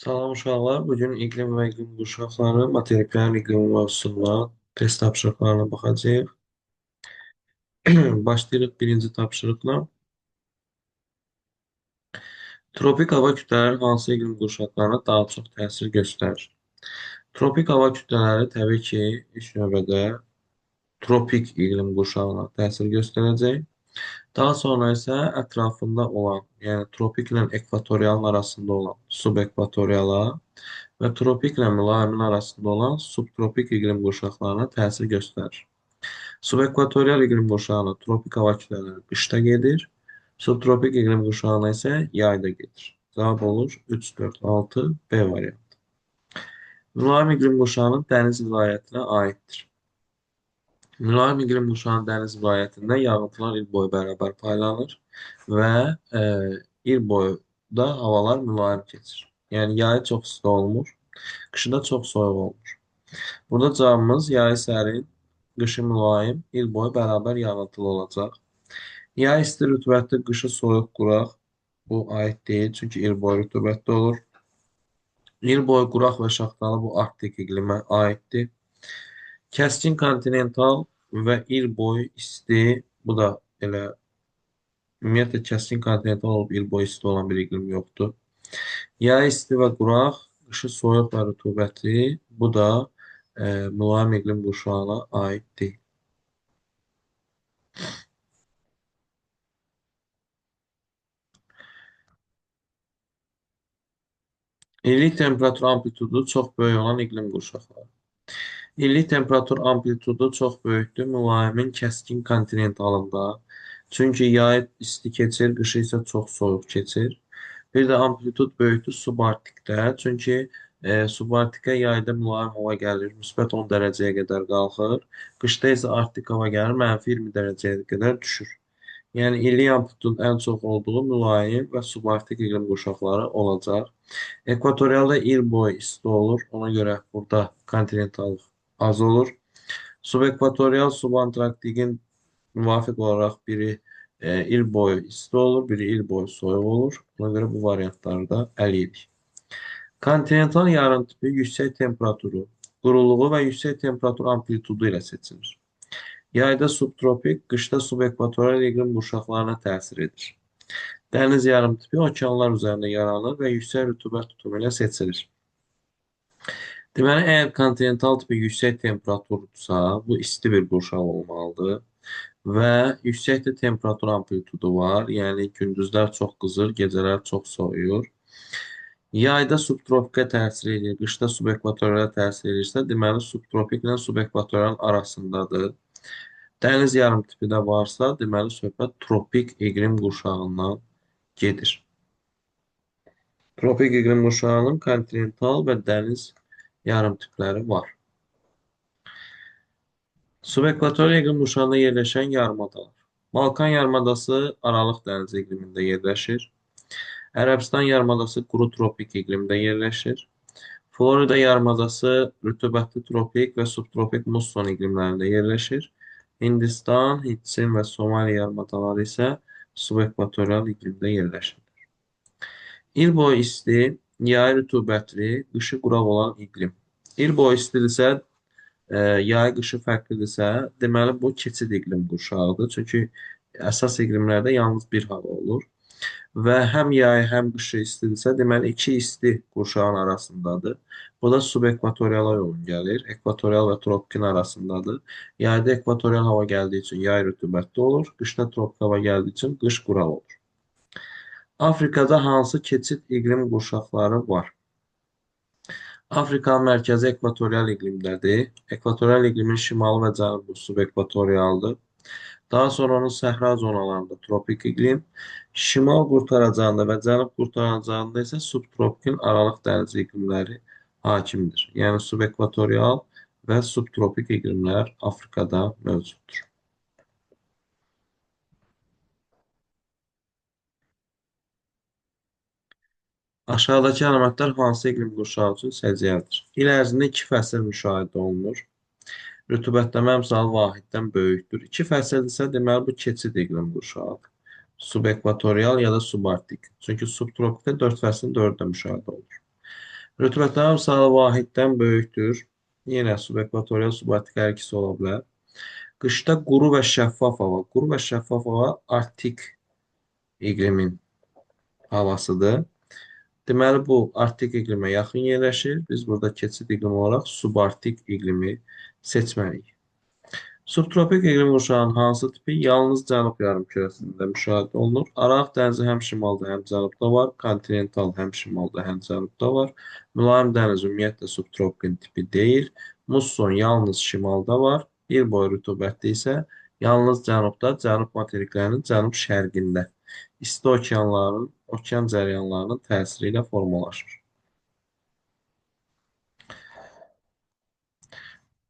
Salam uşaqlar. Bugün iqlim və iqlim qurşaqları, materiklərin iqlimi mövzusundan test tapşırıqlarına baxacağıq. Başlayırıq birinci tapşırıqla. Tropik hava kütlələri hansı iqlim qurşaqlarına daha çox təsir göstərir? Tropik hava kütlələri təbii ki, ilk növbədə tropik iqlim qurşağına təsir göstərəcək. Daha sonra isə ətrafında olan, yəni tropik ilə ekvatorialın arasında olan subekvatoriala və tropiklə mülayimin arasında olan subtropik iqlim qurşaqlarına təsir göstərir. Subekvatorial iqlim qurşağına tropik hava kütlələri qışda gedir, subtropik iqlim qurşağına isə yayda gedir. Cavab olur 3, 4, 6 B variantı. Mülayim iqlim qurşağının dəniz vilayətinə aiddir. Mülayim iqlim qurşağının dəniz vilayətində yağıntılar il boyu bərabər paylanır və il boyu da havalar mülayim keçir. Yəni yayı çox isti olmur, qışı da çox soyuq olmur. Burada cavabımız yayı sərin, qışı mülayim, il boyu bərabər yağıntılı olacaq. Yay isti rütubətli, qışı soyuq quraq. Bu aid deyil, çünki il boyu rütubətli olur. İl boyu quraq və şaxtalı bu arktik iqlimə aiddir. Kəskin kontinental və il boyu isti, bu da elə ümumiyyətlə kəskin kontinental olub il boyu isti olan bir iqlim yoxdur. Yay isti və quraq, qışı soyuq və rütubətli, bu da mülayim iqlim qurşağına aiddir. İllik temperatur amplitudu çox böyük olan iqlim qurşaqları. İllik temperatur amplitudu çox böyükdür mülayimin kəskin kontinentalında. Çünki yay isti keçir, qışı isə çox soyuq keçir. Bir də amplitud böyükdür subarktikdə. Çünki subarktikə yayda mülayim hava gəlir, müsbət 10 dərəcəyə qədər qalxır. Qışda isə arktik hava gəlir, -20 dərəcəyə qədər düşür. Yəni illik amplitudun ən çox olduğu mülayim və subarktik iqlim qurşaqları olacaq. Ekvatorialda il boyu isti olur. Ona görə burada kontinentallıq az olur. Subekvatorial, subantarktikin müvafiq olaraq biri il boyu isti olur, biri il boyu soyuq olur. Ona görə bu variantları da eləyirik. Kontinental yarımtipi yüksək temperaturu, quruluğu və yüksək temperatur amplitudu ilə seçilir. Yayda subtropik, qışda subekvatorial iqlim qurşaqlarına təsir edir. Dəniz yarımtipi okeanlar üzərində yaranır və yüksək rütubət tutumu ilə seçilir. Deməli, əgər kontinental tipi yüksək temperatursa, bu isti bir qurşaq olmalıdır və yüksək də temperatur amplitudu var, yəni gündüzlər çox qızır, gecələr çox soyuyur. Yayda subtropikə təsir edir, qışda subekvatoriala təsir edirsə, deməli subtropik ilə subekvatorial arasındadır. Dəniz yarımtipi də varsa, deməli söhbət tropik iqlim qurşağından gedir. Tropik iqlim qurşağının kontinental və dəniz yarımtipləri var. Subekvatorial iqlim qurşağında yerləşən yarımadalar. Balkan yarımadası Aralıq dəniz iqlimində yerləşir. Ərəbistan yarımadası quru tropik iqlimdə yerləşir. Florida yarımadası rütubətli tropik və subtropik musson iqlimlərində yerləşir. Hindistan, Hindçin və Somali yarımadaları isə subekvatorial iqlimdə yerləşir. İl boyu isti, yay rütubətli, qışı quraq olan iqlim. İl boyu istidirsə, yay qışı fərqlidirsə, deməli bu keçid iqlim qurşağıdır. Çünki əsas iqlimlərdə yalnız bir hava olur. Və həm yay, həm qışı istidirsə, deməli iki isti qurşağın arasındadır. Bu da subekvatoriala uyğun gəlir. Ekvatorial və tropikin arasındadır. Yayda ekvatorial hava gəldiyi üçün yay rütubətli olur. Qışda tropik hava gəldiyi üçün qış quraq olur. Afrikada hansı keçid iqlim qurşaqları var? Afrikanın mərkəzi ekvatorial iqlimdədir. Ekvatorial iqlimin şimalı və cənubu subekvatorialdır. Daha sonra onun səhra zonalarında tropik iqlim, şimal qurtaracağında və cənub qurtaracağında isə subtropikin aralıq dəniz iqlimləri hakimdir. Yəni subekvatorial və subtropik iqlimlər Afrikada mövcuddur. Aşağıdakı əlamətlər hansı iqlim qurşağı üçün səciyyəlidir? İl ərzində 2 fəsil müşahidə olunur. Rütubətlənmə əmsalı vahiddən böyükdür. 2 fəsildirsə, deməli bu keçid iqlim qurşağıdır. Subekvatorial ya da subarktik. Çünki subtropikdə 4 fəslin 4-də müşahidə olunur. Rütubətlərin misalı vahiddən böyükdür. Yenə subekvatorial, subarktik hər ikisi ola bilər. Qışda quru və şəffaf hava. Quru və şəffaf hava arktik iqlimin havasıdır. Deməli, bu arktik iqlimə yaxın yerləşir. Biz burada keçid iqlimi olaraq subarktik iqlimi seçməliyik. Subtropik iqlim qurşağının hansı tipi yalnız cənub yarımkürəsində müşahidə olunur? Aralıq dənizi həm şimalda, həm cənubda var. Kontinental həm şimalda, həm cənubda var. Mülayim dəniz ümumiyyətlə subtropik tipi deyil. Musson yalnız şimalda var. İl boyu rütubətli isə yalnız cənubda, cənub materiklərinin cənub-şərqində. İsti okeanların, okean cəryanlarının təsiri ilə formalaşır.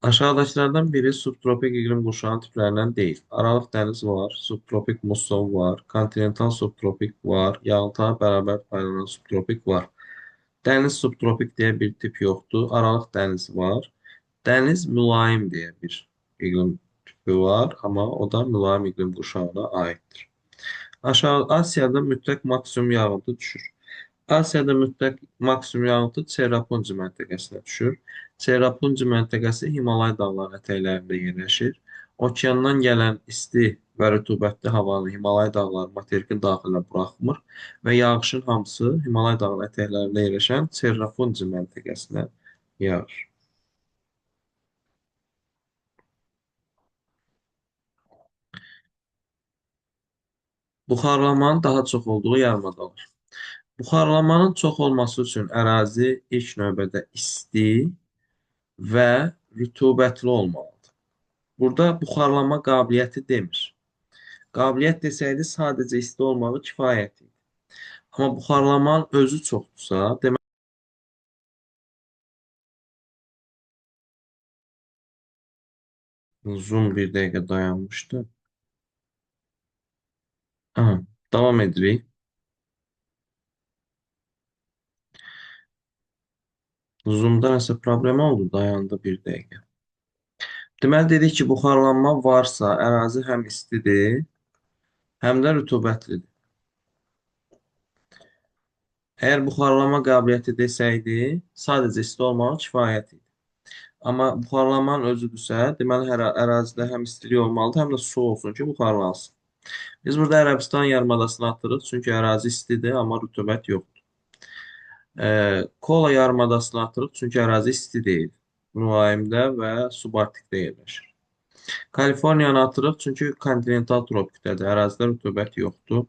Aşağıdakılardan biri subtropik iqlim qurşağının tiplərindən deyil. Aralıq dəniz var, subtropik musson var, kontinental subtropik var, yağıntıya bərabər paylanan subtropik var. Dəniz subtropik deyə bir tip yoxdur. Aralıq dəniz var. Dəniz mülayim deyə bir iqlim tipi var, amma o da mülayim iqlim qurşağına aiddir. Aşağı Asiyada mütləq maksimum yağıntı düşür. Asiyada mütləq maksimum yağıntı Çerapunci məntəqəsinə düşür. Çerapunci məntəqəsi Himalay dağları ətəklərində yerləşir. Okeandan gələn isti və rütubətli havanı Himalay dağları materikin daxilinə buraxmır və yağışın hamısı Himalay dağları ətəklərində yerləşən Çerapunci məntəqəsinə yağır. Buxarlanmanın daha çox olduğu yarımadalar. Buxarlanmanın çox olması üçün ərazi ilk növbədə isti və rütubətli olmalıdır. Burada buxarlanma qabiliyyəti demir. Qabiliyyət desəydi sadəcə isti olmağı kifayət idi. Amma buxarlanmanın özü çoxdursa, demək Zoom bir dəqiqə dayanmışdı. Aha, davam edirik. Zoom'da nəsə problem oldu, dayandı bir dəqiqə. Deməli dedik ki, buxarlanma varsa, ərazi həm istidir, həm də rütubətlidir. Əgər buxarlanma qabiliyyəti desəydi, sadəcə isti olmağı kifayət idi. Amma buxarlanmanın özüdürsə, deməli hər ərazidə həm istilik olmalıdır, həm də su olsun ki, buxarlansın. Biz burada Ərəbistan yarımadasını atırıq, çünki ərazi istidir, amma rütubət yoxdur. Kola yarımadasını atırıq, çünki ərazi isti deyil. Mülayimdə və subarktikdə yerləşir. Kaliforniyanı atırıq, çünki kontinental tropikdədir, ərazidə rütubət yoxdur.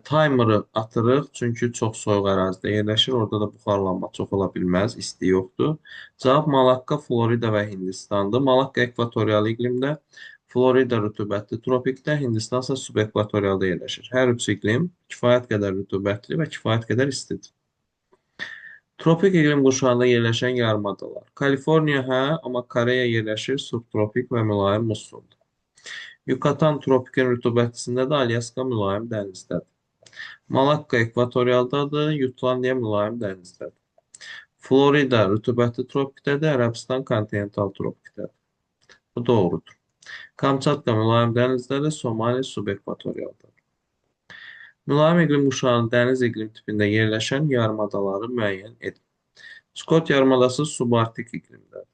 Timer'ı atırıq, çünki çox soyuq ərazidə yerləşir. Orada da buxarlanma çox ola bilməz, isti yoxdur. Cavab Malakka, Florida və Hindistandır. Malakka ekvatorial iqlimdə, Florida rütubətli tropikdə, Hindistan isə subekvatorialda yerləşir. Hər üç iqlim kifayət qədər rütubətli və kifayət qədər istidir. Tropik iqlim qurşağında yerləşən yarımadalar. Kaliforniya hə, amma Koreya yerləşir subtropik və mülayim mussonda. Yucatan tropikin rütubətlisindədir, Alyaska mülayim dənizdədir. Malakka ekvatorialdadır, Jutlandiya mülayim dənizdədir. Florida rütubətli tropikdədir, Ərəbistan kontinental tropikdədir. Bu doğrudur. Kamçatka mülayim dənizdədir, Somali subekvatorialdadır. Mülayim iqlim qurşağının dəniz iqlim tipində yerləşən yarımadaları müəyyən edin. Skot yarımadası subarktik iqlimdədir.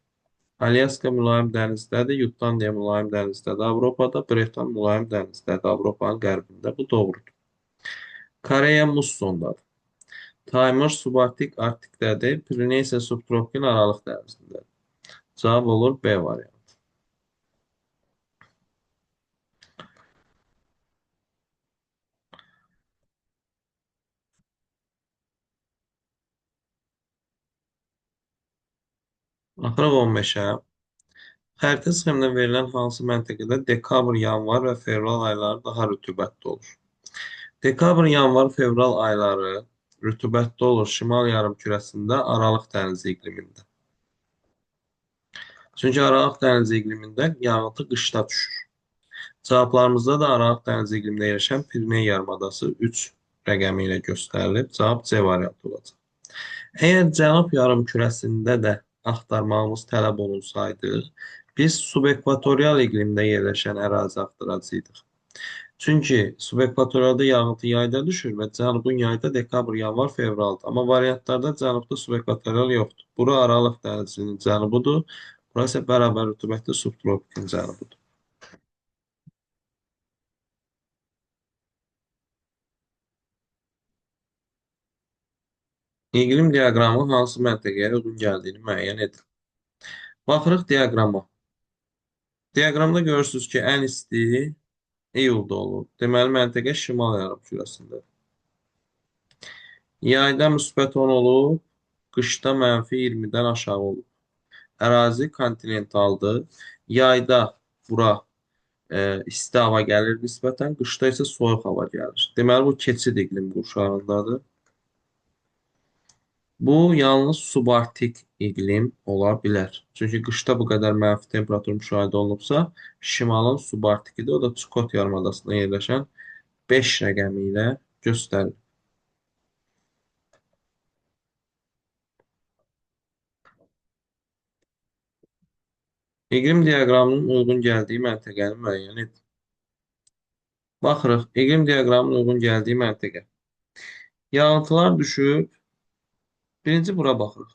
Alyaska mülayim dənizdədir, Jutlandiya mülayim dənizdədir. Avropada Breton mülayim dənizdədir, Avropanın qərbində. Bu doğrudur. Koreya mussondadır. Taymır subarktik arktikdədir, Piriney isə subtropikin aralıq dənizindədir. Cavab olur B variantı. Axırıq 15-ə. Xəritə sxemində verilən hansı məntəqədə dekabr, yanvar və fevral ayları daha rütubətli olur? Dekabr, yanvar, fevral ayları rütubətli olur şimal yarımkürəsində Aralıq dənizi iqlimində. Çünki Aralıq dənizi iqlimində yağıntı qışda düşür. Cavablarımızda da Aralıq dənizi iqlimində yerləşən Piriney yarımadası 3 rəqəmi ilə göstərilib. Cavab C variantı olacaq. Əgər cənub yarımkürəsində də axtarmağımız tələb olunsaydı, biz subekvatorial iqlimdə yerləşən ərazi axtaracaqdıq. Çünki subekvatoriyada yağıntı yayda düşür və cənubun yayda dekabr, yanvar, fevraldır. Amma variantlarda cənubda subekvatorial yoxdur. Bura Aralıq dənizinin cənubudur. Bura isə bərabər rütubətli subtropikin cənubudur. İqlim diaqramı hansı məntəqəyə uyğun gəldiyini müəyyən edin. Baxırıq diaqrama. Diaqramda görürsünüz ki, ən isti iyulda olur. Deməli, məntəqə şimal yarımkürəsində. Yayda müsbət 10 olub, qışda mənfi 20-dən aşağı olub. Ərazi kontinentaldır. Yayda bura isti hava gəlir nisbətən, qışda isə soyuq hava gəlir. Deməli, bu keçid iqlim qurşağındadır. Bu yalnız subarktik iqlim ola bilər. Çünki qışda bu qədər mənfi temperatur müşahidə olunubsa, şimalın subarktikidir. O da Çukot yarımadasında yerləşən 5 rəqəmi ilə göstərilir. İqlim diaqramının uyğun gəldiyi məntəqəni müəyyən edin. Baxırıq, iqlim diaqramının uyğun gəldiyi məntəqə. Yağıntılar düşüb, birinci bura baxırıq.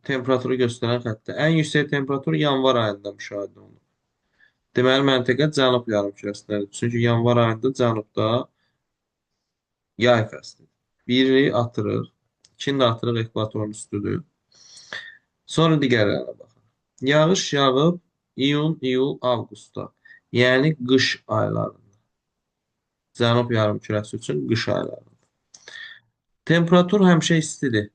Temperaturu göstərən xəttə. Ən yüksək temperatur yanvar ayında müşahidə olunur. Deməli, məntəqə cənub yarımkürəsindədir. Çünki yanvar ayında cənubda yay fəslidir. Biri atırıq, ikini də atırıq ekvatorun üstüdür. Sonra digərlərinə baxırıq. Yağış yağıb iyun, iyul, avqustda. Yəni qış aylarında. Cənub yarımkürəsi üçün qış aylarında. Temperatur həmişə istidir.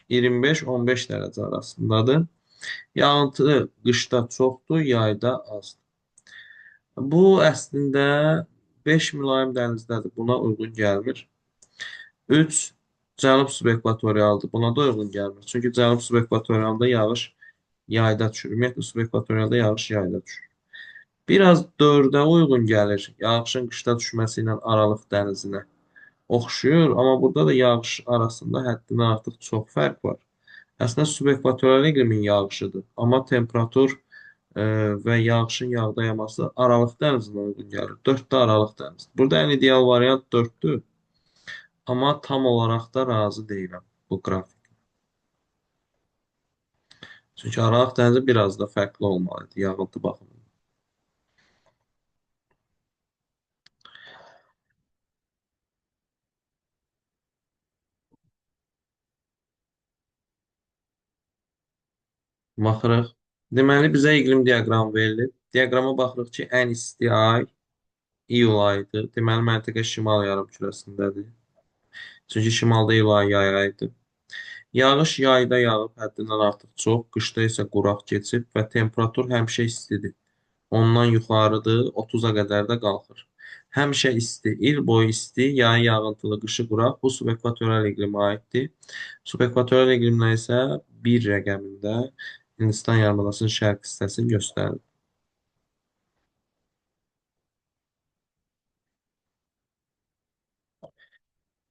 25-15 dərəcə arasındadır. Yağıntı qışda çoxdur, yayda azdır. Bu əslində 5 mülayim dənizdədir. Buna uyğun gəlmir. 3 cənub subekvatorialdır. Buna da uyğun gəlmir. Çünki cənub subekvatorialında yağış yayda düşür. Ümumiyyətlə subekvatorialda yağış yayda düşür. Biraz 4-ə uyğun gəlir. Yağışın qışda düşməsi ilə Aralıq dənizinə oxşuyur, amma burada da yağış arasında həddindən artıq çox fərq var. Əslində subekvatorial iqlimin yağışıdır, amma temperatur və yağışın yağda yağması Aralıq dənizinə uyğun gəlir. 4-də Aralıq dənizi. Burada ən ideal variant 4-dür, amma tam olaraq da razı deyiləm bu qrafik. Çünki Aralıq dənizi biraz da fərqli olmalıdır yağıntı baxımından. Baxırıq. Deməli, bizə iqlim diaqramı verilir. Diaqrama baxırıq ki, ən isti ay iyul ayıdır. Deməli, məntəqə şimal yarımkürəsindədir. Çünki şimalda iyul ayı yay ayıdır. Yağış yayda yağıb həddindən artıq çox, qışda isə quraq keçib və temperatur həmişə istidir. Ondan yuxarıdır, 30-a qədər də qalxır. Həmişə isti, il boyu isti, yayı yağıntılı, qışı quraq. Bu subekvatorial iqlimə aiddir. Subekvatorial iqlimlə isə 1 rəqəmində Hindistan yarımadasının şərq hissəsini göstərir.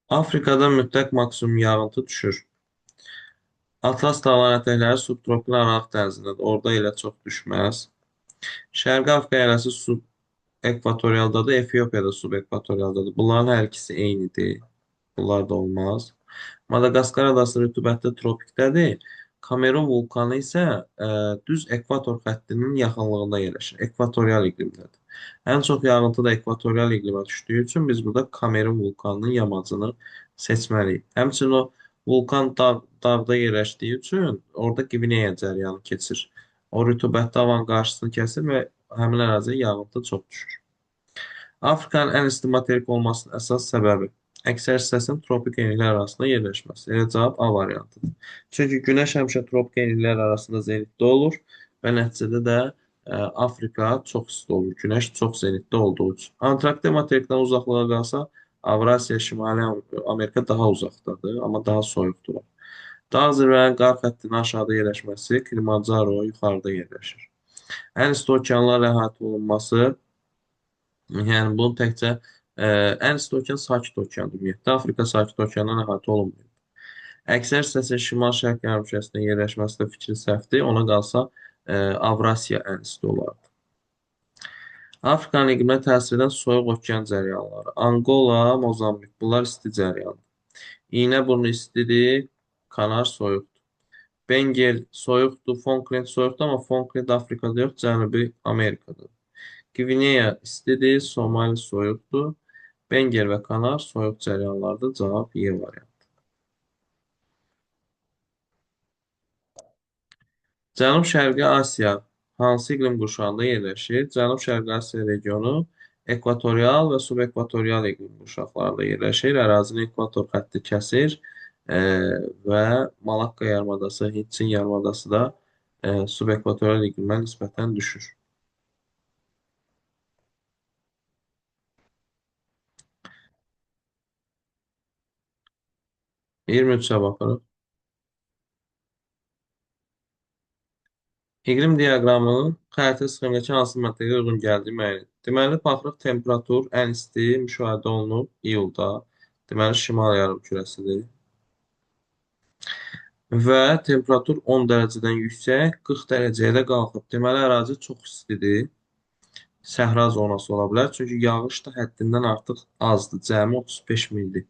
Afrikada mütləq maksimum yağıntı düşür. Atlas dağlar ətəkləri subtropik Aralıq dənizindədir. Orada elə çox düşməz. Şərqi Afrika əyaləsi ekvatorialdadır, Efiopiyada subekvatorialdadır. Bunların hər ikisi eynidir. Bunlar da olmaz. Madagaskar adası rütubətli tropikdədir. Kamerun vulkanı isə düz ekvator xəttinin yaxınlığında yerləşir. Ekvatorial iqlimdədir. Ən çox yağıntı da ekvatorial iqlimə düşdüyü üçün biz burada Kamerun vulkanının yamacını seçməliyik. Həmçinin o vulkan dağda yerləşdiyi üçün orada Qvineya cəryanı keçir. O rütubətli havanın qarşısını kəsir və həmin əraziyə yağıntı çox düşür. Afrikanın ən isti materik olmasının əsas səbəbi əksər hissəsinin tropik enliklər arasında yerləşməsi. Elə cavab A variantıdır. Çünki Günəş həmişə tropik enliklər arasında zenitdə olur və nəticədə də Afrika çox isti olur. Günəş çox zenitdə olduğu üçün. Antarktida materikdən uzaqlığa qalsa, Avrasiya, Şimali Amerika daha uzaqdadır, amma daha soyuqdur. Dağ zirvələrinin qar xəttinin aşağıda yerləşməsi Kilimanjaro yuxarıda yerləşir. Ən isti okeanlarla əhatə olunması, yəni bunun təkcə ən isti okean Sakit okeandır ümumiyyətlə. Afrika Sakit okeandan əhatə olunmuyor. Əksər hissəsinin şimal-şərq yarımkürəsində yerləşməsi də fikri səhvdir. Ona qalsa Avrasiya ən isti olardı. Afrikanın iqliminə təsir edən soyuq okean cərəyanları. Anqola, Mozambik. Bunlar isti cərəyandır. İynəburnu istidir, Kanar soyuqdur. Bengel soyuqdur, Falkland soyuqdur, amma Falkland Afrikada yox, Cənubi Amerikadadır. Qvineya istidir, Somali soyuqdur. Bengel və Kanar soyuq cərəyanlardır. Cavab Y variantı. Cənub-Şərqi Asiya hansı iqlim qurşağında yerləşir? Cənub-Şərqi Asiya regionu ekvatorial və subekvatorial iqlim qurşaqlarında yerləşir. Ərazini ekvator xətti kəsir e, və Malakka yarımadası, Hindçin yarımadası da subekvatorial iqlimə nisbətən düşür. 23-ə baxırıq. İqlim diaqramının xəritə sxemindəki hansı məntəqəyə uyğun gəldiyi müəyyən edilir. Deməli, baxırıq temperatur ən isti müşahidə olunub iyulda. Deməli, şimal yarımkürəsidir. Və temperatur 10 dərəcədən yüksək, 40 dərəcəyə də qalxıb. Deməli, ərazi çox istidir. Səhra zonası ola bilər. Çünki yağış da həddindən artıq azdır. Cəmi 35 mildir.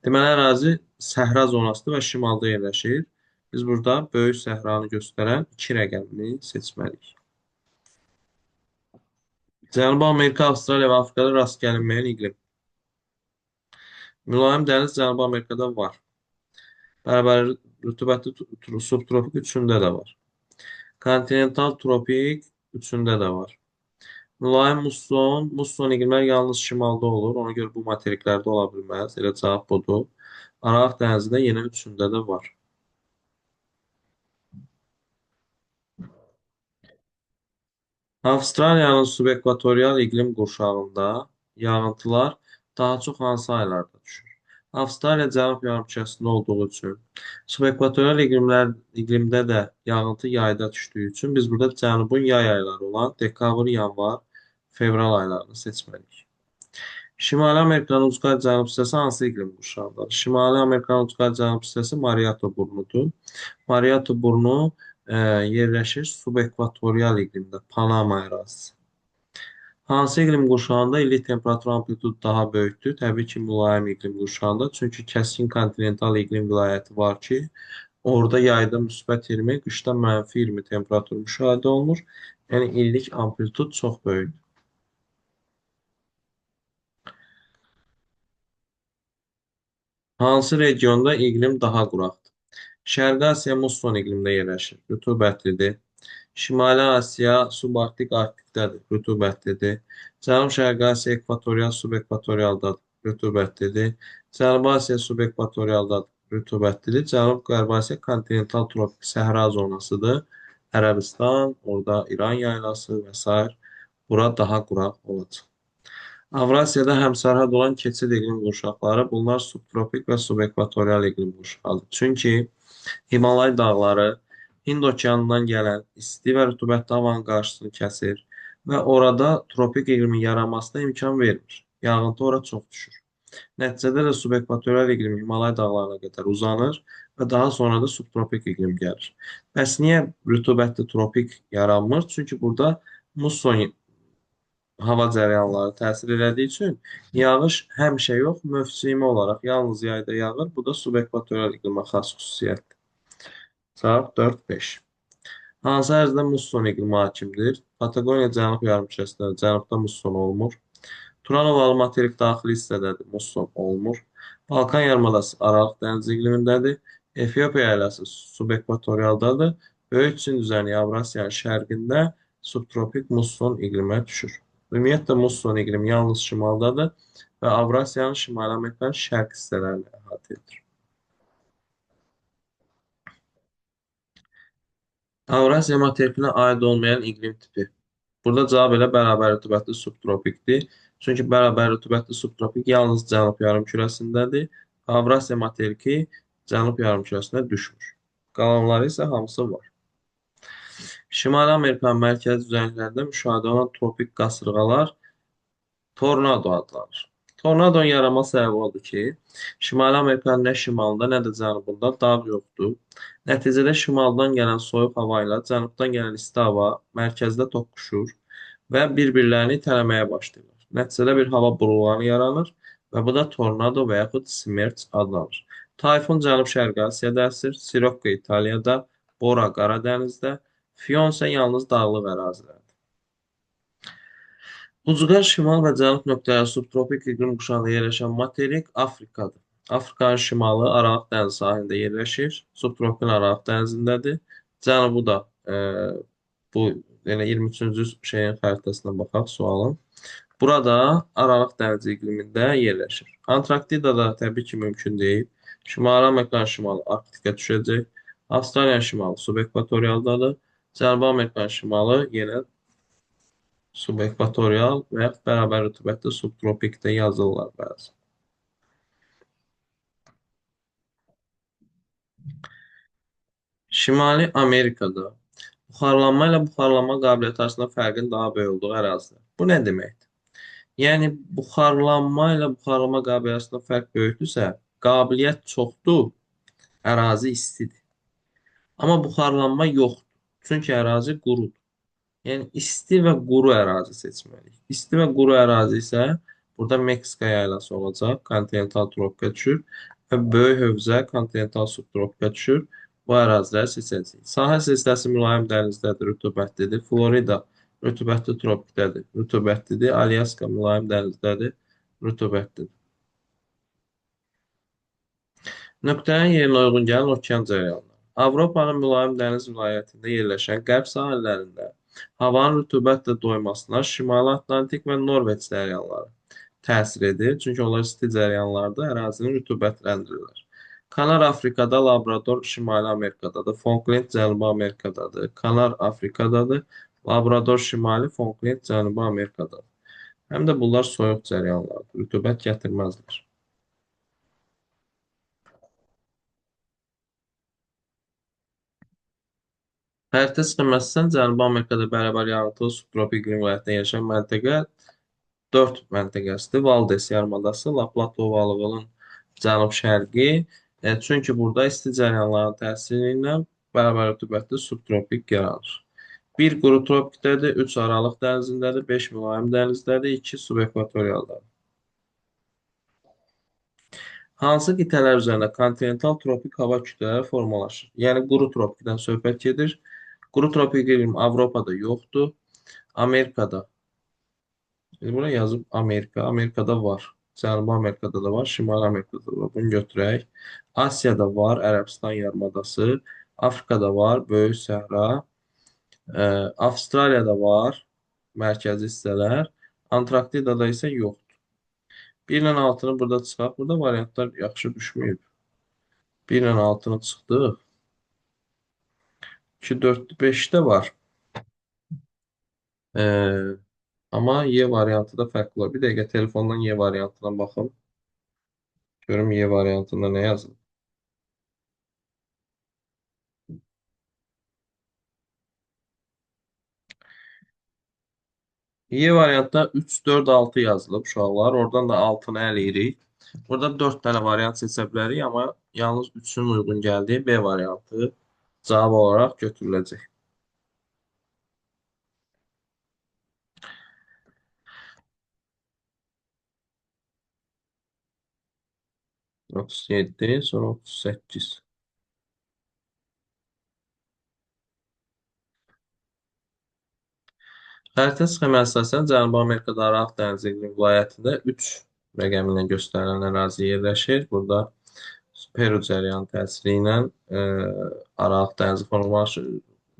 Deməli, ərazi səhra zonasıdır və şimalda yerləşir. Biz burada böyük səhranı göstərən 2 rəqəmini seçməliyik. Cənubi Amerika, Avstraliya və Afrikada rast gəlinməyən iqlim. Mülayim dəniz Cənubi Amerikada var. Bərabər rütubətli subtropik üçündə də var. Kontinental tropik üçündə də var. Mülayim musson iqlimlər yalnız şimalda olur. Ona görə bu materiklərdə ola bilməz. Elə cavab budur. Aralıq dənizində yenə üçündə də var. Avstraliyanın subekvatorial iqlim qurşağında yağıntılar daha çox hansı aylarda düşür? Avstraliya cənub yarımkürəsində olduğu üçün, subekvatorial iqlimdə də yağıntı yayda düşdüyü üçün biz burada cənubun yay ayları olan dekabr, yanvar, fevral aylarını seçməliyik. Şimali Amerikanın ucqar cənub hissəsi hansı iqlim qurşağındadır? Şimali Amerikanın ucqar cənub hissəsi Mariato burnudur. Mariato burnu yerləşir subekvatorial iqlimdə, Panama ərazisi. Hansı iqlim qurşağında illik temperatur amplitudu daha böyükdür? Təbii ki, mülayim iqlim qurşağında. Çünki kəskin kontinental iqlim vilayəti var ki, orada yayda müsbət 20, qışda mənfi 20 temperatur müşahidə olunur. Yəni illik amplitud çox böyükdür. Hansı regionda iqlim daha quraqdır? Şərqi Asiya musson iqlimdə yerləşir, rütubətlidir. Şimali Asiya subarktik arktikdədir, rütubətlidir. Cənub-Şərqi Asiya ekvatorial subekvatorialdadır, rütubətlidir. Cənubi Asiya subekvatorialdadır, rütubətlidir. Cənub-Qərbi Asiya kontinental tropik səhra zonasıdır. Ərəbistan, orada İran yaylası və s. Bura daha quraq olacaq. Avrasiyada həmsərhəd olan keçid iqlim qurşaqları, bunlar subtropik və subekvatorial iqlim qurşağıdır. Çünki Himalay dağları Hind okeanından gələn isti və rütubətli havanın qarşısını kəsir və orada tropik iqlimin yaranmasına imkan vermir. Yağıntı ora çox düşür. Nəticədə də subekvatorial iqlim Himalay dağlarına qədər uzanır və daha sonra da subtropik iqlim gəlir. Bəs niyə rütubətli tropik yaranmır? Çünki burada muson hava cərəyanları təsir elədiyi üçün yağış həmişə yox, mövsümi olaraq yalnız yayda yağır. Bu da subekvatorial iqlimə xas xüsusiyyətdir. Cavab 4-5. Hansı ərazidə musson iqlimi hakimdir? Patagoniya cənub yarımkürəsində cənubda musson olmur. Turanovalı materik daxili hissədədir, musson olmur. Balkan yarımadası Aralıq dəniz iqlimindədir. Efiopiya əyləsi subekvatorialdadır. Böyük Çin düzəni Avrasiyanın şərqində subtropik musson iqlimə düşür. Ümumiyyətlə, musson iqlimi yalnız şimaldadır və Avrasiyanın Şimali Amerikanın şərq hissələrini əhatə edir. Avrasiya materikinə aid olmayan iqlim tipi. Burada cavab elə bərabər rütubətli subtropikdir. Çünki bərabər rütubətli subtropik yalnız cənub yarımkürəsindədir. Avrasiya materiki cənub yarımkürəsinə düşmür. Qalanları isə hamısı var. Şimali Amerikanın mərkəzi düzənliklərində müşahidə olunan tropik qasırğalar tornado adlanır. Tornadonun yaranma səbəbi odur ki, Şimali Amerikanın nə şimalında, nə də cənubunda dağ yoxdur. Nəticədə şimaldan gələn soyuq hava ilə cənubdan gələn isti hava mərkəzdə toqquşur və bir-birlərini itələməyə başlayırlar. Nəticədə bir hava burulğanı yaranır və bu da tornado və yaxud smerç adlanır. Tayfun Cənub-Şərqi Asiyada əsir, Sirokko İtaliyada, Bora Qaradənizdə, Fiyon isə yalnız dağlıq ərazilərdə. Ucqar şimal və cənub nöqtələri subtropik iqlim quşağında yerləşən materik Afrikadır. Afrikanın şimalı Aralıq dənizi sahilində yerləşir. Subtropikın Aralıq dənizindədir. Cənubu da bu yəni 23-cü şeyin xəritəsinə baxaq sualın. Burada Aralıq dənizi iqlimində yerləşir. Antarktidada təbii ki mümkün deyil. Şimali Amerikanın şimalı Arktika düşəcək. Avstraliyanın şimalı subekvatorialdadır. Cənubi Amerikanın şimalı yenə subekvatorial və yaxud bərabər rütubətli subtropikdə yazırlar bəzi. Şimali Amerikada buxarlanma ilə buxarlanma qabiliyyəti arasında fərqin daha böyük olduğu ərazilər. Bu nə deməkdir? Yəni buxarlanma ilə buxarlanma qabiliyyəti arasında fərq böyükdürsə, qabiliyyət çoxdur, ərazi istidir. Amma buxarlanma yoxdur. Çünki ərazi qurudur. Yəni isti və quru ərazi seçməliyik. İsti və quru ərazi isə burada Meksika yaylası olacaq, kontinental tropika düşür və böyük hövzə kontinental subtropika düşür. Bu əraziləri seçəcəyik. Sahil silsiləsi mülayim dənizlədir, rütubətlidir. Florida rütubətli tropikdədir, rütubətlidir. Alyaska mülayim dənizlədir, rütubətlidir. Nöqtənin yerinə uyğun gələn okean cərəyanları. Avropanın mülayim dəniz vilayətində yerləşən qərb sahillərində havanın rütubətlə doymasına Şimali Atlantik və Norveç cərəyanları təsir edir. Çünki onlar isti cərəyanlarda ərazini rütubətləndirirlər. Kanar Afrikada, Labrador Şimali Amerikadadır. Falkland Cənubi Amerikadadır. Kanar Afrikadadır. Labrador Şimali, Falkland Cənubi Amerikadadır. Həm də bunlar soyuq cərəyanlardır. Rütubət gətirməzlər. Xəritə sxemasından Cənubi Amerikada bərabər yağıntılı subtropik iqlim vilayətində yerləşən məntəqə 4 məntəqəsidir. Valdes yarımadası, Laplato ovalığının cənub-şərqi. Çünki burada isti cərəyanların təsiri ilə bərabər rütubətli subtropik yaranır. 1 quru tropikdədir, 3 Aralıq dənizindədir, 5 mülayim dənizdədir, 2 subekvatorialdadır. Hansı qitələr üzərində kontinental tropik hava kütlələri formalaşır? Yəni quru tropikdən söhbət gedir. Quru tropik iqlim Avropada yoxdur. Amerikada. Bura yazıb Amerika. Amerikada var. Cənubi Amerikada da var. Şimali Amerikada da var. Bunu götürək. Asiyada var. Ərəbistan yarımadası. Afrikada var. Böyük Səhra. Avstraliyada var. Mərkəzi hissələr. Antarktidada isə yoxdur. 1 ilə 6-nı burada çıxaq. Burada variantlar yaxşı düşməyib. 1 ilə 6-nı çıxdıq. 2, 4, 5-də var. Amma Y variantı da fərqli olur. Bir dəqiqə telefondan Y variantına baxım. Görüm Y variantında nə yazılıb. Y variantda 3, 4, 6 yazılıb uşaqlar. Oradan da 6-nı ələyirik. Burada 4 dənə variant seçə bilərik, amma yalnız 3-ün uyğun gəldiyi B variantı cavab olaraq götürüləcək. 37, sonra 38. Xəritə sxemi əsasən Cənubi Amerikada Aralıq dənizi iqlim vilayətində 3 rəqəmi ilə göstərilən ərazi yerləşir. Burada Peru cərəyanı təsiri ilə Aralıq dənizi formalaşır.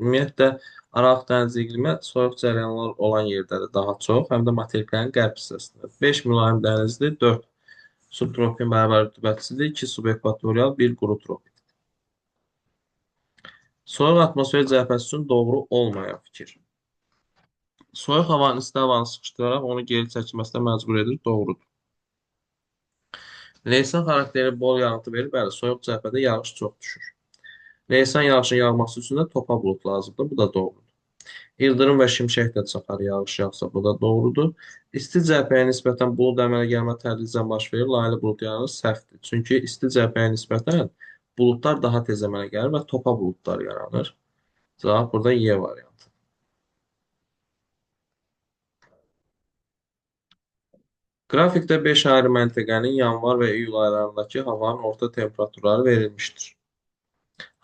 Ümumiyyətlə, Aralıq dənizi iqlimi soyuq cərəyanlar olan yerdədir daha çox, həm də materiklərin qərb hissəsində. 5 mülayim dənizli, 4 subtropik bərabər rütubətsizlik, 2 subekvatorial, 1 quru tropik. Soyuq atmosfer cərbəsi üçün doğru olmayan fikir. Soyuq havanın isti havanı sıxışdıraraq onu geri çəkilməsinə məcbur edir. Doğrudur. Leysan xarakterli bol yağıntı verir. Bəli, soyuq cəbhədə yağış çox düşür. Leysan yağışın yağması üçün də topa bulut lazımdır. Bu da doğrudur. İldırım və şimşək də çaxar yağış yağsa. Bu da doğrudur. İsti cəbhəyə nisbətən bulud əmələ gəlmə tədricən baş verir. Laylı bulut yağır səhvdir. Çünki isti cəbhəyə nisbətən buludlar daha tez əmələ gəlir və topa buludlar yaranır. Cavab burada Y variantı. Qrafikdə 5 ayrı məntəqənin yanvar və iyul aylarındakı havanın orta temperaturları verilmişdir.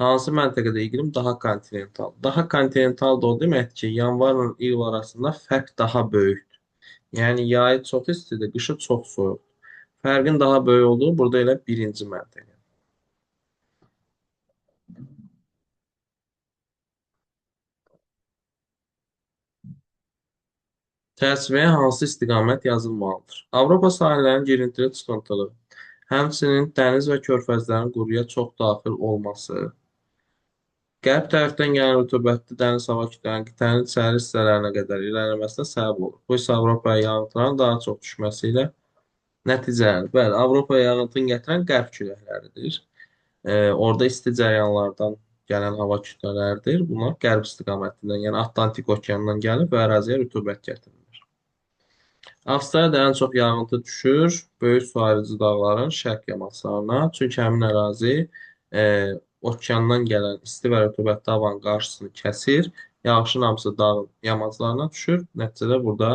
Hansı məntəqədə iqlim daha kontinental? Daha kontinental da o deməkdir ki, yanvarla iyul arasında fərq daha böyükdür. Yəni yayı çox istidir, qışı çox soyuqdur. Fərqin daha böyük olduğu burada elə birinci məntəqə. Çərçivəyə hansı istiqamət yazılmalıdır? Avropa sahillərinin girintili çıxıntılı, həmçinin dəniz və körfəzlərin quruya çox daxil olması, qərb tərəfdən gələn rütubətli dəniz hava kütlələrinin qitənin içəri hissələrinə qədər irəliləməsinə səbəb olur. Bu isə Avropaya yağıntıların daha çox düşməsi ilə nəticələnir. Bəli, Avropaya yağıntını gətirən qərb küləkləridir. Orada isti cərəyanlardan gələn hava kütlələridir. Bunlar qərb istiqamətindən, yəni Atlantik okeanından gəlib və əraziyə rütubət gətirir. Avstraliyada ən çox yağıntı düşür böyük su ayırıcı dağların şərq yamaçlarına. Çünki həmin ərazi e, okeandan gələn isti və rütubətli havanın qarşısını kəsir. Yağışın hamısı dağın yamaclarına düşür. Nəticədə burada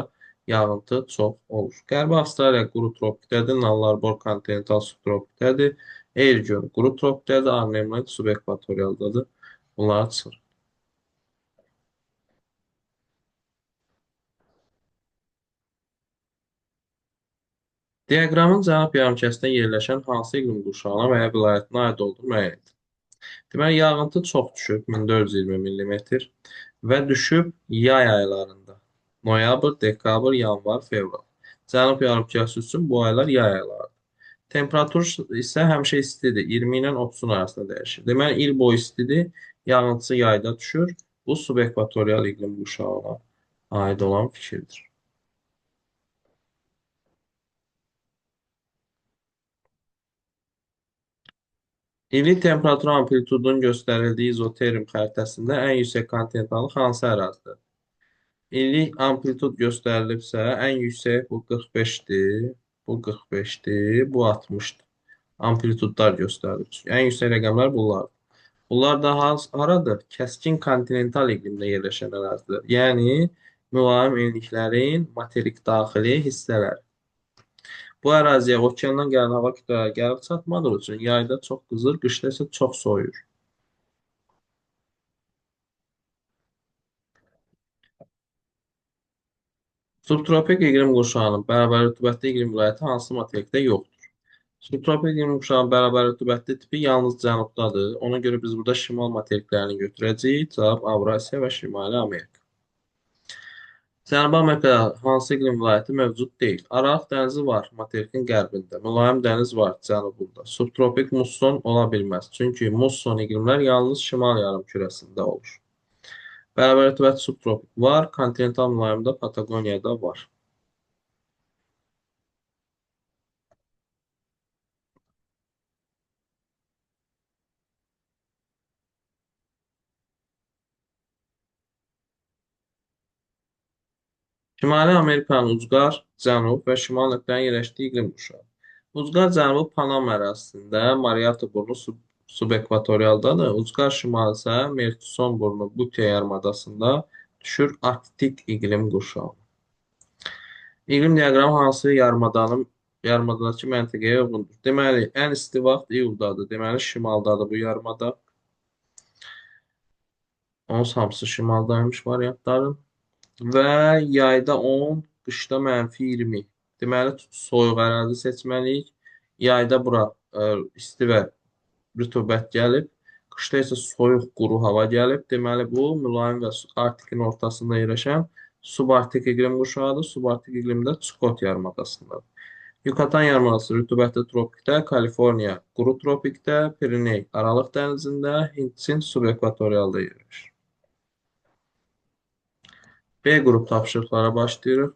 yağıntı çox olur. Qərbi Avstraliya quru tropikdədir. Nullarbor kontinental subtropikdədir. Airgöl quru tropikdədir. Arnhem subekvatorialdadır. Bunlar çıxır. Diaqramın cənub yarımkərəsində yerləşən hansı iqlim qurşağına və ya vilayətinə aid olduğu müəyyən edilir. Deməli, yağıntı çox düşüb, 1420 millimetr və düşüb yay aylarında. Noyabr, dekabr, yanvar, fevral. Cənub yarımkürəsi üçün bu aylar yay aylarıdır. Temperatur isə həmişə istidir, 20 ilə 30 arasında dəyişir. Deməli, il boyu istidir, yağıntısı yayda düşür. Bu subekvatorial iqlim qurşağına aid olan fikirdir. İllik temperatur amplitudunun göstərildiyi izoterm xəritəsində ən yüksək kontinentallıq hansı ərazidir? İllik amplitud göstərilibsə, ən yüksək bu 45-dir, bu 45-dir, bu 60-dır. Amplitudlar göstərilib. Ən yüksək rəqəmlər bunlardır. Bunlar da haradır? Kəskin kontinental iqlimdə yerləşən ərazilər. Yəni, mülayim enliklərin materik daxili hissələri. Bu əraziyə okeandan gələn hava kütlələri gəlib çatmadığı üçün yayda çox qızır, qışda isə çox soyuyur. Subtropik iqlim qurşağının bərabər rütubətli iqlim vilayəti hansı materikdə yoxdur? Subtropik iqlim qurşağının bərabər rütubətli tipi yalnız cənubdadır. Ona görə biz burada şimal materiklərini götürəcəyik. Cavab Avrasiya və Şimali Amerika. Cənubi Amerikada hansı iqlim vilayəti mövcud deyil? Aralıq dənizi var materikin qərbində. Mülayim dəniz var cənubunda. Subtropik musson ola bilməz. Çünki musson iqlimlər yalnız şimal yarımkürəsində olur. Bərabər rütubət subtropik var. Kontinental mülayimdə Patagoniyada var. Şimali Amerikanın ucqar, cənub və şimal qütblərinin yerləşdiyi iqlim qurşağı. Ucqar cənubu Panama ərazisində, Mariata burnu subekvatorialdadır. Ucqar şimal isə Mertson burnu Bute yarımadasında düşür Arktik iqlim qurşağı. İqlim diaqramı hansı yarımadakı məntəqəyə uyğundur? Deməli, ən isti vaxt iyuldadır. Deməli, şimaldadır bu yarımada. Onun hamısı şimaldaymış variantların. Və yayda 10, qışda -20. Deməli, soyuq ərazi seçməliyik. Yayda bura isti və rütubət gəlib. Qışda isə soyuq, quru hava gəlib. Deməli, bu mülayim və Arktikin ortasında yerləşən subarktik iqlim qurşağıdır. Subarktik iqlimdə Çukot yarımadasındadır. Yucatan yarımadası rütubətli tropikdə, Kaliforniya quru tropikdə, Piriney Aralıq dənizində, Hind-Çin subekvatorialda yerləşir. B qrup tapşırıqlara başlayırıq.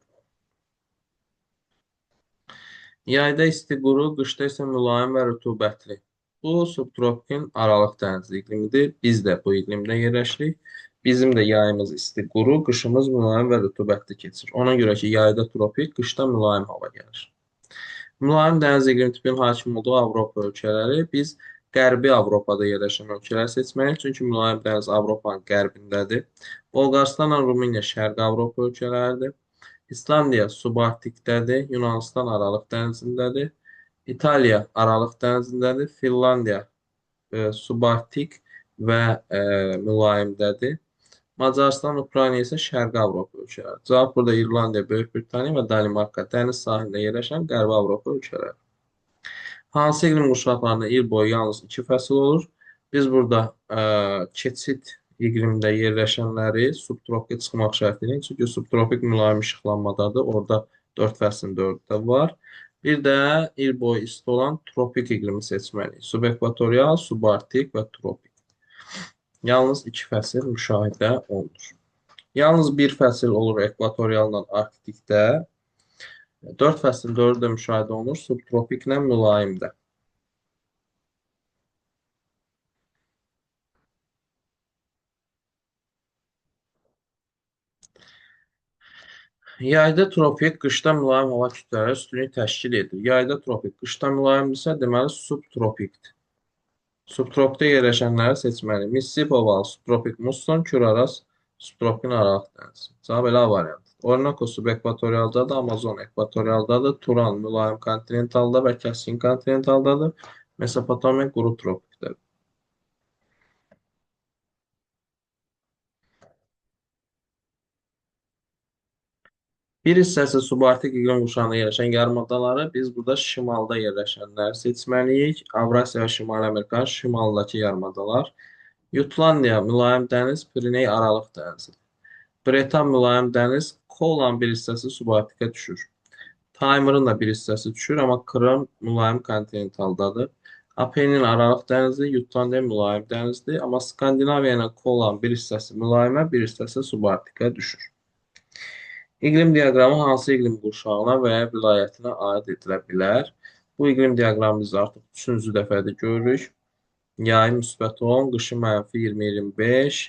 Yayda isti quru, qışda isə mülayim və rütubətli. Bu subtropikin aralıq dənizi iqlimidir. Biz də bu iqlimdə yerləşirik. Bizim də yayımız isti quru, qışımız mülayim və rütubətli keçir. Ona görə ki, yayda tropik, qışda mülayim hava gəlir. Mülayim dəniz iqlim tipinin hakim olduğu Avropa ölkələri biz Qərbi Avropada yerləşən ölkələr seçməliyik. Çünki mülayim dəniz Avropanın qərbindədir. Bolqarıstanla Rumıniya Şərqi Avropa ölkələridir. İslandiya subarktikdədir, Yunanistan Aralıq dənizindədir, İtaliya Aralıq dənizindədir, Finlandiya subarktik və mülayimdədir. Macarıstan, Ukrayna isə Şərqi Avropa ölkələri. Cavab burada İrlandiya, Böyük Britaniya və Danimarka dəniz sahilində yerləşən Qərbi Avropa ölkələri. Hansı iqlim qurşaqlarında il boyu yalnız iki fəsil olur? Biz burada keçid iqlimdə yerləşənləri subtropik çıxmaq şərti ilə, çünki subtropik mülayim işıqlanmadadır. Orada 4 fəslin 4 də var. Bir də il boyu isti olan tropik iqlimi seçməliyik. Subekvatorial, subarktik və tropik. Yalnız iki fəsil müşahidə olunur. Yalnız bir fəsil olur ekvatorialdan arktikdə. 4 fəslin 4-ü də müşahidə olunur subtropiklə mülayimdə. Yayda tropik, qışda mülayim hava kütlələri üstünlük təşkil edir. Yayda tropik, qışda mülayimdirsə, deməli subtropikdir. Subtropikdə yerləşənləri seçməli. Mississippi ovalı, subtropik musson, küraraz, subtropikin aralıq dənizi. Cavab elə A variantı. Orinoco subekvatorialdadır, Amazon ekvatorialdadır, Turan mülayim kontinentalda və kəskin kontinentaldadır. Mesopotamiya quru tropikdədir. Bir hissəsi subarktik iqlim qurşağında yerləşən yarımadaları biz burada şimalda yerləşənləri seçməliyik. Avrasiya və Şimali Amerikanın şimalındakı yarımadalar. Jutlandiya mülayim dəniz, Piriney aralıq dənizi. Bretan mülayim dəniz, Kolan bir hissəsi subarktikə düşür. Taymırın da bir hissəsi düşür, amma Krım mülayim kontinentaldadır. Apenin aralıq dənizi, Jutlandiya mülayim dənizdir, amma Skandinaviya ilə Kolan bir hissəsi mülayimə, bir hissəsi subarktikə düşür. İqlim diaqramı hansı iqlim qurşağına və ya vilayətinə aid edilə bilər? Bu iqlim diaqramı biz artıq 3-cü dəfədir görürük. Yay müsbət 10, qışı mənfi 20-25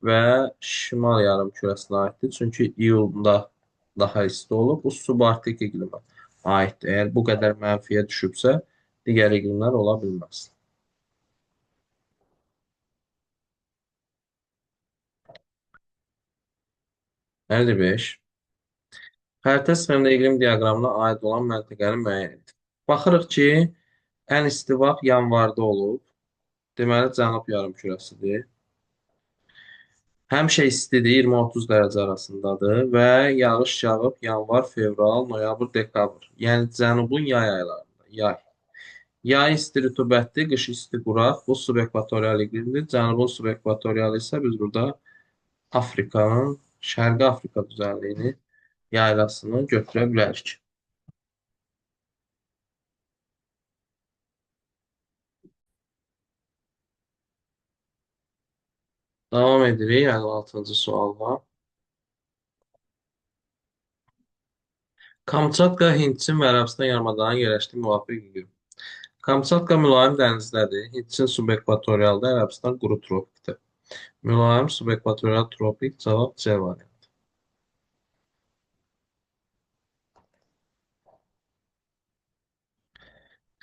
və şimal yarımkürəsinə aiddir. Çünki iyulda daha isti olur. Bu subarktik iqlimə aiddir. Əgər bu qədər mənfiyə düşübsə, digər iqlimlər ola bilməz. 55. Xəritə sxemində iqlim diaqramına aid olan məntəqəni müəyyən et. Baxırıq ki, ən isti vaxt yanvarda olub. Deməli, cənub yarımkürəsidir. Həmişə istidir, 20-30 dərəcə arasındadır və yağış yağıb yanvar, fevral, noyabr, dekabr. Yəni cənubun yay aylarında, yay. Yay isti rütubətli, qış isti quraq. Bu subekvatorial iqlimdir. Cənubun subekvatorialı isə biz burada Afrikanın, Şərqi Afrika düzənliyini, yaylasını götürə bilərik. Davam edirik 56-cı sualla. Kamçatka, Hindçin və Ərəbistan yarımadanın yerləşdiyi müvafiq iqlim. Kamçatka mülayim dənizlədir. Hindçin subekvatorialda, Ərəbistan quru tropikdir. Mülayim subekvatorial tropik cavab C variantı.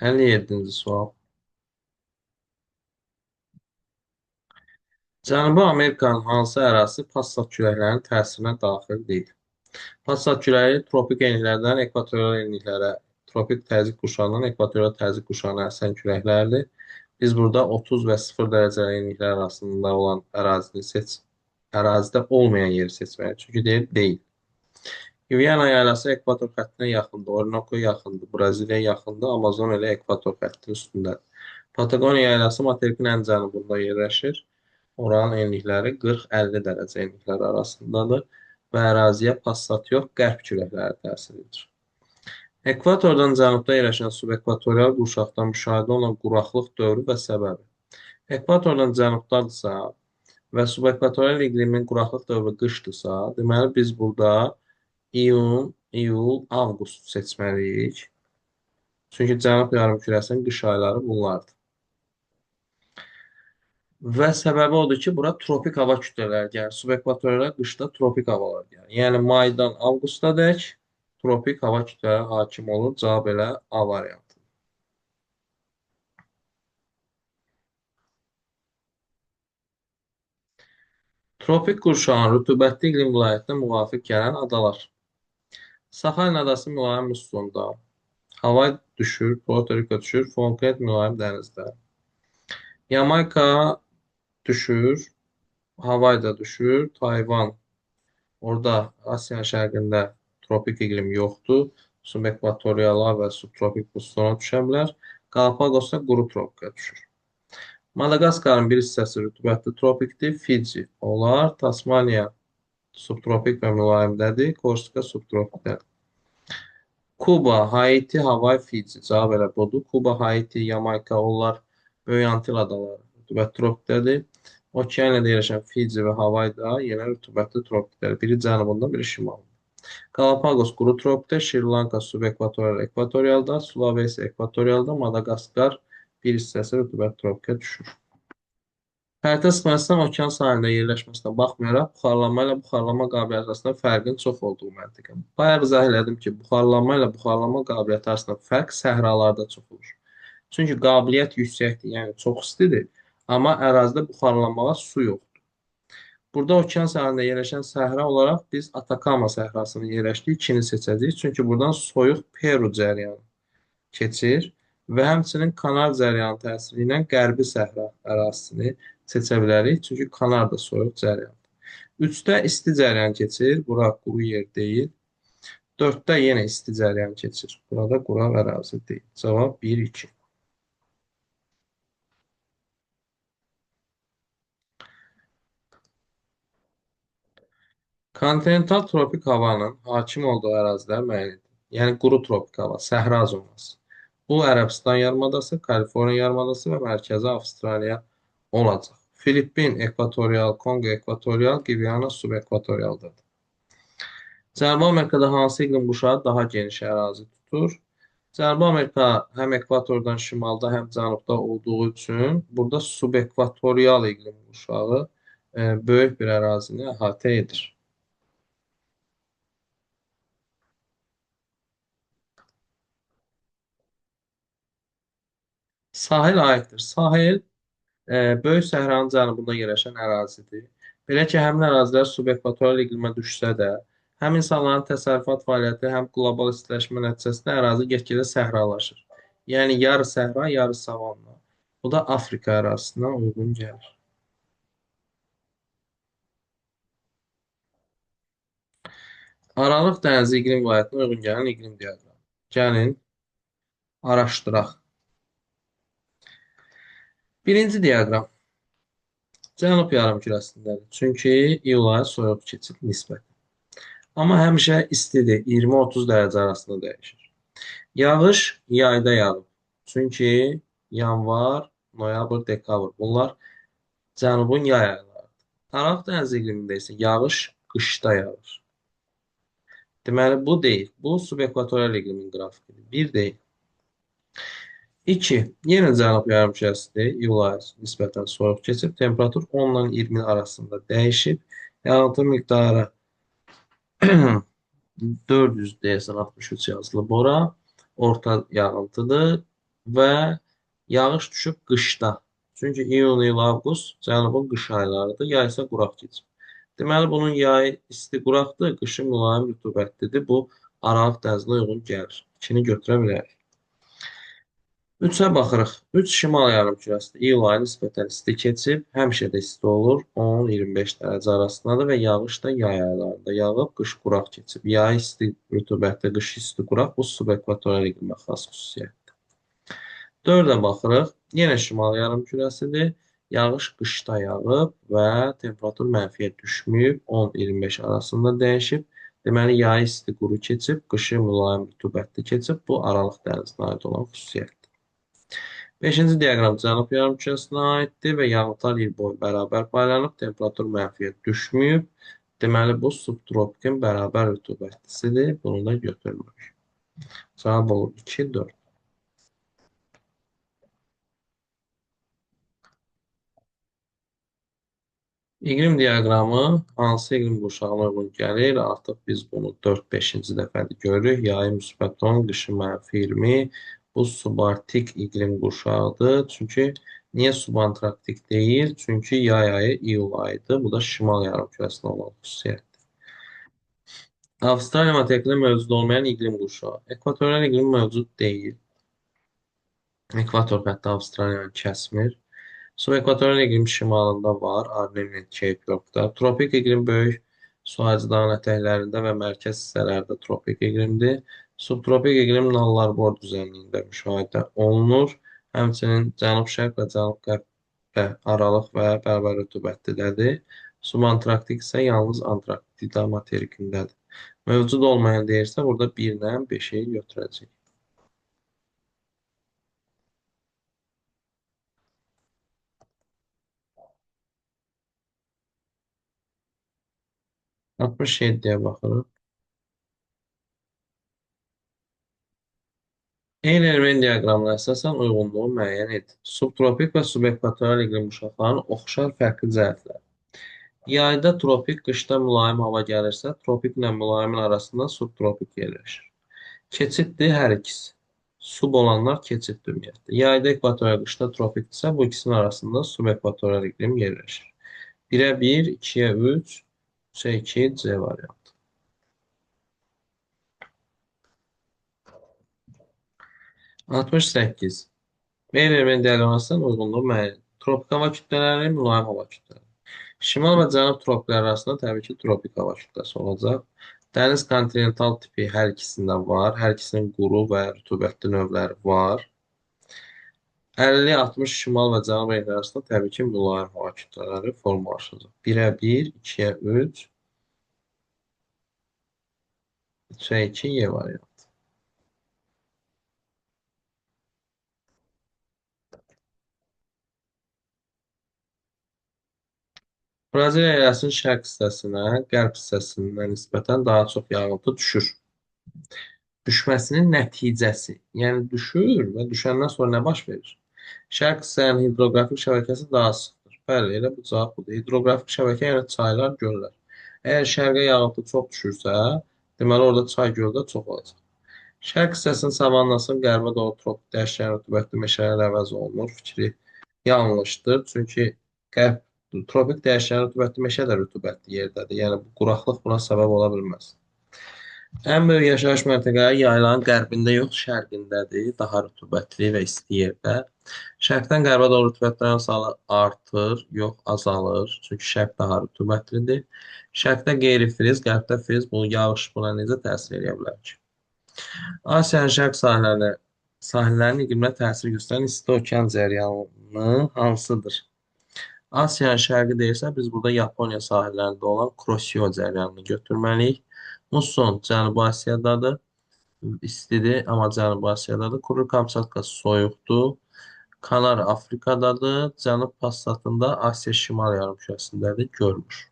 57-ci sual. Cənubi Amerikanın hansı ərazisi Passat küləklərinin təsirinə daxil deyil? Passat küləyi tropik enliklərdən ekvatorial enliklərə, tropik təzyiq quşağından ekvatorial təzyiq quşağına əsən küləklərdir. Biz burada 30 və 0 dərəcə enliklər arasında olan ərazini seç, ərazidə olmayan yeri seçməliyik. Çünki deyir, deyil. Gviyana yaylası ekvator xəttinə yaxındır, Orinoco yaxındır, Braziliya yaxındır, Amazon elə ekvator xəttinin üstündədir. Patagoniya yaylası materikin ən cənubunda yerləşir. Oranın enlikləri 40-50 dərəcə enliklər arasındadır və əraziyə passat yox, qərb küləkləri təsir edir. Ekvatordan cənubda yerləşən subekvatorial qurşaqda müşahidə olunan quraqlıq dövrü və səbəbi. Ekvatordan cənubdadırsa və subekvatorial iqlimin quraqlıq dövrü qışdırsa, deməli biz burada iyul, avqust seçməliyik. Çünki cənub yarımkürəsinin qış ayları bunlardır. Və səbəbi odur ki, bura tropik hava kütlələri gəlir. Subekvatorial qışda tropik havalar gəlir. Yəni maydan avqustadək tropik hava kütlələri hakim olur. Cavab elə A variantı. Tropik qurşağın rütubətli iqlim vilayətinə müvafiq gələn adalar. Saxalin adası mülayim müssonda. Havay düşür, Puerto Rico düşür, Falkland mülayim dənizdə. Yamayka düşür, Havay da düşür, Tayvan. Orada Asiyanın şərqində tropik iqlim yoxdur. Subekvatoriyalar və subtropik mussona düşə bilər. Qalapagosda quru tropika düşür. Madaqaskarın bir hissəsi rütubətli tropikdir. Fidji olar. Tasmaniya subtropik və mülayimdədir. Korsika subtropikdədir. Kuba, Haiti, Havay, Fidji. Cavab elə budur. Kuba, Haiti, Yamayka onlar Böyük Antil adaları rütubətli tropikdədir. Okeaniyada yerləşən Fidji və Havay da yenə rütubətli tropikdədir. Biri cənubunda, biri şimalında. Galapagos quru tropikdə, Şri-Lanka subekvatorial, ekvatorialda, Sulawesi ekvatorialda, Madaqaskar bir hissəsi rütubətli tropikə düşür. Xəritə sıxmasından okean sahilində yerləşməsinə baxmayaraq, buxarlanma ilə buxarlanma qabiliyyəti arasında fərqin çox olduğu məntiqə. Bayaq izah elədim ki, buxarlanma ilə buxarlanma qabiliyyəti arasında fərq səhralarda çox olur. Çünki qabiliyyət yüksəkdir, yəni çox istidir, amma ərazidə buxarlanmağa su yoxdur. Burada okean sahilində yerləşən səhra olaraq biz Atakama səhrasının yerləşdiyi ikini seçəcəyik. Çünki buradan soyuq Peru cəryanı keçir və həmçinin Kanar cəryanı təsiri ilə Qərbi Səhra ərazisini seçə bilərik. Çünki Kanar da soyuq cəryandır. 3-də isti cəryan keçir. Bura quru yer deyil. 4-də yenə isti cəryan keçir. Burada quraq ərazi deyil. Cavab 1-2. Kontinental tropik havanın hakim olduğu ərazilər müəyyən edilir. Yəni quru tropik hava, səhra zonası. Bu Ərəbistan yarımadası, Kaliforniya yarımadası və Mərkəzi Avstraliya olacaq. Filippin ekvatorial, Konqo ekvatorial, Gviana subekvatorialdadır. Cənubi Amerikada hansı iqlim qurşağı daha geniş ərazi tutur? Cənubi Amerika həm ekvatordan şimalda, həm cənubda olduğu üçün burada subekvatorial iqlim qurşağı böyük bir ərazini əhatə edir. Sahil aiddir. Sahil Böyük Səhranın cənubunda yerləşən ərazidir. Belə ki, həmin ərazilər subekvatorial iqlimə düşsə də, həm insanların təsərrüfat fəaliyyəti, həm qlobal istiləşmə nəticəsində ərazi get-gedə səhralaşır. Yəni yarı səhra, yarı savanna. Bu da Afrika ərazisinə uyğun gəlir. Aralıq dənizi iqlim vilayətinə uyğun gələn iqlim diaqramı. Gəlin araşdıraq. Birinci diaqram. Cənub yarımkürəsindədir. Çünki iyul ayı soyuq keçir nisbətən. Amma həmişə istidir. 20-30 dərəcə arasında dəyişir. Yağış yayda yağıb. Çünki yanvar, noyabr, dekabr. Bunlar cənubun yay aylarıdır. Aralıq dəniz iqlimində isə yağış qışda yağır. Deməli, bu deyil. Bu subekvatorial iqlimin qrafikidir. Bir deyil. 2. Yenə cənub yarımkürəsidir. İyul ayı nisbətən soyuq keçib. Temperatur 10 ilə 20 arasında dəyişib. Yağıntı miqdarı 400 deyəsən 63 yazılıb ora. Orta yağıntıdır və yağış düşüb qışda. Çünki iyun, iyul, avqust cənubun qış aylarıdır. Yay isə quraq keçir. Deməli, bunun yayı isti quraqdır, qışı mülayim rütubətlidir. Bu aralıq dənizinə uyğun gəlir. İkini götürə bilərik. 3-ə baxırıq. 3 şimal yarımkürəsində iyul ayı nisbətən isti keçib, həmişə də isti olur. 10-25 dərəcə arasındadır və yağış da yay aylarında yağıb, qış quraq keçib. Yay isti rütubətli, qış isti quraq bu subekvatorial iqlimə xas xüsusiyyətdir. 4-ə baxırıq. Yenə şimal yarımkürəsidir. Yağış qışda yağıb və temperatur mənfiyə düşməyib, 10-25 arasında dəyişib. Deməli, yay isti quru keçib, qışı mülayim rütubətli keçib. Bu aralıq dənizinə aid olan xüsusiyyətdir. 5-ci diaqram cənub yarımkürəsinə aiddir və yağıntılar il boyu bərabər paylanıb, temperatur mənfiyə düşməyib. Deməli, bu subtropikin bərabər rütubətlisidir. Bunu da götürmürük. Cavab olur 2, 4. İqlim diaqramı hansı iqlim qurşağına uyğun gəlir? Artıq biz bunu 4-5-ci dəfədir görürük. Yayı müsbət 10, qışı mənfi 20. Bu subarktik iqlim qurşağıdır. Çünki niyə subantarktik deyil? Çünki yay ayı iyul ayıdır. Bu da şimal yarımkürəsində olan xüsusiyyətdir. Avstraliya materikində mövcud olmayan iqlim qurşağı. Ekvatorial iqlim mövcud deyil. Ekvator xətti Avstraliyanı kəsmir. Subekvatorial iqlim şimalında var, Arnhem Cape Yorkda. Tropik iqlim böyük soyuc dağın ətəklərində və mərkəz hissələrdə tropik iqlimdir. Subtropik iqlim Nallar-Bor düzənliyində müşahidə olunur. Həmçinin cənub-şərq və cənub-qərbdə aralıq və bərabər rütubətlidir. Subantarktik isə yalnız Antarktida materikindədir. Mövcud olmayan deyirsə, burada 1-dən 5-i götürəcək. 67-yə baxırıq. Eyni-Venn diaqramına əsasən uyğunluğu müəyyən et. Subtropik və subekvatorial iqlim qurşaqlarının oxşar fərqli cəhətləri. Yayda tropik, qışda mülayim hava gəlirsə, tropiklə mülayimin arasında subtropik yerləşir. Keçiddir hər ikisi. Sub olanlar keçiddir ümumiyyətlə. Yayda ekvatorial, qışda tropikdirsə, bu ikisinin arasında subekvatorial iqlim yerləşir. 1-ə 1, 2-yə 3, 3-ə 2, C variantı. 68. Meylerberin diaqramasının uyğunluğu müəyyən. Tropik hava kütlələri, mülayim hava kütlələri. Şimal və cənub tropikləri arasında təbii ki, tropik hava kütləsi olacaq. Dəniz kontinental tipi hər ikisində var. Hər ikisinin quru və rütubətli növləri var. 50-60 şimal və cənub enləri arasında təbii ki, mülayim hava kütlələri formalaşacaq. 1-ə 1, 2-yə 3, 3-ə 2, Y variantı. Braziliya əyalətinin şərq hissəsinə, qərb hissəsindən nisbətən daha çox yağıntı düşür. Düşməsinin nəticəsi, yəni düşür və düşəndən sonra nə baş verir? Şərq hissənin hidroqrafik şəbəkəsi daha sıxdır. Bəli, elə bu cavab budur. Hidroqrafik şəbəkə yəni çaylar, göllər. Əgər şərqə yağıntı çox düşürsə, deməli orada çay, göldə çox olacaq. Şərq hissəsinin savannasının qərbə doğru tropik dəyişkən rütubətli meşələr əvəz olunur. Fikri yanlışdır. Çünki qərb tropik dəyişkən rütubətli meşə də rütubətli yerdədir. Yəni bu quraqlıq buna səbəb ola bilməz. Ən böyük yaşayış məntəqələri yaylanın qərbində yox, şərqindədir. Daha rütubətli və isti yerdə. Şərqdən qərbə doğru rütubətlərin salı artır, yox azalır. Çünki şərq daha rütubətlidir. Şərqdə qeyri-friz, qərbdə friz. Bu yağış buna necə təsir edə bilər ki? Asiyanın şərq sahillərinin iqlimə təsir göstərən isti okean cəryanı hansıdır? Asiyanın şərqi deyirsə, biz burada Yaponiya sahillərində olan Kuroshio cəryanını götürməliyik. Muson Cənubi Asiyadadır. İstidir, amma Cənubi Asiyadadır. Kuru Kamçatka soyuqdur. Kanar Afrikadadır. Cənub Passatında Asiya şimal yarımkürəsindədir. Görmür.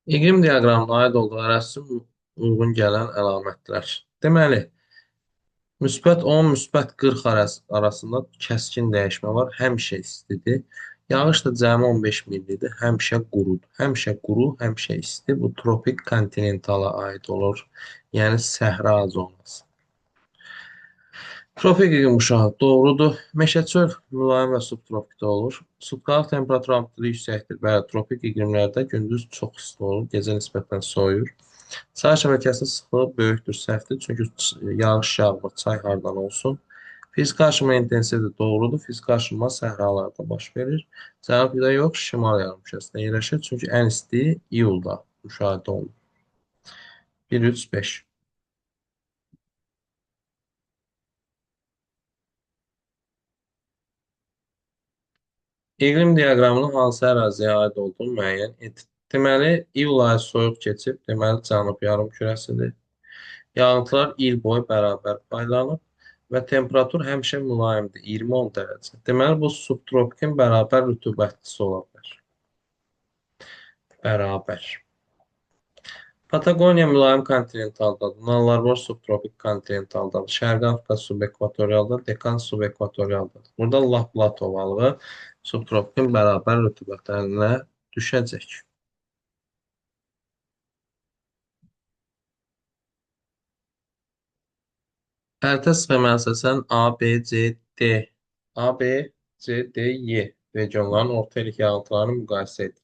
İqlim diaqramına aid olduğu ərazisi uyğun gələn əlamətlər. Deməli, müsbət 10, müsbət 40 arasında kəskin dəyişmə var. Həmişə istidir. Yağış da cəmi 15 millidir. Həmişə qurudur. Həmişə quru, həmişə isti. Bu tropik kontinentala aid olur. Yəni səhra zonası. Tropik iqlim qurşağı doğrudur. Meşəçöl mülayim və subtropikdə olur. Sutkalıq temperatur amplitudu yüksəkdir. Bəli, tropik iqlimlərdə gündüz çox isti olur, gecə nisbətən soyuyur. Çay şəbəkəsinin sıxlığı böyükdür, səhvdir. Çünki yağış yağmır, çay hardan olsun. Fiziki aşınma intensivdir, doğrudur. Fiziki aşınma səhralarda baş verir. Cənubda yox, şimal yarımkürəsində yerləşir. Çünki ən isti iyulda müşahidə olunur. 1-3-5. İqlim diaqramının hansı əraziyə aid olduğunu müəyyən et. Deməli, iyul ayı soyuq keçib, deməli cənub yarımkürəsidir. Yağıntılar il boyu bərabər paylanıb və temperatur həmişə mülayimdir, 20-10 dərəcə. Deməli, bu subtropikin bərabər rütubətlisi ola bilər. Bərabər. Patagoniya mülayim kontinentaldadır. Nallarvar subtropik kontinentaldadır. Şərqi Afrika subekvatorialdadır. Dekan subekvatorialdadır. Burada lap platovalığı subtropikin bərabər rütubətlərinə düşəcək. Xəritə sxeması əsasən A, B, C, D. A, B, C, D, Y. regionların orta illik yağıntılarını müqayisə edin.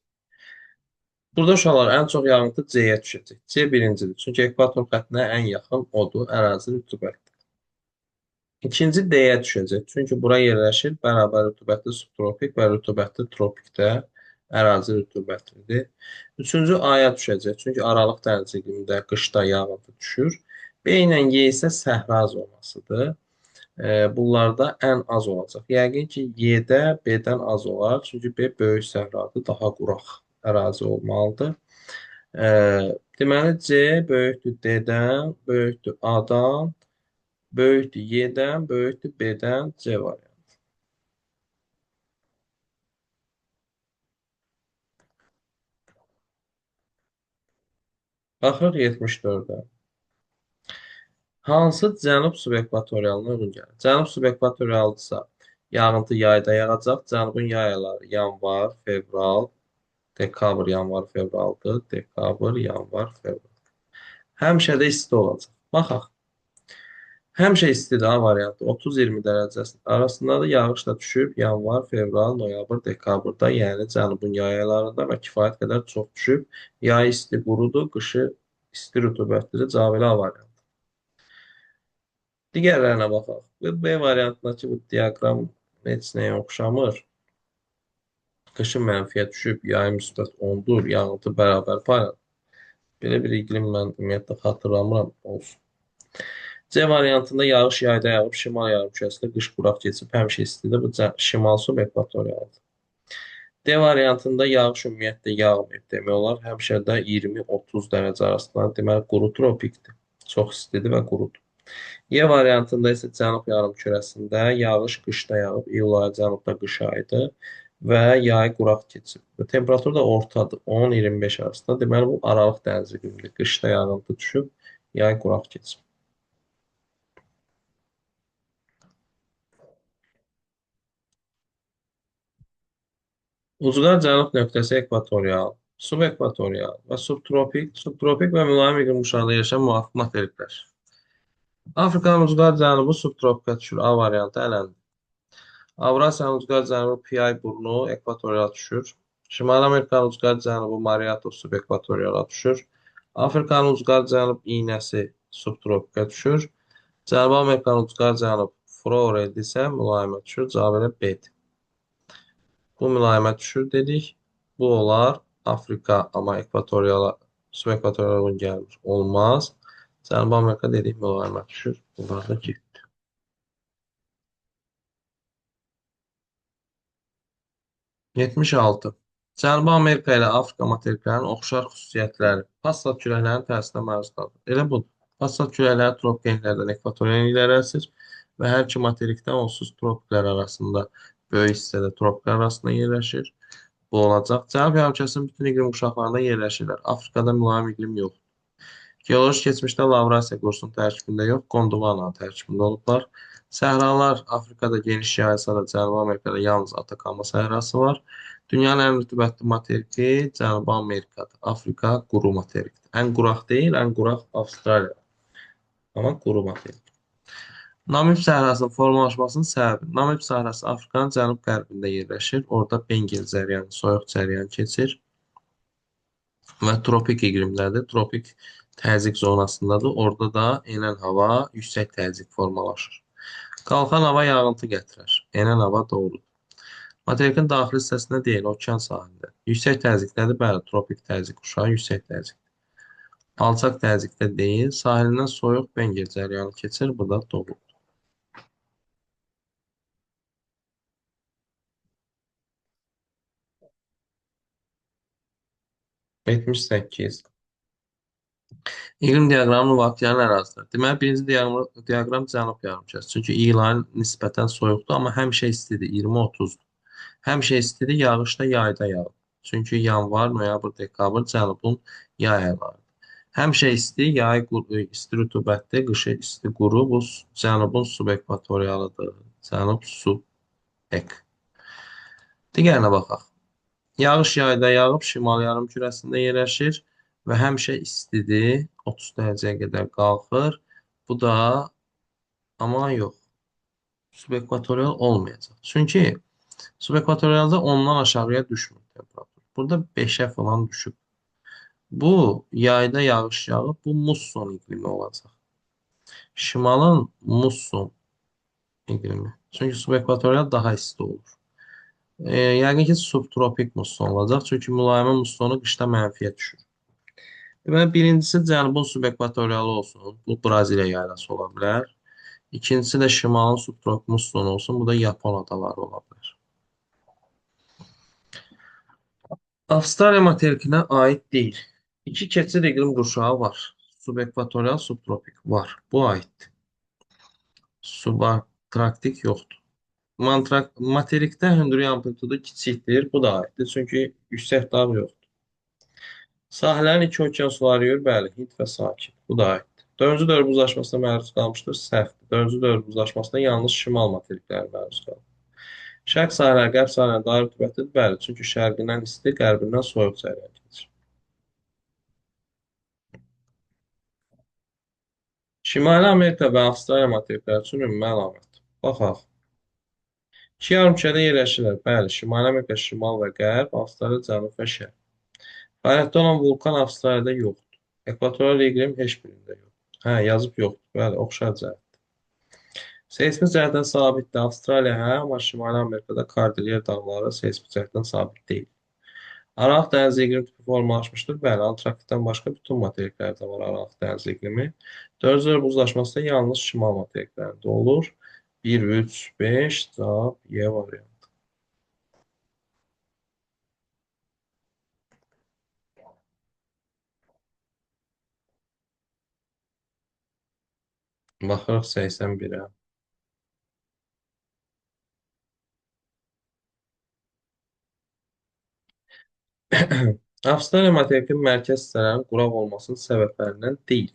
Burada uşaqlar ən çox yağıntı C-yə düşəcək. C birincidir. Çünki ekvator xəttinə ən yaxın odur, ərazi rütubətdir. İkinci D-yə düşəcək. Çünki bura yerləşir bərabər rütubətli subtropik və rütubətli tropikdə ərazi rütubətlidir. Üçüncü A-ya düşəcək. Çünki Aralıq dəniz iqlimində qışda yağıntı düşür. B ilə Y isə səhra zonasıdır. Bunlarda ən az olacaq. Yəqin ki, Y-də B-dən az olar. Çünki B böyük səhradır, daha quraq ərazi olmalıdır. E, Deməli, C böyükdür D-dən, böyükdür A-dan, böyükdür Y-dən, böyükdür B-dən, C variantı. Baxırıq 74-ə. Hansı cənub subekvatorialına uyğun gəlir? Cənub subekvatorialdısa, yağıntı yayda yağacaq. Cənubun yay ayları yanvar, fevral, dekabr, yanvar, fevraldır. Dekabr, yanvar, fevral. Həmişə də isti olacaq. Baxaq. Həmişə istidir A variantı. 30-20 dərəcə arasındadır. Yağış da düşüb yanvar, fevral, noyabr, dekabrda, yəni cənubun yay aylarında və kifayət qədər çox düşüb. Yay isti, qurudur, qışı isti, rütubətlidir. Cavab elə A variantı. Digərlərinə baxaq. Bu B variantındakı bu diaqram heç nəyə oxşamır. Qışın mənfiyə düşüb, yay müsbət 10-dur, yağıntı bərabər payladır. Belə bir iqlim mən ümumiyyətlə xatırlamıram olsun. C variantında yağış yayda yağıb, şimal yarımkürəsində qış quraq keçib, həmişə istidir. Bu şimal subeekvatorialdır. D variantında yağış ümumiyyətlə yağmayıb demək olar. Həmişə də 20-30 dərəcə arasında, deməli quru tropikdir. Çox istidir və qurudur. Y variantında isə cənub yarımkürəsində yağış qışda yağıb, iyul ayı cənubda qış ayıdır və yay quraq keçib. Temperatur da ortadır, 10-25 arasında. Deməli bu Aralıq dənizi iqlimidir. Qışda yağıntı düşüb, yay quraq keçib. Ucqar cənub nöqtəsi ekvatorial, subekvatorial və subtropik və mülayim iqlim quşağında yaşayan müvafiq materiklər. Afrikanın ucqar cənubu subtropika düşür. A variantı eləndi. Avrasiyanın ucqar cənubu Piyay burnu ekvatoriala düşür. Şimali Amerikanın ucqar cənubu Mariato subekvatoriala düşür. Afrikanın ucqar cənub iynəsi subtropika düşür. Cənubi Amerikanın ucqar cənub Florida isə mülayimə düşür. Cavab elə B-dir. Bu mülayimə düşür dedik. Bu olar Afrika, amma ekvatoriala, subekvatoriala uyğun gəlmir. Olmaz. Cənubi Amerika dedik mülayimə düşür. Bunlar da ki. 76. Cənubi Amerika ilə Afrika materiklərinin oxşar xüsusiyyətləri. Passat küləklərinin təsirinə məruz qalır. Elə budur. Passat küləkləri tropik enliklərdən ekvatorial enliklərə əsir və hər iki materikdə onsuz tropiklər arasında böyük hissədə tropiklər arasında yerləşir. Bu olacaq. Cənub yarımkürəsinin bütün iqlim quşaqlarında yerləşirlər. Afrikada mülayim iqlim yox. Geoloji keçmişdə Lavrasiya qurusunun tərkibində yox, Gondwana tərkibində olublar. Səhralar Afrikada geniş yayılsa da Cənubi Amerikada yalnız Atakama səhrası var. Dünyanın ən rütubətli materiki Cənubi Amerikadır. Afrika quru materikdir. Ən quraq deyil, ən quraq Avstraliya. Amma quru materik. Namib səhrasının formalaşmasının səbəbi. Namib səhrası Afrikanın cənub-qərbində yerləşir. Orada Bengel cəryanı, soyuq cəryan keçir və tropik iqlimdədir. Tropik təzyiq zonasındadır. Orada da enən hava yüksək təzyiq formalaşır. Qalxan hava yağıntı gətirər. Enən hava doğrudur. Materikin daxili hissəsində deyil, okean sahilində. Yüksək təzyiqdədir, bəli, tropik təzyiq uşağı yüksək təzyiq. Alçaq təzyiqdə deyil, sahilindən soyuq Bengel cəryanı keçir, bu da doğrudur. 78. İqlim diaqramının vaxtyanın ərazidir. Deməli, birinci diaqram cənub yarımkürəsi. Çünki iyul ayı nisbətən soyuqdur, amma həmişə istidir, 20-30-dur. Həmişə istidir, yağış da yayda yağır. Çünki yanvar, noyabr, dekabr cənubun yay aylarıdır. Həmişə isti, yay isti rütubətli, qışı isti quru. Bu cənubun subekvatorialıdır. Cənub subek. Digərinə baxaq. Yağış yayda yağıb şimal yarımkürəsində yerləşir və həmişə istidir. 30 dərəcəyə qədər qalxır. Bu da amma yox. Subekvatorial olmayacaq. Çünki Subekvatorialda ondan aşağıya düşmür temperatur. Burada 5'ə falan düşüb. Bu yayda yağış yağıb, bu musson iqlimi olacaq. Şimalın musson iqlimi. Çünki subekvatorial daha isti olur. Yəqin ki, subtropik musson olacaq. Çünki mülayimə mussonu qışda mənfiyə düşür. Deməli, birincisi cənubun subekvatorialı olsun. Bu Braziliya yaylası ola bilər. İkincisi də şimalın subtropik mussonu olsun. Bu da Yapon adaları ola bilər. Avstraliya materikinə aid deyil. İki keçid iqlim qurşağı var. Subekvatorial, subtropik var. Bu aiddir. Subarktik yoxdur. Materikdə hündürlük amplitudu kiçikdir. Bu da aiddir. Çünki yüksək dağ yoxdur. Sahələrin iki okean suları yürür. Bəli, Hind və Sakit. Bu da aiddir. Dördüncü dövr buzlaşmasına məruz qalmışdır. Səhvdir. Dördüncü dövr buzlaşmasına yalnız şimal materikləri məruz qalır. Şərq sahələri, qərb sahələri daha rütubətlidir. Bəli, çünki şərqindən isti, qərbindən soyuq cərəyan keçir. Şimali Amerika və Avstraliya materikləri üçün ümumi əlamət. Baxaq. İki yarımkürədə yerləşirlər. Bəli, Şimali Amerika şimal və qərb, Avstraliya cənub və şərq. Fəaliyyətdə olan vulkan Avstraliyada yoxdur. Ekvatorial iqlim heç birində yoxdur. Hə, yazıb yoxdur. Bəli, oxşar cəhətdir. Seysmik cəhətdən sabitdir. Avstraliya hə, amma Şimali Amerikada Kordilyer dağları seysmik cəhətdən sabit deyil. Aralıq dəniz iqlim tipi formalaşmışdır. Bəli, Antarktikadan başqa bütün materiklərdə var Aralıq dəniz iqlimi. Dördüncü buzlaşması da yalnız şimal materiklərində olur. 1, 3, 5 cavab Y variantı. Baxırıq 81-ə. Avstraliya materikinin mərkəz hissələrinin quraq olmasının səbəblərindən deyil.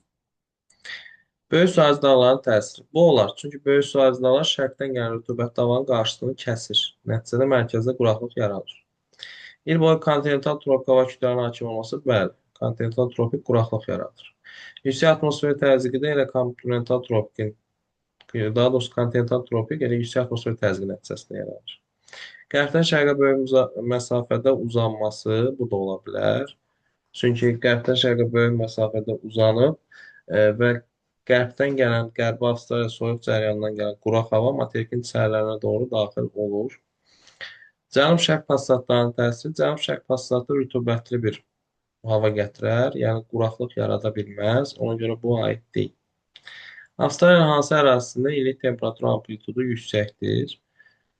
Böyük sahəli dağların təsiri. Bu olar. Çünki böyük sahəli dağlar şərqdən gələn rütubətli havanın qarşısını kəsir. Nəticədə mərkəzdə quraqlıq yaranır. İl boyu kontinental tropik hava kütlələrinin hakim olması, bəli, kontinental tropik quraqlıq yaradır. Yüksək atmosfer təzyiqi də elə kontinental tropikin, daha doğrusu kontinental tropik elə yüksək atmosfer təzyiqi nəticəsində yaranır. Qərbdən şərqə böyük məsafədə uzanması, bu da ola bilər. Çünki qərbdən şərqə böyük məsafədə uzanıb və qərbdən gələn, Qərbi Avstraliya soyuq cərəyanından gələn quraq hava materikin içərilərinə doğru daxil olur. Cənub-şərq passatlarının təsiri, cənub-şərq passatı rütubətli bir hava gətirər, yəni quraqlıq yarada bilməz. Ona görə bu aid deyil. Avstraliyanın hansı ərazisində illik temperatur amplitudu yüksəkdir?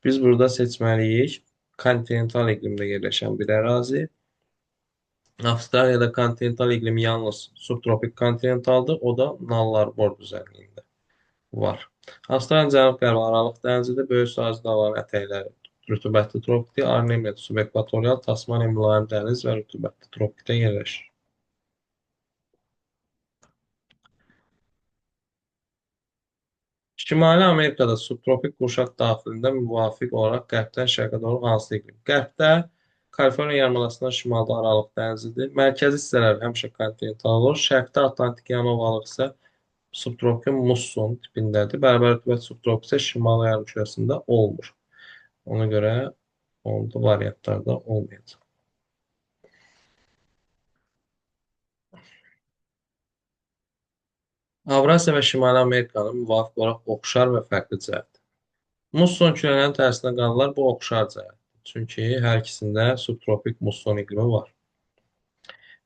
Biz burada seçməliyik. Kontinental iqlimdə yerləşən bir ərazi. Avstraliyada kontinental iqlim yalnız subtropik kontinentaldır. O da Nallarbor düzənliyində var. Avstraliyanın cənub-qərbi Aralıq dənizidir. Böyük sahəli dağların ətəkləri rütubətli tropikdir. Arnemiya subekvatorial, Tasmaniya mülayim dəniz və rütubətli tropikdə yerləşir. Şimali Amerikada subtropik qurşaq daxilində müvafiq olaraq qərbdən şərqə doğru hansı iqlim? Qərbdə Kaliforniya yarımadasından şimalda Aralıq dənizidir. Mərkəzi hissələr həmişə kontinental olur. Şərqdə Atlantik yan ovalıq isə subtropik musson tipindədir. Bərabər rütubət subtropik isə şimal yarımkürəsində olmur. Ona görə onda variantlarda olmayacaq. Avrasiya və Şimali Amerikanın müvafiq olaraq oxşar və fərqli cəhəti. Musson külələrinin tərsinə qalanlar bu oxşar cəhətdir. Çünki hər ikisində subtropik musson iqlimi var.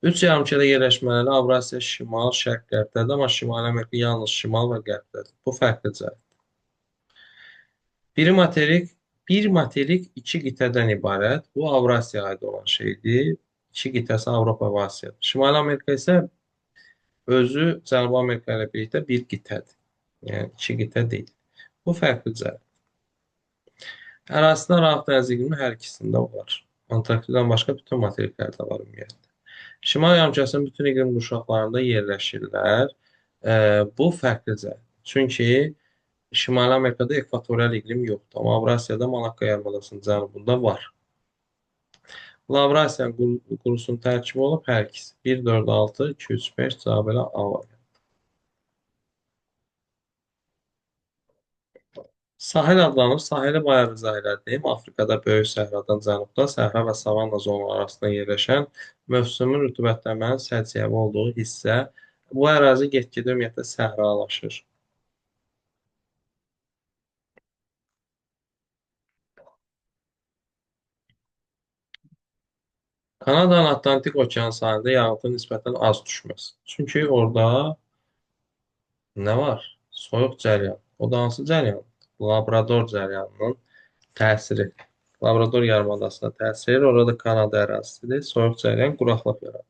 Üç yarımkürədə yerləşmələri Avrasiya şimal, şərq, qərbdədir, amma Şimali Amerika yalnız şimal və qərbdədir. Bu fərqli cəhətdir. Bir materik iki qitədən ibarət. Bu Avrasiyaya aid olan şeydir. İki qitəsi Avropa və Asiyadır. Şimali Amerika isə özü Cənubi Amerika ilə birlikdə bir qitədir. Yəni iki qitə deyil. Bu fərqli cəhət. Ərazisində rahat dəniz iqlimi hər ikisində var. Antarktikadan başqa bütün materiklərdə var ümumiyyətlə. Şimal yarımkürəsinin bütün iqlim qurşaqlarında yerləşirlər. Bu fərqli cəhət. Çünki Şimali Amerikada ekvatorial iqlim yoxdur, amma Avrasiyada Malakka yarımadasının cənubunda var. Lavrasiyanın qurusunun tərkibi olub hər ikisi. 1, 4, 6, 2, 3, 5 cavab elə A var. Sahil adlanır. Sahili bayağı izah elədiyim. Afrikada böyük səhradan cənubda səhra və savanna zonaları arasında yerləşən mövsümi rütubətlənmənin səciyyəvi olduğu hissə. Bu ərazi get-gedə ümumiyyətlə səhralaşır. Kanadanın Atlantik okean sahilində yağıntı nisbətən az düşməz. Çünki orada nə var? Soyuq cəryan. O da hansı cəryan? Labrador cəryanının təsiri. Labrador yarımadasına təsir edir. Orada Kanada ərazisidir. Soyuq cəryan quraqlıq yaradır.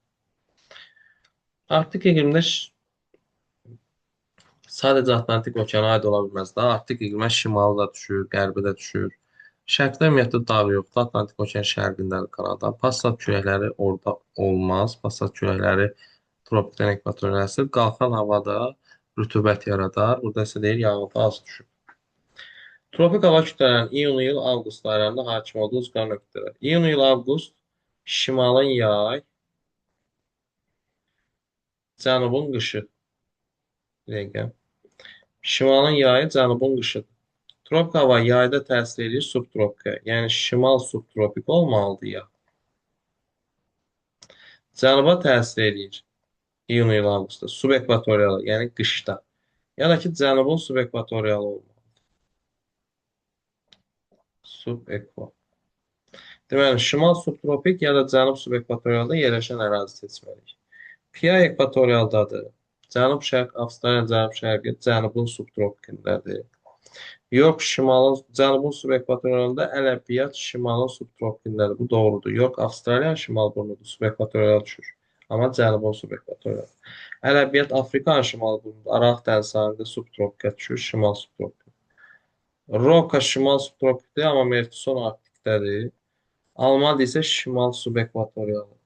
Arktik iqlimdə sadəcə Atlantik okeana aid ola bilməz də. Arktik iqlimə şimalı da düşür, qərbi də düşür. Şərqdə ümumiyyətlə dağ yoxdur. Atlantik okean şərqindədir Kanada. Passat küləkləri orada olmaz. Passat küləkləri tropikdən ekvatora əsir. Qalxan havada rütubət yaradar. Burada isə deyir yağıntı az düşür. Tropik hava kütlələrinin iyun-iyul avqust aylarında hakim olduğu uzqar nöqtələr. İyun-iyul avqust şimalın yay, cənubun qışı. Bir dəqiqə. Şimalın yayı, cənubun qışıdır. Tropik hava yayda təsir edir subtropikə. Yəni şimal subtropik olmalıdır ya. Cənuba təsir edir iyun-iyul avqustda. Subekvatorial, yəni qışda. Ya da ki, cənubun subekvatorialı olmalı. Subekva. Deməli, şimal subtropik ya da cənub subekvatorialda yerləşən ərazi seçməliyik. Pia ekvatorialdadır. Cənub-şərq, Avstraliya cənub-şərqi cənubun subtropikindədir. York cənubun subekvatorialında, Ələbbiyat şimalın subtropikindədir. Bu doğrudur. York Avstraliya şimal burnudur. Subekvatorial düşür. Amma cənubun subekvatorial. Ələbbiyat Afrikanın şimal burnudur. Aralıq dəniz sahilində subtropikə düşür. Şimal subtropik. Roka şimal subtropikdir, amma Mertison arktikdədir. Almad isə şimal subekvatorialdır.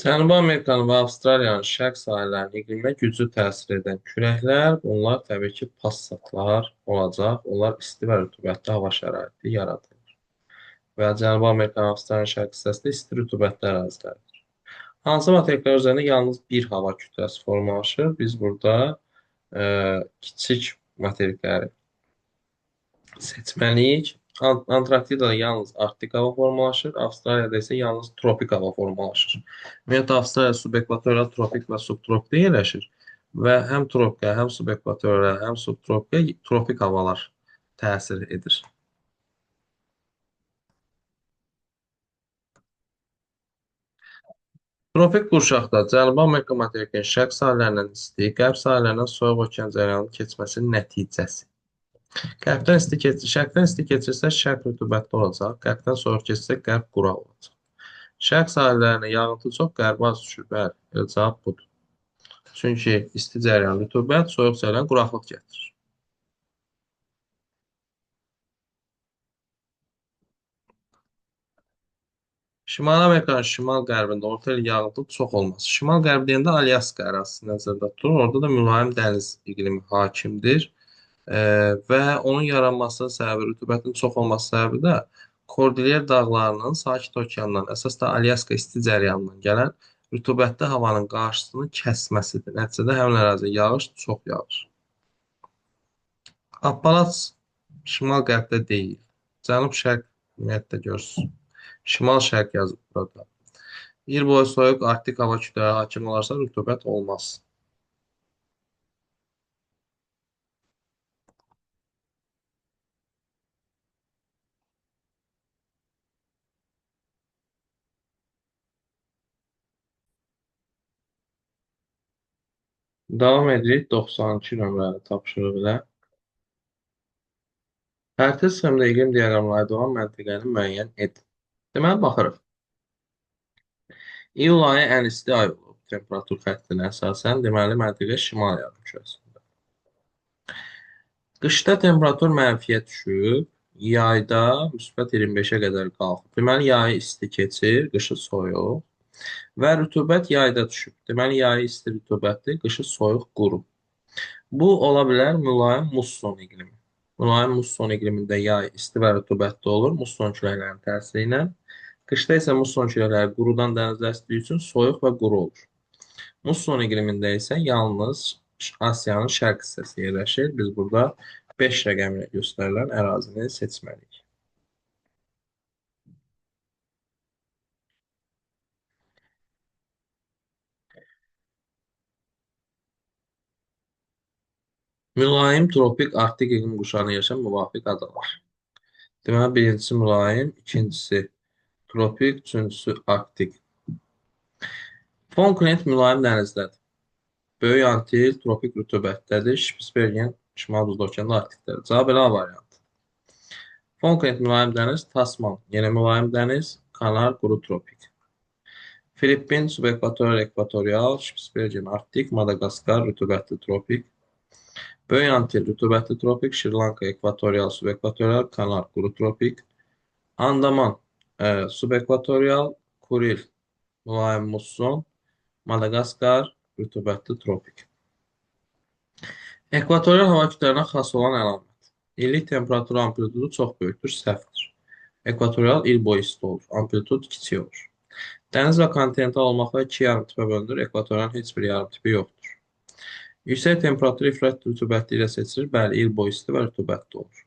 Cənubi Amerikanın və Avstraliyanın şərq sahillərinin iqliminə güclü təsir edən küləklər, bunlar təbii ki, passatlar olacaq. Onlar isti və rütubətli hava şəraiti yaradır. Və Cənubi Amerikanın və Avstraliyanın şərq hissəsində isti rütubətli ərazilərdir. Hansı materiklər üzərində yalnız bir hava kütləsi formalaşır? Biz burada kiçik materikləri seçməliyik. Antarktidada yalnız Arktik hava formalaşır, Avstraliyada isə yalnız tropik hava formalaşır. Ümumiyyətlə, Avstraliya subekvatorial, tropik və subtropikdə yerləşir və həm tropikə, həm subekvatorial, həm subtropikə tropik havalar təsir edir. Tropik qurşaqda Cənubi Amerika materikinin şərq sahillərindən isti, qərb sahillərindən soyuq okean cəryanının keçməsinin nəticəsi. Şərqdən isti keçirsə şərq rütubətli olacaq, qərbdən soyuq keçirsə qərb quraq olacaq. Şərq sahillərinə yağıntı çox, qərbi az düşür. Bəli, cavab budur. Çünki isti cəryan rütubət, soyuq cəryan quraqlıq gətirir. Şimali Amerikanın şimal-qərbində orta il yağıntı çox olmaz. Şimal-qərb deyəndə Alyaska ərazisi nəzərdə tutulur. Orada da mülayim dəniz iqlimi hakimdir. Və onun yaranmasının səbəbi, rütubətin çox olması səbəbi də Kordilyer dağlarının Sakit okeandan, əsas da Alyaska isti cəryanından gələn rütubətli havanın qarşısını kəsməsidir. Nəticədə həmin ərazidə yağış çox yağır. Appalats şimal-qərbdə deyil. Cənub-şərq ümumiyyətlə görürsünüz. Şimal-şərq yazıb burada. İl boyu soyuq Arktik hava kütlələri hakim olarsa rütubət olmaz. Davam edirik 92 nömrəli tapşırıq ilə. Xəritə sistemində iqlim diaqramına aid olan məntəqəni müəyyən et. Deməli, baxırıq. İyul ayı ən isti ay olub temperatur xəttinə əsasən. Deməli, məntəqə şimal yarımkürəsində. Qışda temperatur mənfiyə düşüb, yayda müsbət 25-ə qədər qalxıb. Deməli, yayı isti keçir, qışı soyuq. Və rütubət yayda düşüb. Deməli, yayı isti rütubətli, qışı soyuq quru. Bu ola bilər mülayim musson iqlimi. Mülayim musson iqlimində yay isti və rütubətli olur musson küləklərinin təsiri ilə. Qışda isə musson küləkləri qurudan dənizlər istiyi üçün soyuq və quru olur. Musson iqlimində isə yalnız Asiyanın şərq hissəsi yerləşir. Biz burada 5 rəqəmi ilə göstərilən ərazini seçməliyik. Mülayim tropik Arktik iqlim quşağına yerləşən müvafiq adalar. Deməli, birincisi mülayim, ikincisi tropik, üçüncüsü Arktik. Kontinent mülayim dənizlədir. Böyük Antil tropik rütubətdədir. Şpitsbergen Şimal Buzlu okeanda Arktikdədir. Cavab elə A variantı. Kontinent mülayim dəniz, Tasman yenə mülayim dəniz, Kanar quru tropik. Filippin subekvatorial, ekvatorial, Şpitsbergen Arktik, Madagaskar rütubətli tropik. Böyük Antil rütubətli tropik, Şri-Lanka ekvatorial, subekvatorial, Kanar quru tropik. Andaman subekvatorial, Kuril mülayim musson, Madagaskar rütubətli tropik. Ekvatorial hava kütlələrinə xas olan əlamət. İllik temperatur amplitudu çox böyükdür, səhvdir. Ekvatorial il boyu isti olur, amplitud kiçik olur. Dəniz və kontinental olmaqla iki yarım tipə bölünür, ekvatorialın heç bir yarım tipi yoxdur. Yüksək temperatur ifrat rütubətli ilə seçilir, bəli, il boyu isti və rütubətli olur.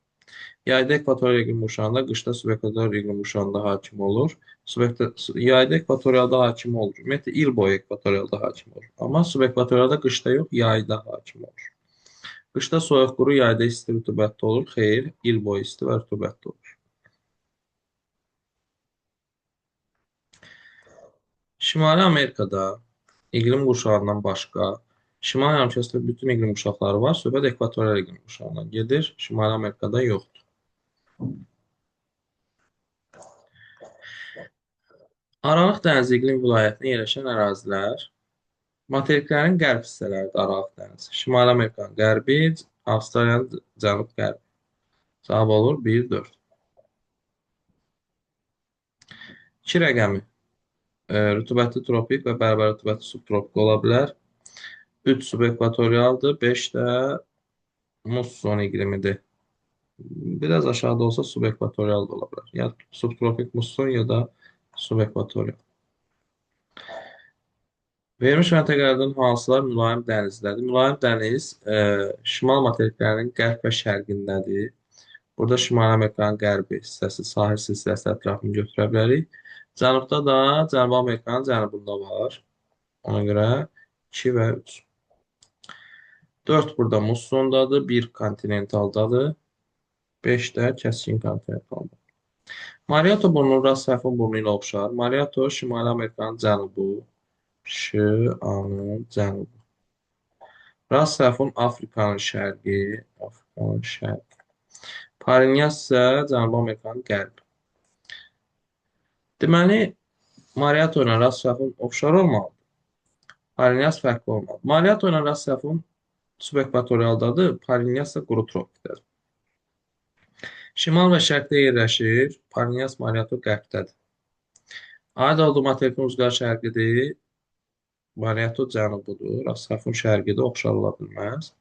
Yayda ekvatorial iqlim qurşağında, qışda subekvatorial iqlim qurşağında hakim olur. Yayda ekvatorialda hakim olur. Ümumiyyətlə, il boyu ekvatorialda hakim olur. Amma subekvatorialda qışda yox, yayda hakim olur. Qışda soyuq quru, yayda isti rütubətli olur. Xeyr, il boyu isti və rütubətli olur. Şimali Amerikada iqlim qurşağından başqa Şimal yarımkürəsində bütün iqlim qurşaqları var. Söhbət ekvatorial iqlim qurşağından gedir. Şimali Amerikada yoxdur. Aralıq dənizi iqlim vilayətində yerləşən ərazilər materiklərin qərb hissələridir Aralıq dənizi. Şimali Amerikanın qərbi, Avstraliyanın cənub-qərbi. Cavab olur 1-4. 2 rəqəmi rütubətli tropik və bərabər rütubətli subtropik ola bilər. 3 subekvatorialdır, 5 də musson iqlimidir. Biraz aşağıda olsa subekvatorial da ola bilər. Ya subtropik musson ya da subekvatorial. Verilmiş məntəqələrdən hansılar mülayim dənizlərdir? Mülayim dəniz şimal materiklərinin qərb və şərqindədir. Burada Şimali Amerikanın qərbi hissəsi, sahil silsiləsi ətrafını götürə bilərik. Cənubda da Cənubi Amerikanın cənubunda var. Ona görə 2 və 3. 4 burada mussondadır, 1 kontinentaldadır, 5 də kəskin kontinentaldadır. Mariato burnu rast səhvin burnu ilə oxşar. Mariato Şimali Amerikanın cənubu, Şıanın cənubu. Rast səhvin Afrikanın şərqi, Afrikanın şərqi. Parinyas isə Cənubi Amerikanın qərbi. Deməli, Mariato ilə rast səhvin oxşar olmalıdır. Parinyas fərqli olmalıdır. Mariato ilə rast səhvin subekvatorialdadır, Parinyas da quru tropikdədir. Şimal və şərqdə yerləşir, Parinyas Mariato qərbdədir. Aid olduğu materikin uzqar şərqidir, Mariato cənubudur, rast səhvin şərqidə oxşar ola bilməz.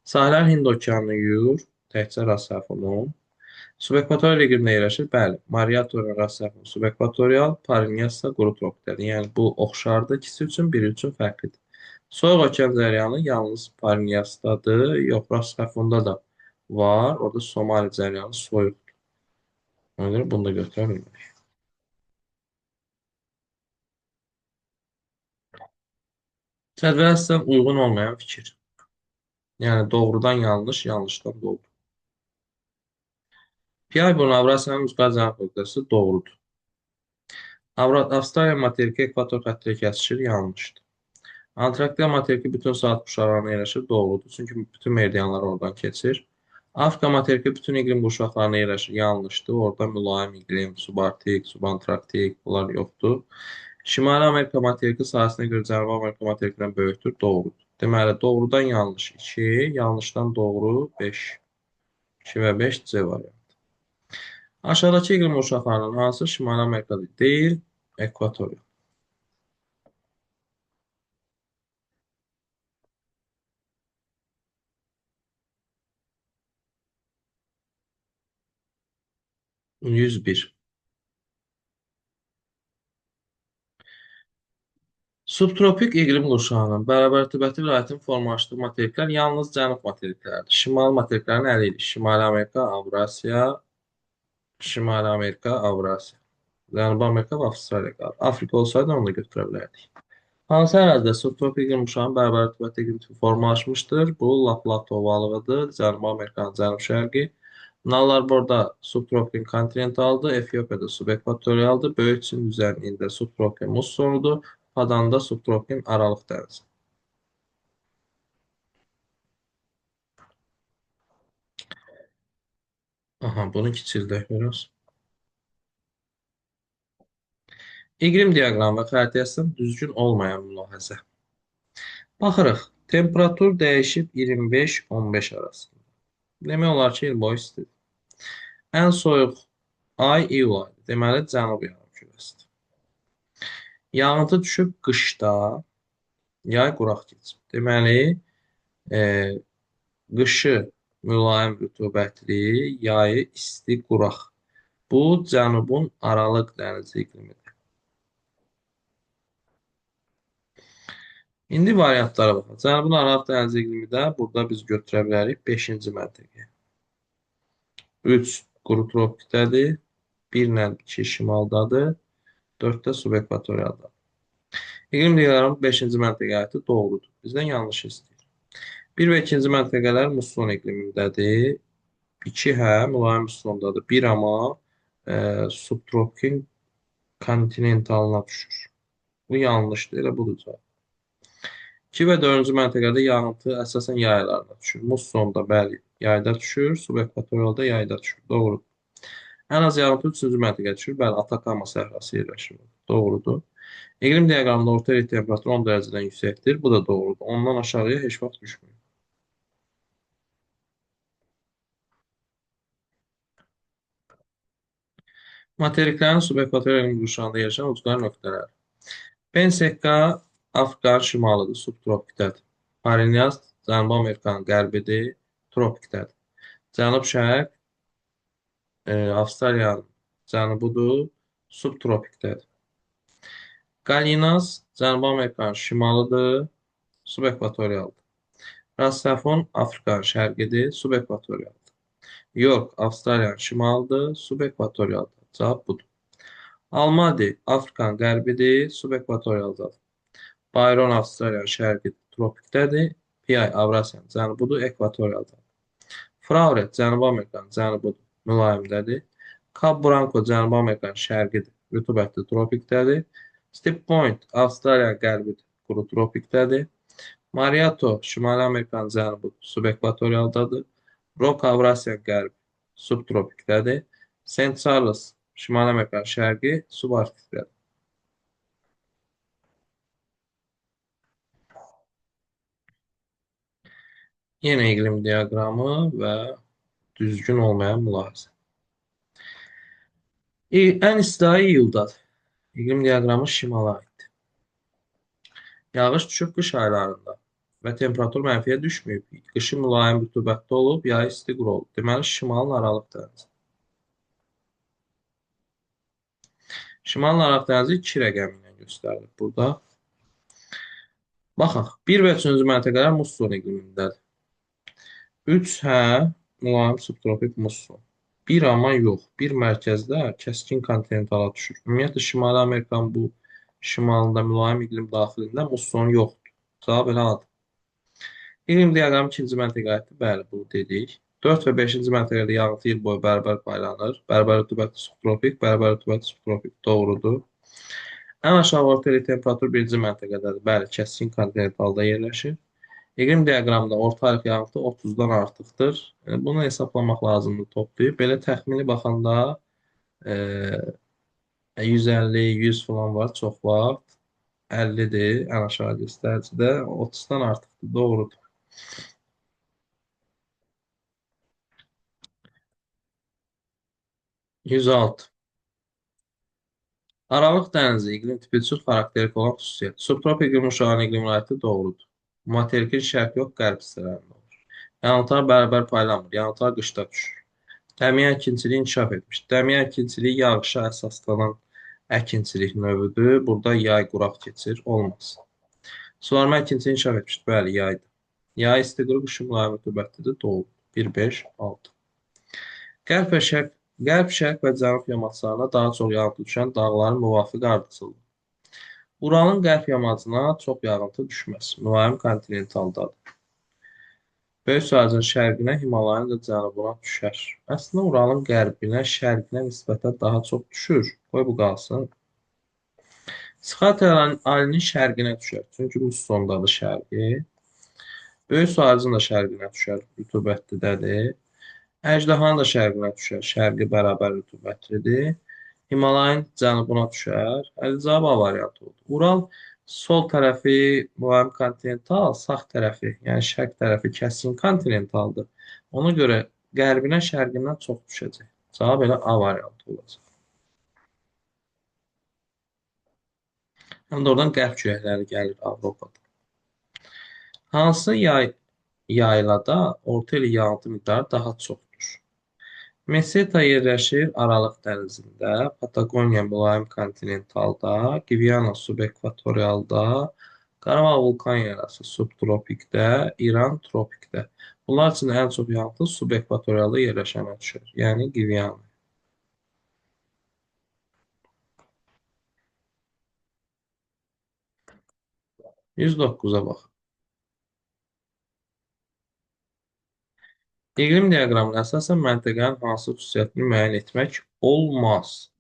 Sahilər Hind okeanını yuyur, təkcə rast səhvinin. Subekvatorial iqlimdə yerləşir, bəli, Mariato ilə rast səhvin subekvatorial, Parinyas da quru tropikdədir. Yəni, bu oxşardır, ikisi üçün, biri üçün fərqlidir. Soyuq okean cəryanı yalnız Parinyasdadır, yox, rast səhvində da var. Orada Somali cəryanı soyuqdur. Ona görə bunu da götürə bilmərik. Cədvələ sizə uyğun olmayan fikir. Yəni doğrudan yanlış, yanlışdan doğru. Piyayburun Avrasiyanın uzqar cənub bölgəsi doğrudur. Avstraliya materiki ekvator xətti ilə kəsişir, yanlışdır. Antarktida materiki bütün saat quşaqlarına yerləşir, doğrudur. Çünki bütün meridianlar oradan keçir. Afrika materiki bütün iqlim qurşaqlarına yerləşir, yanlışdır. Orada mülayim iqlim, subarktik, subantarktik, bunlar yoxdur. Şimali Amerika materiki sahəsinə görə Cənubi Amerika materikindən böyükdür, doğrudur. Deməli, doğrudan yanlış 2, yanlışdan doğru 5. 2 və 5 C variantı. Aşağıdakı iqlim qurşaqlarının hansı Şimali Amerikada deyil, ekvatorial. 101. Subtropik iqlim qurşağının bərabər rütubəti vilayətin formalaşdığı materiklər yalnız cənub materikləridir. Şimal materiklərin əli ilə Şimali Amerika, Avrasiya, Şimali Amerika, Avrasiya. Cənubi Amerika və Avstraliya qalır. Afrika olsaydı onu da götürə bilərdik. Hansı ərazidə subtropik iqlim qurşağının bərabər rütubətli iqlim tipi formalaşmışdır? Bu Laplato ovalığıdır. Cənubi Amerikanın cənub-şərqi. Nallar burada subtropik kontinentaldır. Efiopiyada subekvatorialdır. Böyük Çin düzənliyində subtropik mussonudur. Padanda subtropik aralıq dənizi. Aha, bunu kiçildək biraz. İqlim diaqramı və xəritəsindən düzgün olmayan mülahizə. Baxırıq. Temperatur dəyişib 25-15 arasında. Demək olar ki, il boyu istidir. Ən soyuq ay iyul ayıdır. Deməli, cənub yarımkürəsidir. Yağıntı düşüb qışda, yay quraq keçib. Deməli, e, qışı mülayim rütubətli, yayı isti quraq. Bu, cənubun aralıq dənizi iqlimidir. İndi variantlara baxaq. Cənubun aralıq dənizi iqlimi də burada biz götürə bilərik 5-ci məntəqə. 3 quru tropikdədir, 1 ilə 2 şimaldadır, 4 də subekvatorialdadır. İqlim diaqramı 5-ci məntəqəyə aiddir, doğrudur. Bizdən yanlış istəyir. 1 və 2-ci məntəqələr musson iqlimindədir. 2 hə, mülayim mussondadır. 1 amma subtropikin kontinentalına düşür. Bu yanlışdır, elə budur cavab. 2 və 4-cü məntəqədə yağıntı əsasən yay aylarında düşür. Mussonda bəli, yayda düşür, subekvatorialda yayda düşür. Doğrudur. Ən az yağıntı 3-cü məntəqədə düşür. Bəli, Atakama səhrası yerləşir. Doğrudur. İqlim diaqramında orta yer temperaturu 10 dərəcədən yüksəkdir. Bu da doğrudur. Ondan aşağıya heç vaxt düşmür. Materiklərin subekvatorial iqlim qurşağında yerləşən ucqar nöqtələr. Pensekka Afrikanın şimalıdır, subtropikdədir. Marinas Cənubi Amerikanın qərbidir, tropikdədir. Cənub-şərq Avstraliyanın cənubudur, subtropikdədir. Qalinas Cənubi Amerikanın şimalıdır, subekvatorialdır. Rastafon Afrikanın şərqidir, subekvatorialdır. York Avstraliyanın şimalıdır, subekvatorialdır. Cavab budur. Almadi Afrikanın qərbidir, subekvatorialdadır. Bayron Avstraliyanın şərqidir, tropikdədir. Piyay Avrasiyanın cənubudur, ekvatorialdadır. Flauret Cənubi Amerikanın cənubudur, mülayimdədir. Cabo Branco Cənubi Amerikanın şərqidir, rütubətli tropikdədir. Steep Point Avstraliyanın qərbidir, quru tropikdədir. Mariato Şimali Amerikanın cənubudur, subekvatorialdadır. Rock Avrasiyanın qərbi, subtropikdədir. St. Charles Şimali Amerikanın şərqi, subarktikdədir. Yenə iqlim diaqramı və düzgün olmayan mülahizə. Ən isti ay iyuldadır. İqlim diaqramı şimala aiddir. Yağış düşüb qış aylarında və temperatur mənfiyə düşməyib. Qışı mülayim rütubətli olub, yay isti quru olub. Deməli, şimalın aralıq dənizi. Şimalın aralıq dənizi 2 rəqəmi ilə göstərilir burada. Baxaq, 1 və 3-cü məntəqələr musson iqlimindədir. 3 hə, mülayim subtropik musson. 1 amma yox. 1 mərkəzdə kəskin kontinentala düşür. Ümumiyyətlə, Şimali Amerikanın bu şimalında mülayim iqlim daxilində musson yoxdur. Cavab elə adı. İqlim diaqramı 2-ci məntəqə aiddir. Bəli, bunu dedik. 4 və 5-ci məntəqədə yağıntı il boyu bərabər paylanır. Bərabər rütubətli subtropik, bərabər rütubətli subtropik. Doğrudur. Ən aşağı orta temperatur 1-ci məntəqədədir. Bəli, kəskin kontinentalda yerləşir. İqlim diaqramında ortalıq yağıntı 30-dan artıqdır. Bunu hesablamaq lazımdır toplayıb. Belə təxmini baxanda 150-100 falan var, çox vaxt. 50-dir, ən aşağı göstəricidə. 30-dan artıqdır, doğrudur. %6. Aralıq dənizi iqlim tipi çox xarakterik olan xüsusiyyət. Subtropik iqlim uşağının iqlim rayeti doğrudur. Materikin şərq yox, qərb hissələrində olur. Yağıntılar bərabər paylanmır. Yağıntılar qışda düşür. Dəmiyə əkinçiliyi inkişaf etmiş. Dəmiyə əkinçiliyi yağışa əsaslanan əkinçilik növüdür. Burada yay quraq keçir, olmaz. Suvarma ikincisi inkişaf etmişdir. Bəli, yaydır. Yay isti quru, qışı mülayim rütubətlidir. Doğru. 1, 5, 6. Qərb və şərq, qərb, şərq və cənub yamaçlarına daha çox yağıntı düşən dağların müvafiq ardıcıllığı. Uralın qərb yamacına çox yağıntı düşməz. Mülayim kontinentaldadır. Böyük sahənin şərqinə, Himalayın da cənubuna düşər. Əslində Uralın qərbinə, şərqinə nisbətən daha çox düşür. Qoy bu qalsın. Sıxat ayının şərqinə düşər. Çünki mussondadır şərqi. Böyük sahənin da şərqinə düşər. Rütubətlidir. Əjdahanın da şərqinə düşər. Şərqi bərabər rütubətlidir. Himalayın cənubuna düşər. Əli cavab A variantı oldu. Ural sol tərəfi mülayim kontinental, sağ tərəfi, yəni şərq tərəfi kəskin kontinentaldır. Ona görə qərbinə, şərqindən çox düşəcək. Cavab elə A variantı olacaq. Həm də oradan qərb küləkləri gəlir Avropada. Hansı yaylada orta il yağıntı miqdarı daha çoxdur? Meseta yerləşir Aralıq dənizində, Patagoniya mülayim kontinentalda, Gviana subekvatorialda, Qarabağ vulkan yarası subtropikdə, İran tropikdə. Bunlar üçün ən çox yağıntı subekvatorialda yerləşənə düşür. Yəni Gviana. 109-a bax. İqlim diaqramına əsasən məntəqənin hansı xüsusiyyətini müəyyən etmək olmaz.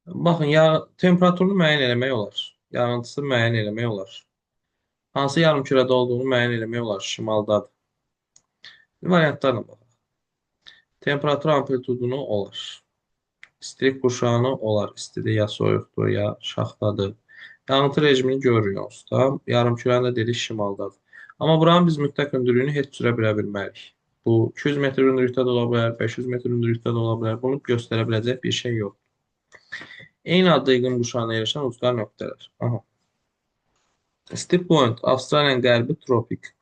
Baxın, temperaturunu müəyyən eləmək olar. Yağıntısını müəyyən eləmək olar. Hansı yarımkürədə olduğunu müəyyən eləmək olar. Şimaldadır. Variantlarla baxaq. Temperatur amplitudunu olar. İstilik qurşağını olar. İstidir ya soyuqdur ya şaxtadır. Yağıntı rejimini görürük onsuz da. Yarımkürəni də dedik şimaldadır. Amma buranın biz mütləq hündürlüyünü heç cürə bilə bilmərik. Bu 200 metr hündürlükdə də ola bilər, 500 metr hündürlükdə də ola bilər. Bunu göstərə biləcək bir şey yox. Eyni adda iqlim qurşağına yerləşən ucqar nöqtələr. Aha. Steep Point, Avstraliyanın qərbi tropik.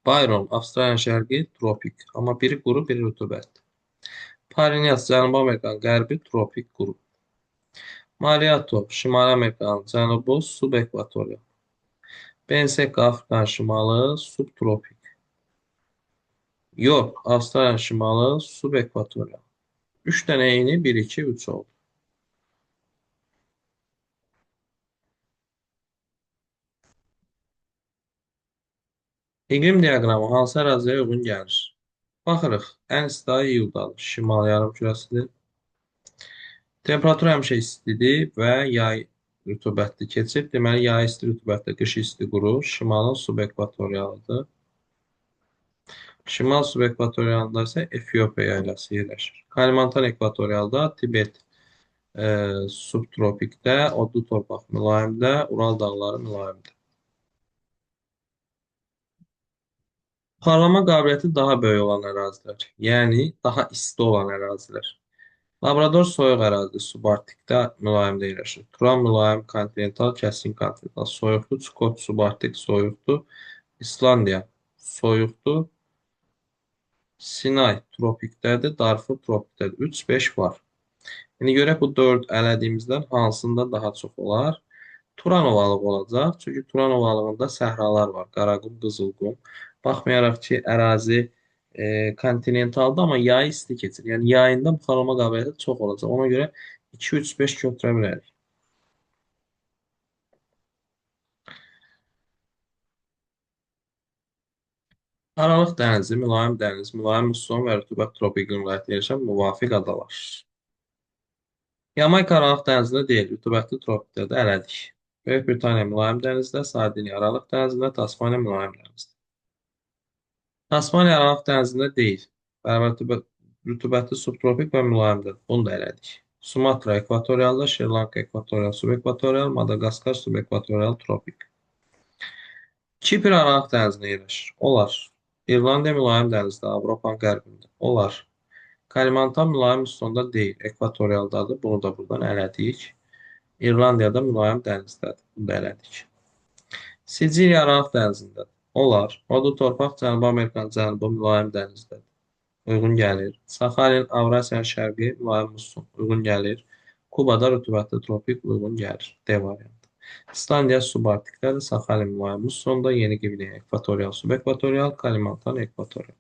Byron, Avstraliyanın şərqi tropik. Amma biri quru, biri rütubətli. Parinas, Cənubi Amerikanın qərbi tropik quru. Mariato, Şimali Amerikanın cənubu subekvatorial. Benseka, Afrikanın şimalı subtropik. Yox, Avstraliyanın şimalı subekvatorial. 3 dənə eyni, 1, 2, 3 oldu. İqlim diaqramı hansı əraziyə uyğun gəlir? Baxırıq, ən isti ay iyuldadır. Şimal yarımkürəsidir. Temperatur həmişə istidir və yay rütubətli keçir. Deməli, yay isti rütubətli, qış isti quru. Şimalın subekvatorialıdır. Şimal subekvatorialında isə Efiopiya yaylası yerləşir. Kalimantan ekvatorialda, Tibet subtropikdə, odlu torpaq mülayimdə, Ural dağları mülayimdir. Parlama qabiliyyəti daha böyük olan ərazilər, yəni daha isti olan ərazilər. Labrador soyuq ərazidir, subarktikdə mülayimdə yerləşir. Turan mülayim, kontinental, kəskin kontinental, soyuqdur. Skot subarktik soyuqdur. İslandiya soyuqdur. Sinay tropikdədir, Darfur tropikdədir. 3-5 var. İndi görək bu 4 ələdiyimizdən hansında daha çox olar? Turan ovalığı olacaq. Çünki Turan ovalığında səhralar var. Qaraqum, Qızılqum. Baxmayaraq ki, ərazi kontinentaldır, amma yay isti keçir. Yəni yayında buxarlama qabiliyyəti çox olacaq. Ona görə 2, 3, 5 götürə bilərik. Aralıq dənizi, mülayim dəniz, mülayim musson və rütubət tropik iqlimlərdə yerləşən müvafiq adalar. Yamayka Aralıq dənizində deyil, rütubətli tropiklərdə elədik. Böyük Britaniya mülayim dənizdə, Sardiniya Aralıq dənizində, Tasmaniya mülayim dənizdə. Tasmaniya Aralıq dənizində deyil. Bərabər rütubətli subtropik və mülayimdir. Bunu da elədik. Sumatra ekvatorialda, Şri-Lanka ekvatorial, subekvatorial, Madagaskar subekvatorial, tropik. Kipr Aralıq dənizində yerləşir. Olar. İrlandiya mülayim dənizdə, Avropanın qərbində. Olar. Kalimantan mülayim müstəndə deyil, ekvatorialdadır. Bunu da buradan elədik. İrlandiyada mülayim dənizdədir. Bunu da elədik. Siciliya Aralıq dənizindədir. Olar. Odu torpaq Cənubi Amerikanın cənubu mülayim dənizdədir. Uyğun gəlir. Saxalin Avrasiyanın şərqi mülayim musson. Uyğun gəlir. Kubada rütubətli tropik uyğun gəlir. D variantı. İslandiya subarktiklərdir, Saxalin mülayim mussonda, Yeni Qvineya ekvatorial, subekvatorial, Kalimantan ekvatorial.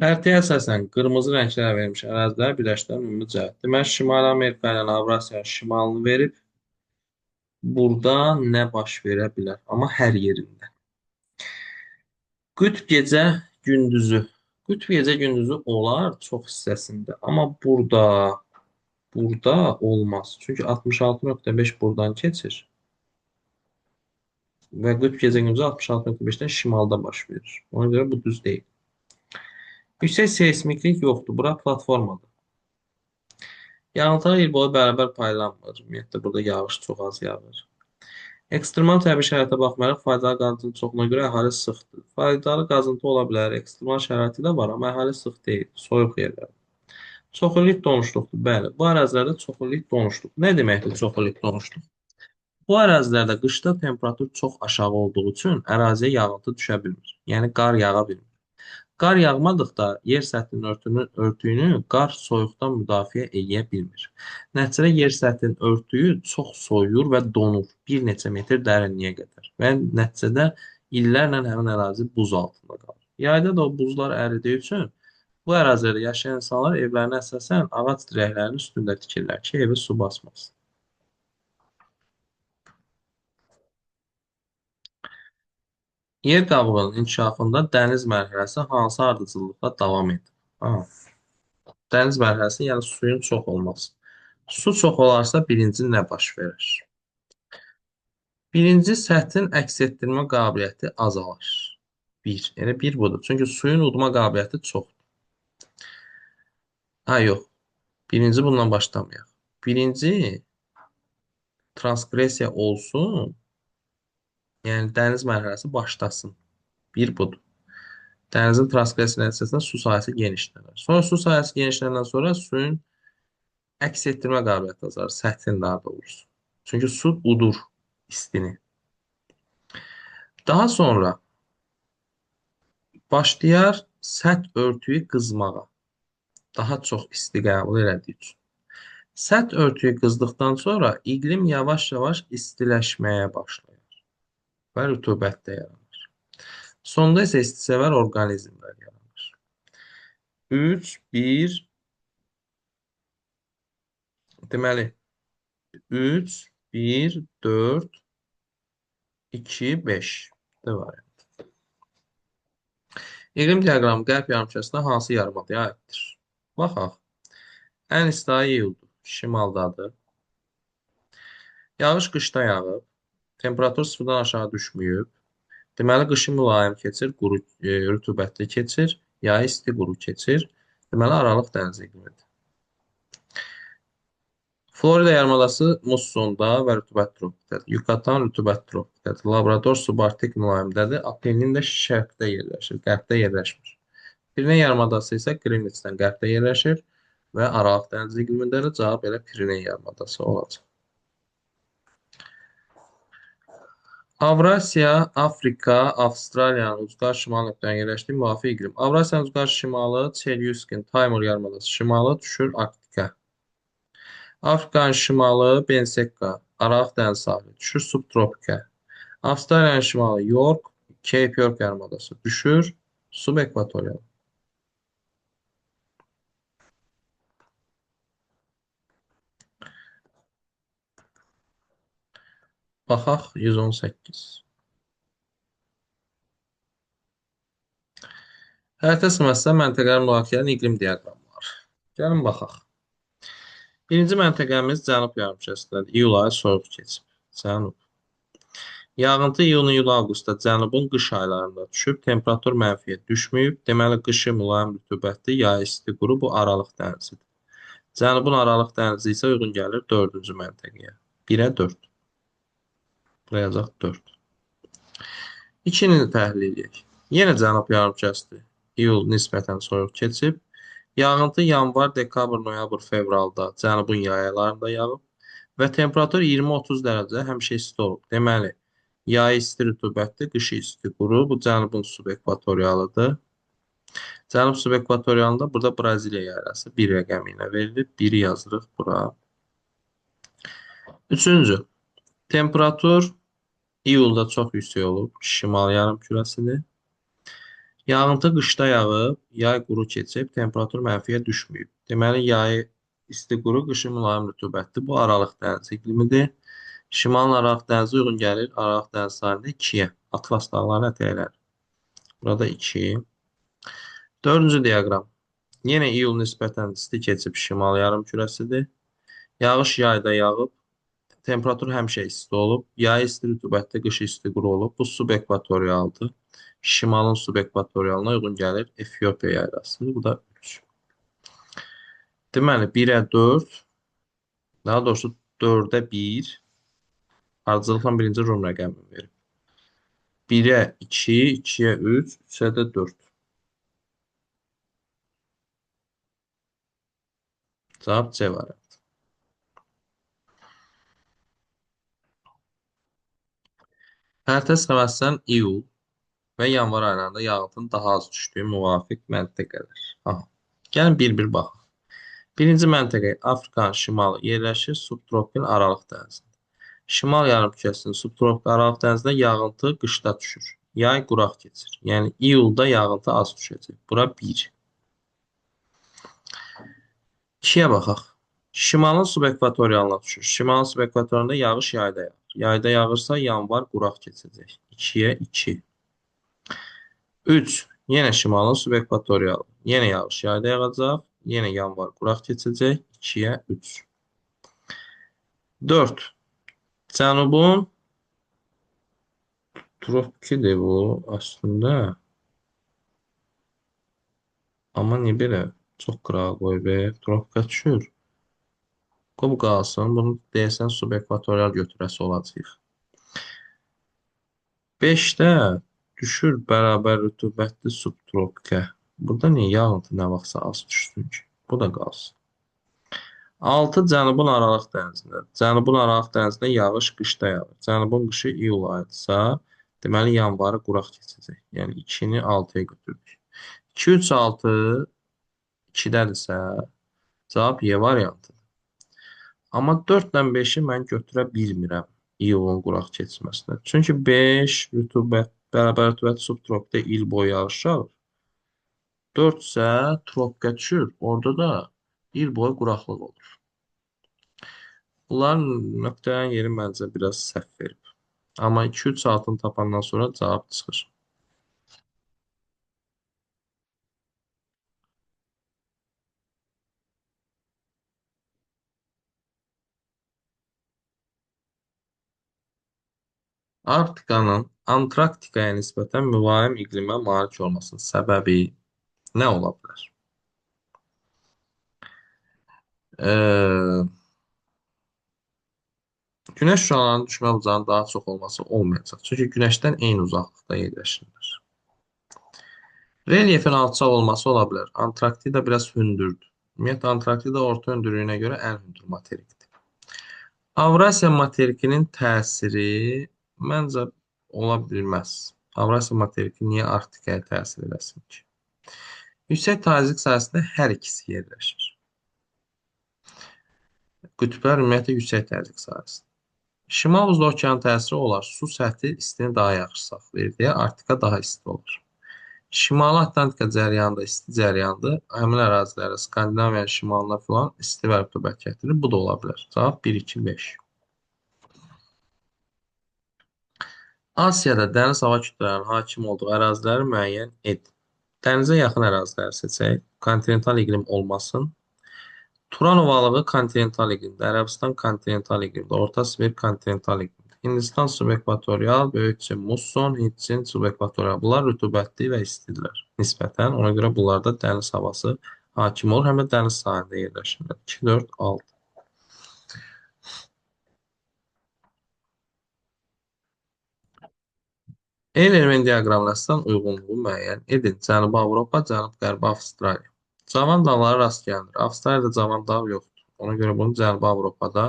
Xəritəyə əsasən qırmızı rənglər verilmiş ərazilər birləşdirilən ümumi cəhət. Deməli, Şimali Amerika ilə Avrasiyanın şimalını verib, burada nə baş verə bilər? Amma hər yerində. Qütb gecə gündüzü. Qütb gecə gündüzü olar çox hissəsində. Amma burada olmaz. Çünki 66,5 buradan keçir və qütb gecə gündüzü 66,5-dən şimalda baş verir. Ona görə bu düz deyil. Yüksək seysmiklik yoxdur. Bura platformadır. Yağıntılar il boyu bərabər paylanmır. Ümumiyyətlə burada yağış çox az yağır. Ekstremal təbii şəraitə baxmayaraq faydalı qazıntının çoxuna görə əhali sıxdır. Faydalı qazıntı ola bilər, ekstremal şəraiti də var, amma əhali sıx deyil, soyuq yerlər. Çoxillik donuşluqdur. Bəli, bu ərazilərdə çoxillik donuşluq. Nə deməkdir çoxillik donuşluq? Bu ərazilərdə qışda temperatur çox aşağı olduğu üçün əraziyə yağıntı düşə bilmir. Yəni qar yağa bilmir. Qar yağmadıqda yer səthinin örtüyünü qar soyuqdan müdafiə edə bilmir. Nəticədə yer səthinin örtüyü çox soyuyur və donur bir neçə metr dərinliyə qədər və nəticədə illərlə həmin ərazi buz altında qalır. Yayda da o buzlar əridiyi üçün bu ərazilərdə yaşayan insanlar evlərini əsasən ağac dirəklərinin üstündə tikirlər ki, evi su basmasın. Yer qabığının inkişafında dəniz mərhələsi hansı ardıcıllıqla davam edir? Ha. Dəniz mərhələsi, yəni suyun çox olması. Su çox olarsa birinci nə baş verir? Birinci səthin əks etdirmə qabiliyyəti azalar. Bir. Yəni bir budur. Çünki suyun udma qabiliyyəti çoxdur. Ha, yox. Birinci bundan başlamayaq. Birinci transqressiya olsun, yəni dəniz mərhələsi başlasın. Bir budur. Dənizin transqressiya nəticəsində su sahəsi genişlənir. Sonra su sahəsi genişlənəndən sonra suyun əks etdirmə qabiliyyəti azalır. Səthin daha doğrusu. Çünki su udur istini. Daha sonra başlayar səth örtüyü qızmağa. Daha çox isti qəbul elədiyi üçün. Səth örtüyü qızdıqdan sonra iqlim yavaş-yavaş istiləşməyə başlayır və rütubət də yaranır. Sonda isə istisevər orqanizmlər yaranır. 3, 1, deməli 3, 1, 4, 2, 5 də var. İqlim diaqramı qərb yarımkürəsində hansı yarımadaya aiddir? Baxaq. Ən isti ay iyuldur. Şimaldadır. Yağış qışda yağıb. Temperatur sıfırdan aşağı düşməyib. Deməli, qışı mülayim keçir, rütubətli keçir. Yayı isti, quru keçir. Deməli, Aralıq dəniz iqlimidir. Florida yarımadası mussonda və rütubət tropikdədir. Yucatan rütubət tropikdədir. Labrador subarktik mülayimdədir. Apennin də şərqdə yerləşir, qərbdə yerləşmir. Pireneya yarımadası isə Qrimviçdən qərbdə yerləşir və Aralıq dəniz iqlimindədir. Cavab elə Pireneya yarımadası olacaq. Avrasiya, Afrika, Avstraliyanın ucqar şimal nöqtələrinin yerləşdiyi müvafiq iqlim. Avrasiyanın ucqar şimalı Çelyuskin, Taymur yarımadası şimalı düşür Arktika. Afrikanın şimalı Bensekka, Aralıq dəniz sahili düşür subtropikə. Avstraliyanın şimalı York, Cape York yarımadası düşür subekvatorial. Baxaq 118. Xəritə sxemasında məntəqələrin müvafiqlərin iqlim diaqramı var. Gəlin baxaq. Birinci məntəqəmiz Cənub yarımkürəsindədir. İyul ayı soyuq keçib. Cənub. Yağıntı iyun avqustda cənubun qış aylarında düşüb, temperatur mənfiyə düşməyib. Deməli, qışı mülayim rütubətli, yayı isti quru bu Aralıq dənizidir. Cənubun Aralıq dənizi isə uyğun gəlir 4-cü məntəqəyə. 1-ə 4. Buraya yazaq 4. İkini təhlil edək. Yenə cənub yarımkürəsidir. İyul nisbətən soyuq keçib. Yağıntı yanvar, dekabr, noyabr, fevralda cənubun yaylalarında yağıb və temperatur 20-30 dərəcə həmişə isti olub. Deməli, yayı isti rütubətli, qışı isti quru. Bu cənubun subekvatorialıdır. Cənub subekvatorialında burada Braziliya yarası bir rəqəmi ilə verilir. Biri yazırıq bura. Üçüncü, temperatur iyulda çox yüksək olub. Şimal yarımkürəsidir. Yağıntı qışda yağıb, yay quru keçib, temperatur mənfiyə düşməyib. Deməli, yayı isti quru, qışı mülayim rütubətli. Bu Aralıq dənizi iqlimidir. Şimalın Aralıq dənizi uyğun gəlir. Aralıq dənizi sahilində 2-yə. Atlas dağlarının ətəkləri. Burada 2. Dördüncü diaqram. Yenə iyul nisbətən isti keçib şimal yarımkürəsidir. Yağış yayda yağıb, temperatur həmişə isti olub. Yay isti rütubətli, qışı isti quru olub. Bu subekvatorialdır. Şimalın subekvatorialına uyğun gəlir. Efiopiya yaylası. Bu da 3. Deməli, 1-ə 4, daha doğrusu 4-ə 1, ardıcılıqla birinci Rum rəqəmi verir. 1-ə 2, 2-yə 3, 3-ə də 4. Cavab C variantı. Pərtəs Həvəssən iyul və yanvar aylarında yağıntının daha az düşdüyü müvafiq məntəqələr. Aha. Gəlin bir-bir baxaq. Birinci məntəqə Afrikanın şimalı yerləşir subtropik Aralıq dənizində. Şimal yarımkürəsinin subtropik Aralıq dənizində yağıntı qışda düşür. Yay quraq keçir. Yəni iyulda yağıntı az düşəcək. Bura 1. 2-yə baxaq. Şimalın subekvatorialına düşür. Şimalın subekvatorialında yağış yayda yağır. Yayda yağırsa yanvar quraq keçəcək. 2-yə 2. 3. Yenə şimalın subekvatorialı. Yenə yağış yayda yağacaq. Yenə yanvar quraq keçəcək. 2-yə 3. 4. Cənubun tropkidir bu aslında. Amma niyə belə çox qırağa qoyub? Tropika düşür. Qoy bu qalsın. Bunu deyəsən subekvatorial götürəsi olacaq. 5-də düşür bərabər rütubətli subtropikə. Burada niyə yağıntı nə vaxtsa az düşsün ki? Bu da qalsın. 6 Cənubun Aralıq dənizində. Cənubun Aralıq dənizində yağış qışda yağır. Cənubun qışı iyul ayıdırsa, deməli yanvarı quraq keçəcək. Yəni 2-ni 6-ya götürdük. 2, 3, 6 2-dədirsə, cavab Y variantıdır. Amma 4 ilə 5-i mən götürə bilmirəm iyulun quraq keçməsinə. Çünki 5 rütubət, bərabər rütubət subtropikdə il boyu yağış yağır. 4 isə tropikə düşür. Orada da il boyu quraqlıq olur. Bunların nöqtələrin yeri məncə biraz səhv verib. Amma 2, 3, 6-ını tapandan sonra cavab çıxır. Arktikanın Antarktikaya nisbətən mülayim iqlimə malik olmasının səbəbi nə ola bilər? Günəş şüalarının düşmə bucağının daha çox olması olmayacaq. Çünki günəşdən eyni uzaqlıqda yerləşirlər. Relyefin alçaq olması ola bilər. Antarktida biraz hündürdür. Ümumiyyətlə, Antarktida orta hündürlüyünə görə ən hündür materikdir. Avrasiya materikinin təsiri məncə ola bilməz. Avrasiya materiki niyə Arktikaya təsir eləsin ki? Yüksək tazyiq sahəsində hər ikisi yerləşir. Qütblər ümumiyyətlə yüksək tazyiq sahəsində. Şimal buzlu okeanın təsiri olar. Su səthi istini daha yaxşı saxlayır deyə Arktika daha isti olur. Şimali Atlantika cəryanında isti cəryandır. Həmin ərazilərə Skandinaviyanın şimalına filan isti və rütubət gətirir. Bu da ola bilər. Cavab 1, 2, 5. Asiyada dəniz hava kütlələrinin hakim olduğu əraziləri müəyyən edin. Dənizə yaxın əraziləri seçək. Kontinental iqlim olmasın. Turan ovalığı kontinental iqlimdə, Ərəbistan kontinental iqlimdə, Orta Sibir kontinental iqlimdə. Hindistan subekvatorial, Böyük Çin musson, Hind Çin subekvatorial. Bunlar rütubətli və istidirlər nisbətən. Ona görə bunlarda dəniz havası hakim olur. Həm də dəniz sahilində yerləşirlər. 2, 4, 6. Element diaqramlarından uyğunluğu müəyyən edin. Cənubi Avropa, Cənub-Qərbi Avstraliya. Cavan dağlara rast gəlinir. Avstraliyada cavan dağ yoxdur. Ona görə bunu Cənubi Avropada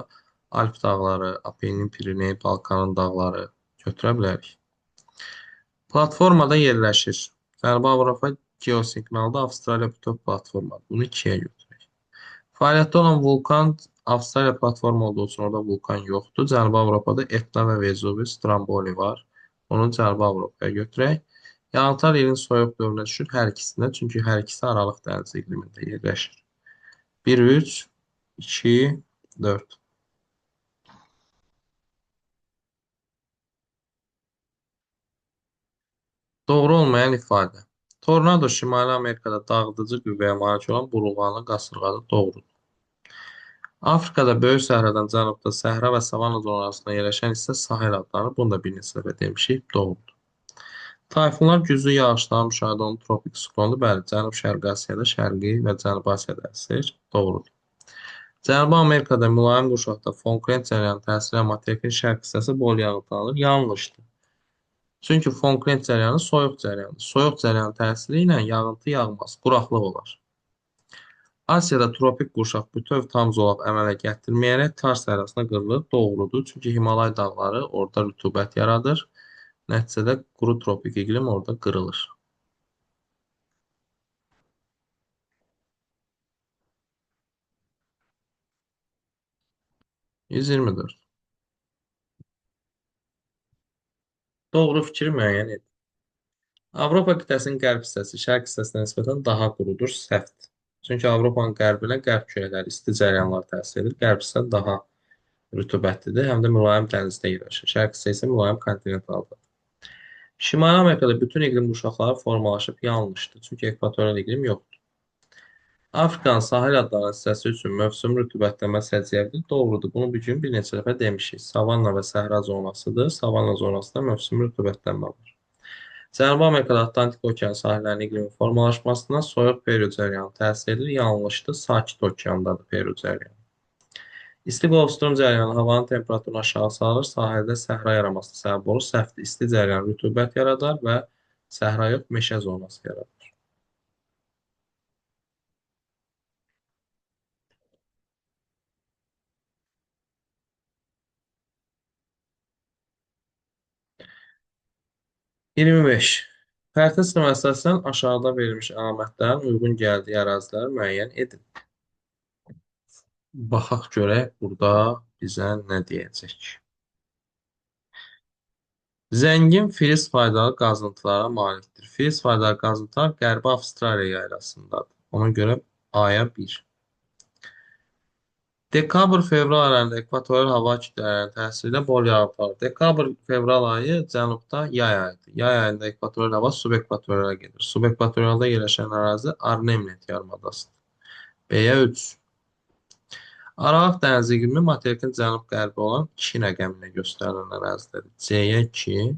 Alp dağları, Apennin, Piriney, Balkanın dağları götürə bilərik. Platformada yerləşir. Cənubi Avropa geosiqnalda Avstraliya bütöv platformadır. Bunu ikiyə götürək. Fəaliyyətdə olan vulkan Avstraliya platforma olduğu üçün orada vulkan yoxdur. Cənubi Avropada Etna və Vezuvi, Stromboli var. Onu Cənubi Avropaya götürək. Yanıltar ilin soyuq dövrünə düşür hər ikisində, çünki hər ikisi Aralıq dənizi iqlimində yerləşir. 1, 3, 2, 4. Doğru olmayan ifadə. Tornado Şimali Amerikada dağıdıcı qüvvəyə malik olan burulğanlı qasırğadır. Doğrudur. Afrikada Böyük Səhradan cənubda səhra və savanna zonasında yerləşən hissə sahil adlanır. Bunu da bir neçə dəfə demişik. Doğrudur. Tayfunlar güclü yağışların müşahidə olunan tropik siklondur. Bəli, Cənub-Şərqi Asiyada, Şərqi və Cənubi Asiyada əsir. Doğrudur. Cənubi Amerikada mülayim qurşaqda Fonklend cərəyanı təsiri ilə materikin şərq hissəsi bol yağıntı alır. Yanlışdır. Çünki Fonklend cərəyanı soyuq cərəyandır. Soyuq cərəyanı təsiri ilə yağıntı yağmaz, quraqlıq olar. Asiyada tropik qurşaq bütöv tam zolaq əmələ gətirməyərək Tars səhərasına qırılır. Doğrudur. Çünki Himalay dağları orada rütubət yaradır. Nəticədə quru tropik iqlim orada qırılır. 124. Doğru fikri müəyyən et. Avropa qitəsinin qərb hissəsi şərq hissəsinə nisbətən daha qurudur, səhvdir. Çünki Avropanın qərbinə qərb küləkləri, isti cərəyanlar təsir edir. Qərb hissə daha rütubətlidir, həm də mülayim dənizdə yerləşir. Şərq hissə isə mülayim kontinentaldır. Şimali Amerikada bütün iqlim qurşaqları formalaşıb yanlışdır, çünki ekvatorial iqlim yoxdur. Afrikanın sahil adlanan hissəsi üçün mövsüm rütubətlənmə səciyyəvidir. Doğrudur, bunu bu gün bir neçə dəfə demişik. Savanna və səhra zonasıdır. Savanna zonasında mövsüm rütubətlənmə var. Cənubi Amerikada Atlantik okean sahillərinin iqlimin formalaşmasına soyuq periyod cərəyanı təsir edir. Yanlışdır, sakit okeandadır periyod cərəyanı. İsti qovuşdurma cərəyanı havanın temperaturunu aşağı salır, sahildə səhra yaranmasına səbəb olur. Səhvdir, isti cərəyan rütubət yaradar və səhra yox, meşə zonası yaradar. 25. Fərdi sınava əsasən aşağıda verilmiş əlamətlərin uyğun gəldiyi əraziləri müəyyən edin. Baxaq görək burada bizə nə deyəcək. Zəngin filiz faydalı qazıntılara malikdir. Filiz faydalı qazıntılar Qərbi Avstraliya yaylasındadır. Ona görə Aya 1. Dekabr-fevral aylarında ekvatorial hava kütlələrinin təsiri ilə bol yağıntı alır. Dekabr-fevral ayı cənubda yay ayıdır. Yay ayında ekvatorial hava subekvatoriala gedir. Subekvatorialda yerləşən ərazi Arnemnet yarımadasıdır. B-yə 3. Aralıq dənizi iqlimi materikin cənub-qərbi olan 2 rəqəmi ilə göstərilən ərazidədir. C-yə 2.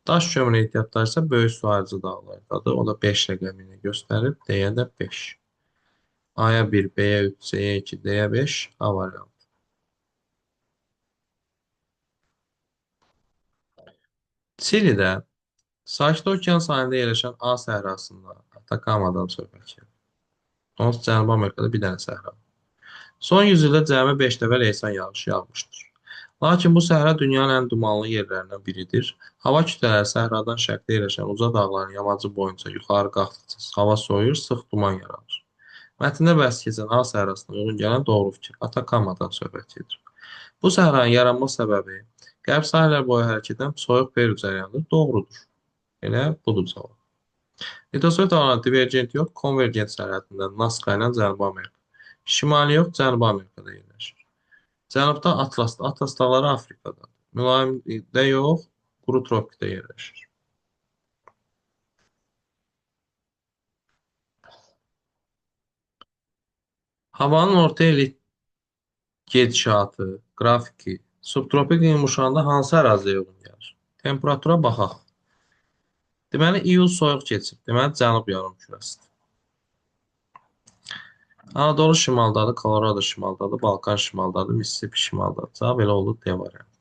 Daş kömürə ehtiyatları isə böyük su ayrıcı dağlardadır. O da 5 rəqəmi ilə göstərilib. D-yə də 5. A-ya 1, B-yə 3, C-yə 2, D-yə 5. A variantı. Çilidə Sakit Okean sahilində yerləşən A səhrasında Atakamadan söhbət gedir. Onsuz Cənubi Amerikada bir dənə səhra. Son 100 ildə cəmi 5 dəfə leysan yağışı yağmışdır. Lakin bu səhra dünyanın ən dumanlı yerlərindən biridir. Hava kütlələri səhradan şərqdə yerləşən uca dağların yamacı boyunca yuxarı qalxdıqca hava soyuyur, sıx duman yaranır. Mətndə bəhs keçən A səhrasına uyğun gələn doğru fikir Atakamadan söhbət gedir. Bu səhranın yaranma səbəbi qərb sahillər boyu hərəkət edən soyuq periyod cərəyanıdır. Doğrudur. Elə budur cavab. Litosfer dağlarının divergent yox, konvergent sərhədində Nazca ilə Cənubi Amerika. Şimali yox, Cənubi Amerikada yerləşir. Cənubda Atlas, Atlas dağları Afrikadadır. Mülayimdə yox, quru tropikdə yerləşir. Havanın orta illik gedişatı, qrafiki, subtropik yumuşanda hansı əraziyə uyğun gəlir? Temperatura baxaq. Deməli, iyul soyuq keçib. Deməli, cənub yarımkürəsidir. Anadolu şimaldadır, Kolorado şimaldadır, Balkan şimaldadır, Mississippi şimaldadır. Cavab elə oldu D variantı.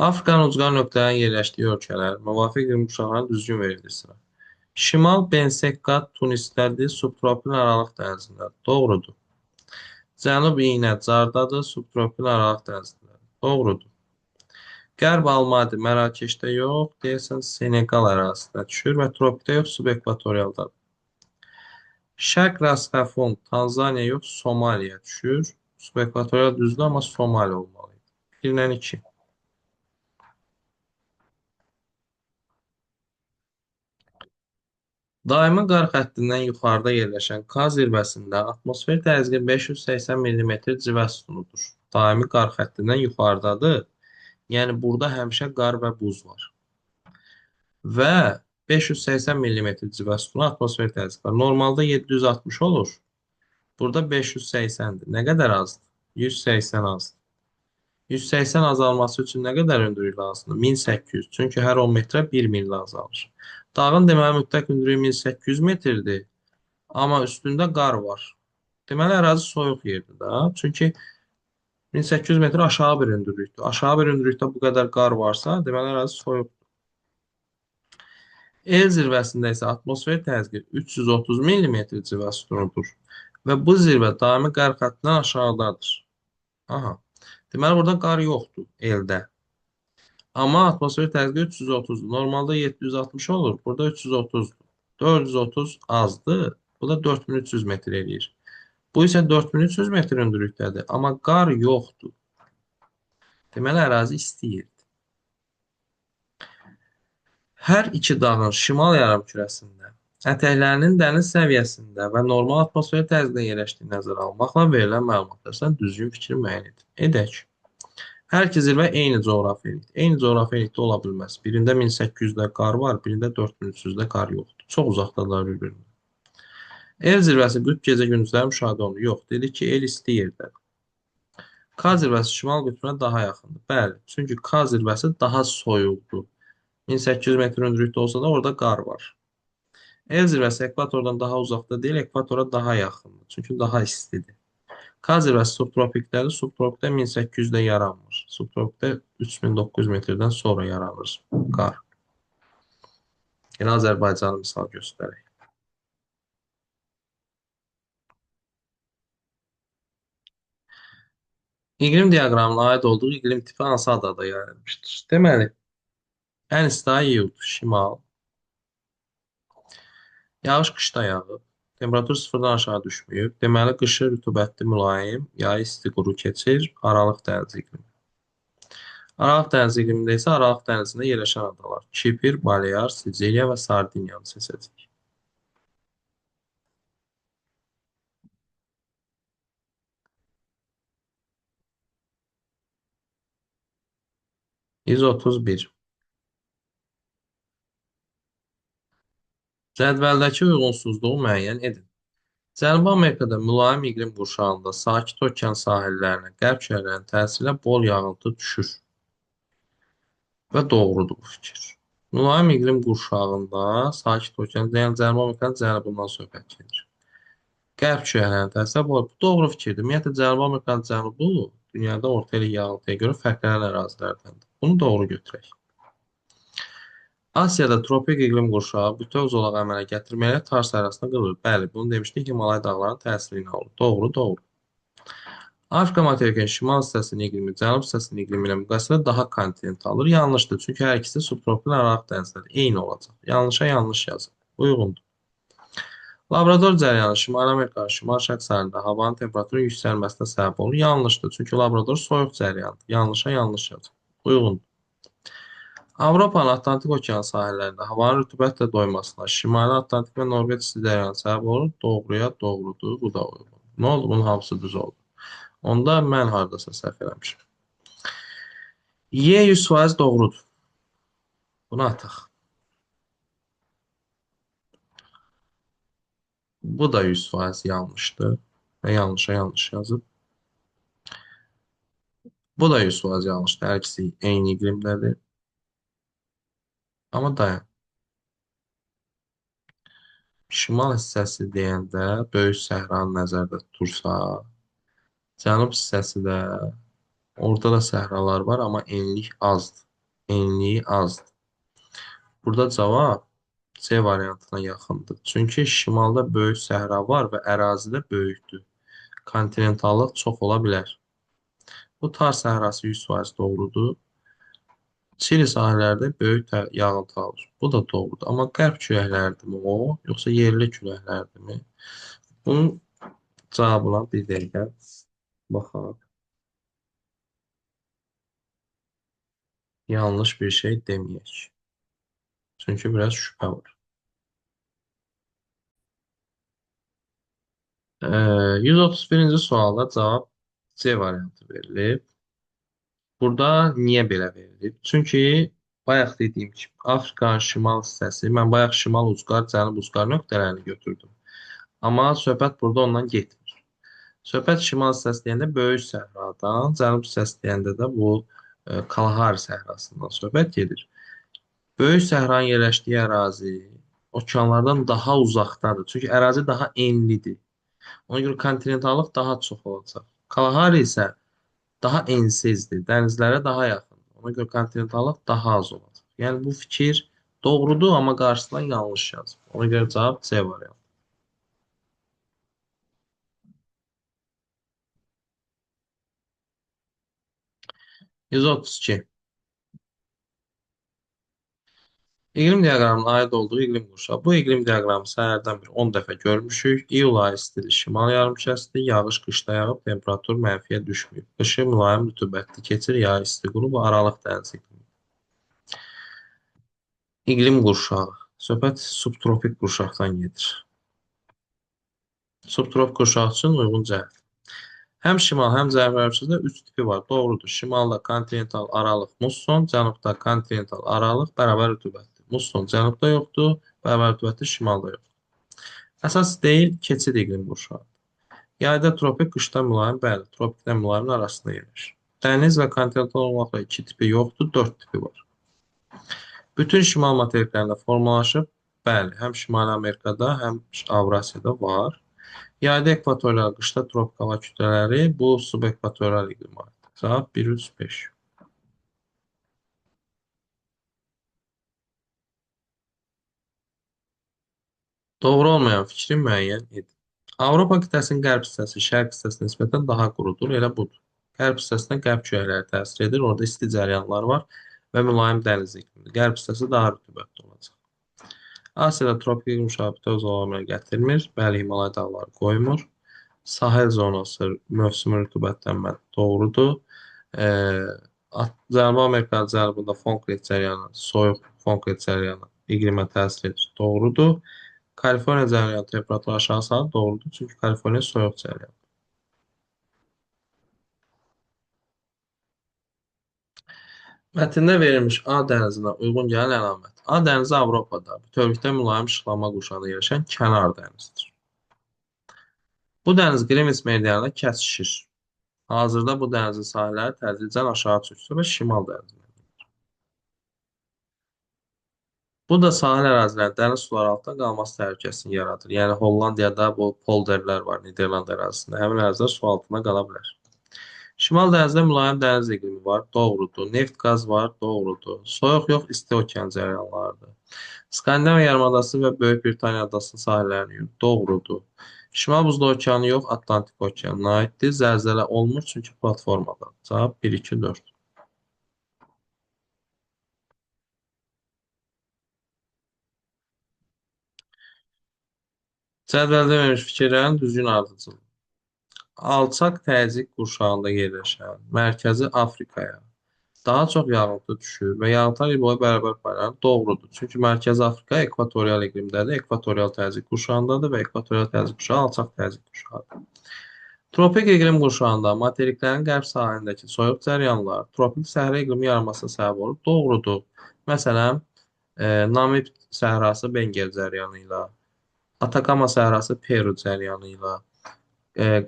Afrikanın ucqar nöqtələrin yerləşdiyi ölkələr müvafiq yumuşaqların düzgün verildiyi sıra. Şimal Bensekqat Tunisdədir, subtropik Aralıq dənizindədir. Doğrudur. Cənub İynə Cardadır, subtropik Aralıq dənizindədir. Doğrudur. Qərb Almadi Mərakeşdə yox, deyəsən Seneqal ərazisində düşür və tropikdə yox, subekvatorialda. Şərq Rasxafon Tanzaniya yox, Somaliya düşür. Subekvatorial düzdür, amma Somali olmalı idi. 1-dən 2. Daimi qar xəttindən yuxarıda yerləşən K zirvəsində atmosfer təzyiqi 580 millimetr civə sütunudur. Daimi qar xəttindən yuxarıdadır. Yəni burada həmişə qar və buz var. Və 580 millimetr civə sütunu atmosfer təzyiqi var. Normalda 760 olur. Burada 580-dir. Nə qədər azdır? 180 azdır. 180 azalması üçün nə qədər hündürlük lazımdır? 1800. Çünki hər 10 metrə 1 millə azalır. Dağın deməli mütləq hündürlüyü 1800 metrdir. Amma üstündə qar var. Deməli ərazi soyuq yerdir də. Çünki 1800 metr aşağı bir hündürlükdür. Aşağı bir hündürlükdə bu qədər qar varsa, deməli ərazi soyuqdur. El zirvəsində isə atmosfer təzyiqi 330 millimetr civə sütunudur və bu zirvə daimi qar xəttindən aşağıdadır. Aha. Deməli burada qar yoxdur eldə. Amma atmosfer təzyiqi 330-dur. Normalda 760 olur. Burada 330-dur. 430 azdır. Bu da 4300 metr eləyir. Bu isə 4300 metr hündürlükdədir. Amma qar yoxdur. Deməli ərazi istəyir. Hər iki dağın şimal yarımkürəsində ətəklərinin dəniz səviyyəsində və normal atmosfer təzyiqində yerləşdiyi nəzərə almaqla verilən məlumatlar sən düzgün fikri müəyyən et. Edək. Hər iki zirvə eyni coğrafi enlikdə. Eyni coğrafi enlikdə ola bilməz. Birində 1800-də qar var, birində 4300-də qar yoxdur. Çox uzaqdalar bir-birindən. El zirvəsi qütb gecə gündüzləri müşahidə olunur. Yox, dedik ki, el isti yerdədir. K zirvəsi şimal qütbünə daha yaxındır. Bəli, çünki K zirvəsi daha soyuqdur. 1800 metr hündürlükdə olsa da orada qar var. El zirvəsi ekvatordan daha uzaqda deyil, ekvatora daha yaxındır. Çünki daha istidir. K zirvəsi subtropikdədir. Subtropikdə 1800-də yaranmır. Subtropikdə 3900 metrdən sonra yaranır qar. Yine Azərbaycanı misal göstərək. İqlim diaqramına aid olduğu iqlim tipi hansı adada yayılmışdır? Deməli, ən isti ay iyuldur, şimal. Yağış qışda yağıb. Temperatur sıfırdan aşağı düşməyib. Deməli, qışı rütubətli mülayim, yayı isti quru keçir, Aralıq dənizi iqlimi. Aralıq dənizi iqlimində isə Aralıq dənizində yerləşən adalar. Kipr, Balear, Siciliya və Sardiniyanı seçəcək. 131. Cədvəldəki uyğunsuzluğu müəyyən edin. Cənubi Amerikada mülayim iqlim qurşağında Sakit Okean sahillərinə qərb şəhərlərinin təsiri ilə bol yağıntı düşür və doğrudur bu fikir. Mülayim iqlim qurşağında Sakit Okean, yəni Cənubi Amerikanın cənubundan söhbət gedir. Qərb şəhərlərinin təsiri bu doğru fikirdir. Ümumiyyətlə Cənubi Amerikanın cənubu dünyada orta illik yağıntıya görə fərqlənən ərazilərdəndir. Bunu doğru götürək. Asiyada tropik iqlim qurşağı bütöv zolaq əmələ gətirməklə Tar səhərasına qırılır. Bəli, bunu demişdik, Himalay dağlarının təsiri ilə olur. Doğru, doğru. Afrika materikinin şimal hissəsinin iqlimi cənub hissəsinin iqlimi ilə müqayisədə daha kontinentaldır. Yanlışdır, çünki hər ikisi subtropik Aralıq dənizləri eyni olacaq. Yanlışa yanlış yazın. Uyğundur. Labrador cəryanı Şimali Amerikanın şimal-şərq sahilində havanın temperaturu yüksəlməsinə səbəb olur. Yanlışdır, çünki Labrador soyuq cəryandır. Yanlışa yanlış yazın. Uyğundur. Avropanın Atlantik okeanı sahillərində havanın rütubətlə doymasına Şimali Atlantik və Norveç isti cəryanı səbəb olur. Doğruya doğrudur, bu da uyğun. Nə oldu? Bunun hamısı düz oldu. Onda mən hardasa səhv eləmişim. Y 100% doğrudur. Bunu ataq. Bu da 100% yanlışdır. Və yanlışa yanlış yazıb. Bu da 100% yanlışdır. Hər ikisi eyni iqlimdədir. Amma dayan. Şimal hissəsi deyəndə böyük səhranı nəzərdə tutursa, cənub hissəsi də orada da səhralar var, amma enlik azdır. Enliyi azdır. Burada cavab C variantına yaxındır. Çünki şimalda böyük səhra var və ərazidə böyükdür. Kontinentallıq çox ola bilər. Bu Tar səhrası 100% doğrudur. Çili sahillərdə böyük yağıntı alır. Bu da doğrudur. Amma qərb küləkləridirmi o, yoxsa yerli küləkləridirmi? Bunun cavabına bir dəqiqə baxaq. Yanlış bir şey deməyək. Çünki biraz şübhə var. 131-ci sualda cavab C variantı verilib. Burada niyə belə verilib? Çünki bayaq dediyim kimi Afrikanın şimal hissəsi, mən bayaq şimal ucqar, cənub ucqar nöqtələrini götürdüm. Amma söhbət burada ondan getmir. Söhbət şimal hissəsi deyəndə böyük səhradan, cənub hissəsi deyəndə də bu Kalahari səhrasından söhbət gedir. Böyük səhranın yerləşdiyi ərazi okeanlardan daha uzaqdadır. Çünki ərazi daha enlidir. Ona görə kontinentallıq daha çox olacaq. Kalahari isə daha ensizdir, dənizlərə daha yaxındır. Ona görə kontinentallıq daha az olacaq. Yəni bu fikir doğrudur, amma qarşısına yanlış yazıb. Ona görə cavab C variantı. 132. İqlim diaqramına aid olduğu iqlim qurşağı. Bu iqlim diaqramı səhərdən bir 10 dəfə görmüşük. İyul ayı istili şimal yarımkəsdi. Yağış qışda yağıb, temperatur mənfiyə düşməyib. Qışı mülayim rütubətli keçir, yay isti quru və aralıq dəniz iqlimi. İqlim qurşağı. Söhbət subtropik qurşaqdan gedir. Subtropik qurşaq üçün uyğun cəhət. Həm şimal, həm cənub hərfsizdə 3 tipi var. Doğrudur. Şimalda kontinental aralıq musson, cənubda kontinental aralıq bərabər rütubətli. Musson cənubda yoxdur, bərabər rütubətli şimalda yoxdur. Əsas deyil, keçid iqlim qurşağı. Yayda tropik, qışda mülayim, bəli, tropikdən mülayimin arasında yerləşir. Dəniz və kontinental olmaqla 2 tipi yoxdur, 4 tipi var. Bütün şimal materiklərində formalaşıb, bəli, həm Şimali Amerikada, həm Avrasiyada var. Yayda ekvatorial, qışda tropik hava kütlələri, bu subekvatorial iqlimə aiddir. Cavab 1, 3, 5. Doğru olmayan fikri müəyyən edin. Avropa qitəsinin qərb hissəsi şərq hissəsinə nisbətən daha qurudur, elə budur. Qərb hissəsinə qərb küləkləri təsir edir, orada isti cəryanlar var və mülayim dəniz iqlimidir. Qərb hissəsi daha rütubətli olacaq. Asiyada tropik iqlim şəraiti öz olamına gətirmir, bəli, Himalay dağları qoymur. Sahil zonası mövsümi rütubətlənmə doğrudur. Ee, Cənubi Amerikanın cənubunda Fonklet cəryanı, soyuq Fonklet cəryanı iqlimə təsir edir. Doğrudur. Kaliforniya cəryanı temperatur aşağı salır. Doğrudur. Çünki Kaliforniya soyuq cəryanı. Mətndə verilmiş A dənizinə uyğun gələn əlamət. A dənizi Avropada, bütövlükdə mülayim işıqlama qurşağında yerləşən kənar dənizdir. Bu dəniz Qriviç meridianına kəsişir. Hazırda bu dənizin sahilləri tədricən aşağı çökür və şimal dənizinə. Bu da sahil ərazilərin dəniz suları altında qalması təhlükəsini yaradır. Yəni Hollandiyada bu polderlər var, Niderland ərazisində. Həmin ərazilər su altında qala bilər. Şimal dənizdə mülayim dəniz iqlimi var, doğrudur. Neft, qaz var, doğrudur. Soyuq yox, isti okean cəryanlarıdır. Skandinaviya yarımadası və Böyük Britaniya adasının sahillərini yürür, doğrudur. Şimal Buzlu okeanı yox, Atlantik okeanına aiddir. Zəlzələ olmur çünki platformada. Cavab 1, 2, 4. Cədvəldə verilmiş fikirlərin düzgün ardıcılığı. Alçaq təzyiq qurşağında yerləşən, mərkəzi Afrikaya daha çox yağıntı düşür və yağıntılar il boyu bərabər paylanır. Doğrudur. Çünki Mərkəzi Afrika ekvatorial iqlimdədir, ekvatorial təzyiq qurşağındadır və ekvatorial təzyiq qurşağı alçaq təzyiq qurşağıdır. Tropik iqlim qurşağında materiklərin qərb sahilindəki soyuq cəryanlar tropik səhra iqlimi yaranmasına səbəb olur. Doğrudur. Məsələn, Namib səhrası Bengal cəryanı ilə, Atakama səhrası Peru cəryanı ilə,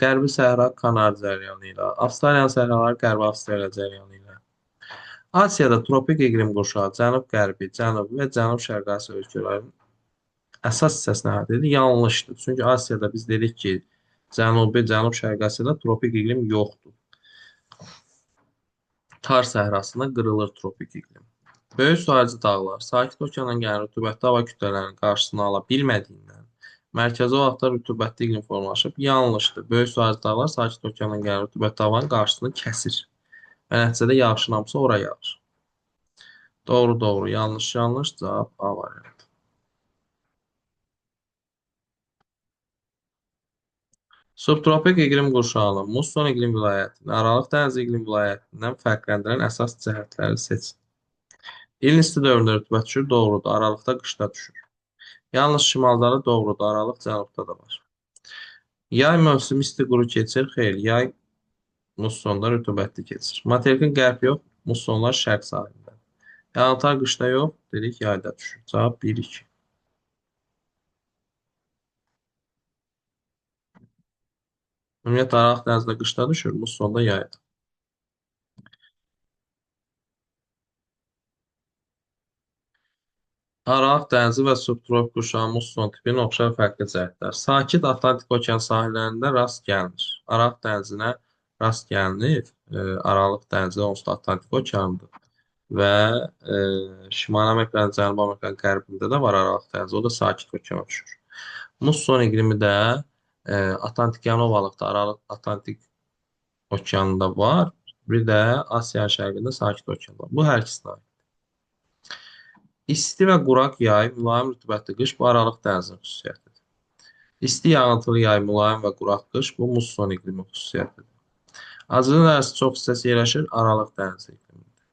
Qərbi Səhra Kanar cəryanı ilə, Avstraliyanın səhraları Qərbi Avstraliya cəryanı ilə. Asiyada tropik iqlim qurşağı cənub-qərbi, cənub və cənub-şərqi Asiya ölkələrinin əsas hissəsini əhatə edir. Yanlışdır. Çünki Asiyada biz dedik ki, cənubi, cənub-şərqi Asiyada tropik iqlim yoxdur. Tar səhrasında qırılır tropik iqlim. Böyük suarcı dağlar sakit okeandan gələn rütubətli hava kütlələrinin qarşısını ala bilmədiyindən mərkəzi vaxtda rütubətli iqlim formalaşıb. Yanlışdır. Böyük suarcı dağlar sakit okeandan gələn rütubətli havanın qarşısını kəsir və nəticədə yağışın hamısı ora yağır. Doğru, doğru. Yanlış, yanlış. Cevap A variantı. Subtropik iqlim qurşağını muson iqlim vilayətini Aralıq dəniz iqlim vilayətindən fərqləndirən əsas cəhətləri seçin. İlin isti dövründə rütubət düşür, doğrudur. Aralıqda qışda düşür. Yalnız şimalda da doğrudur. Aralıq cənubda da var. Yay mövsümü isti quru keçir. Xeyr, yay mussonda rütubətli keçir. Materikin qərb yox, mussonlar şərq sahilində. Yanıltar qışda yox, dedik yayda düşür. Cavab 1-2. Ümumiyyətlə Aralıq dənizdə qışda düşür, mussonda yayda. Aralıq dənizi və subtropik qurşağın musson tipinin oxşar fərqli cəhətlər. Sakit Atlantik okean sahillərində rast gəlinir. Aralıq dənizinə rast gəlinir. Aralıq dənizi onsuz da Atlantik okeanıdır. Və Şimali Amerikanın, Cənubi Amerikanın qərbində də var Aralıq dənizi. O da sakit okeana düşür. Musson iqlimi də Atlantik yan ovalıqda Aralıq Atlantik okeanında var. Bir də Asiyanın şərqində sakit okean var. Bu hər ikisinə aid. İsti və quraq yay, mülayim rütubətli qış bu Aralıq dənizinin xüsusiyyətidir. İsti yağıntılı yay, mülayim və quraq qış bu musson iqlimi xüsusiyyətidir. Azərbaycan ərazisi çox hissəsi yerləşir Aralıq dənizi iqlimində.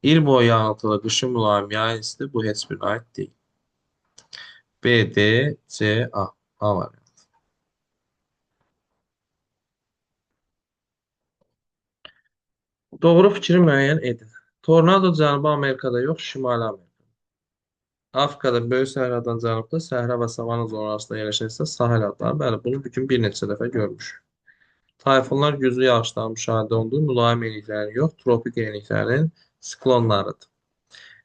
İl boyu yağıntılı, qışı mülayim, yayın isti bu heç birinə aid deyil. B, D, C, A. A variantı. Doğru fikri müəyyən edin. Tornado Cənubi Amerikada yox, Şimali Amerikada. Afrikada böyük səhradan cənubda səhra və savanna zonaları arasında yerləşən isə sahil adlanır. Bəli, bunu bugün bir neçə dəfə görmüşük. Tayfunlar güclü yağışların müşahidə olunduğu mülayim enliklərin yox, tropik enliklərin siklonlarıdır.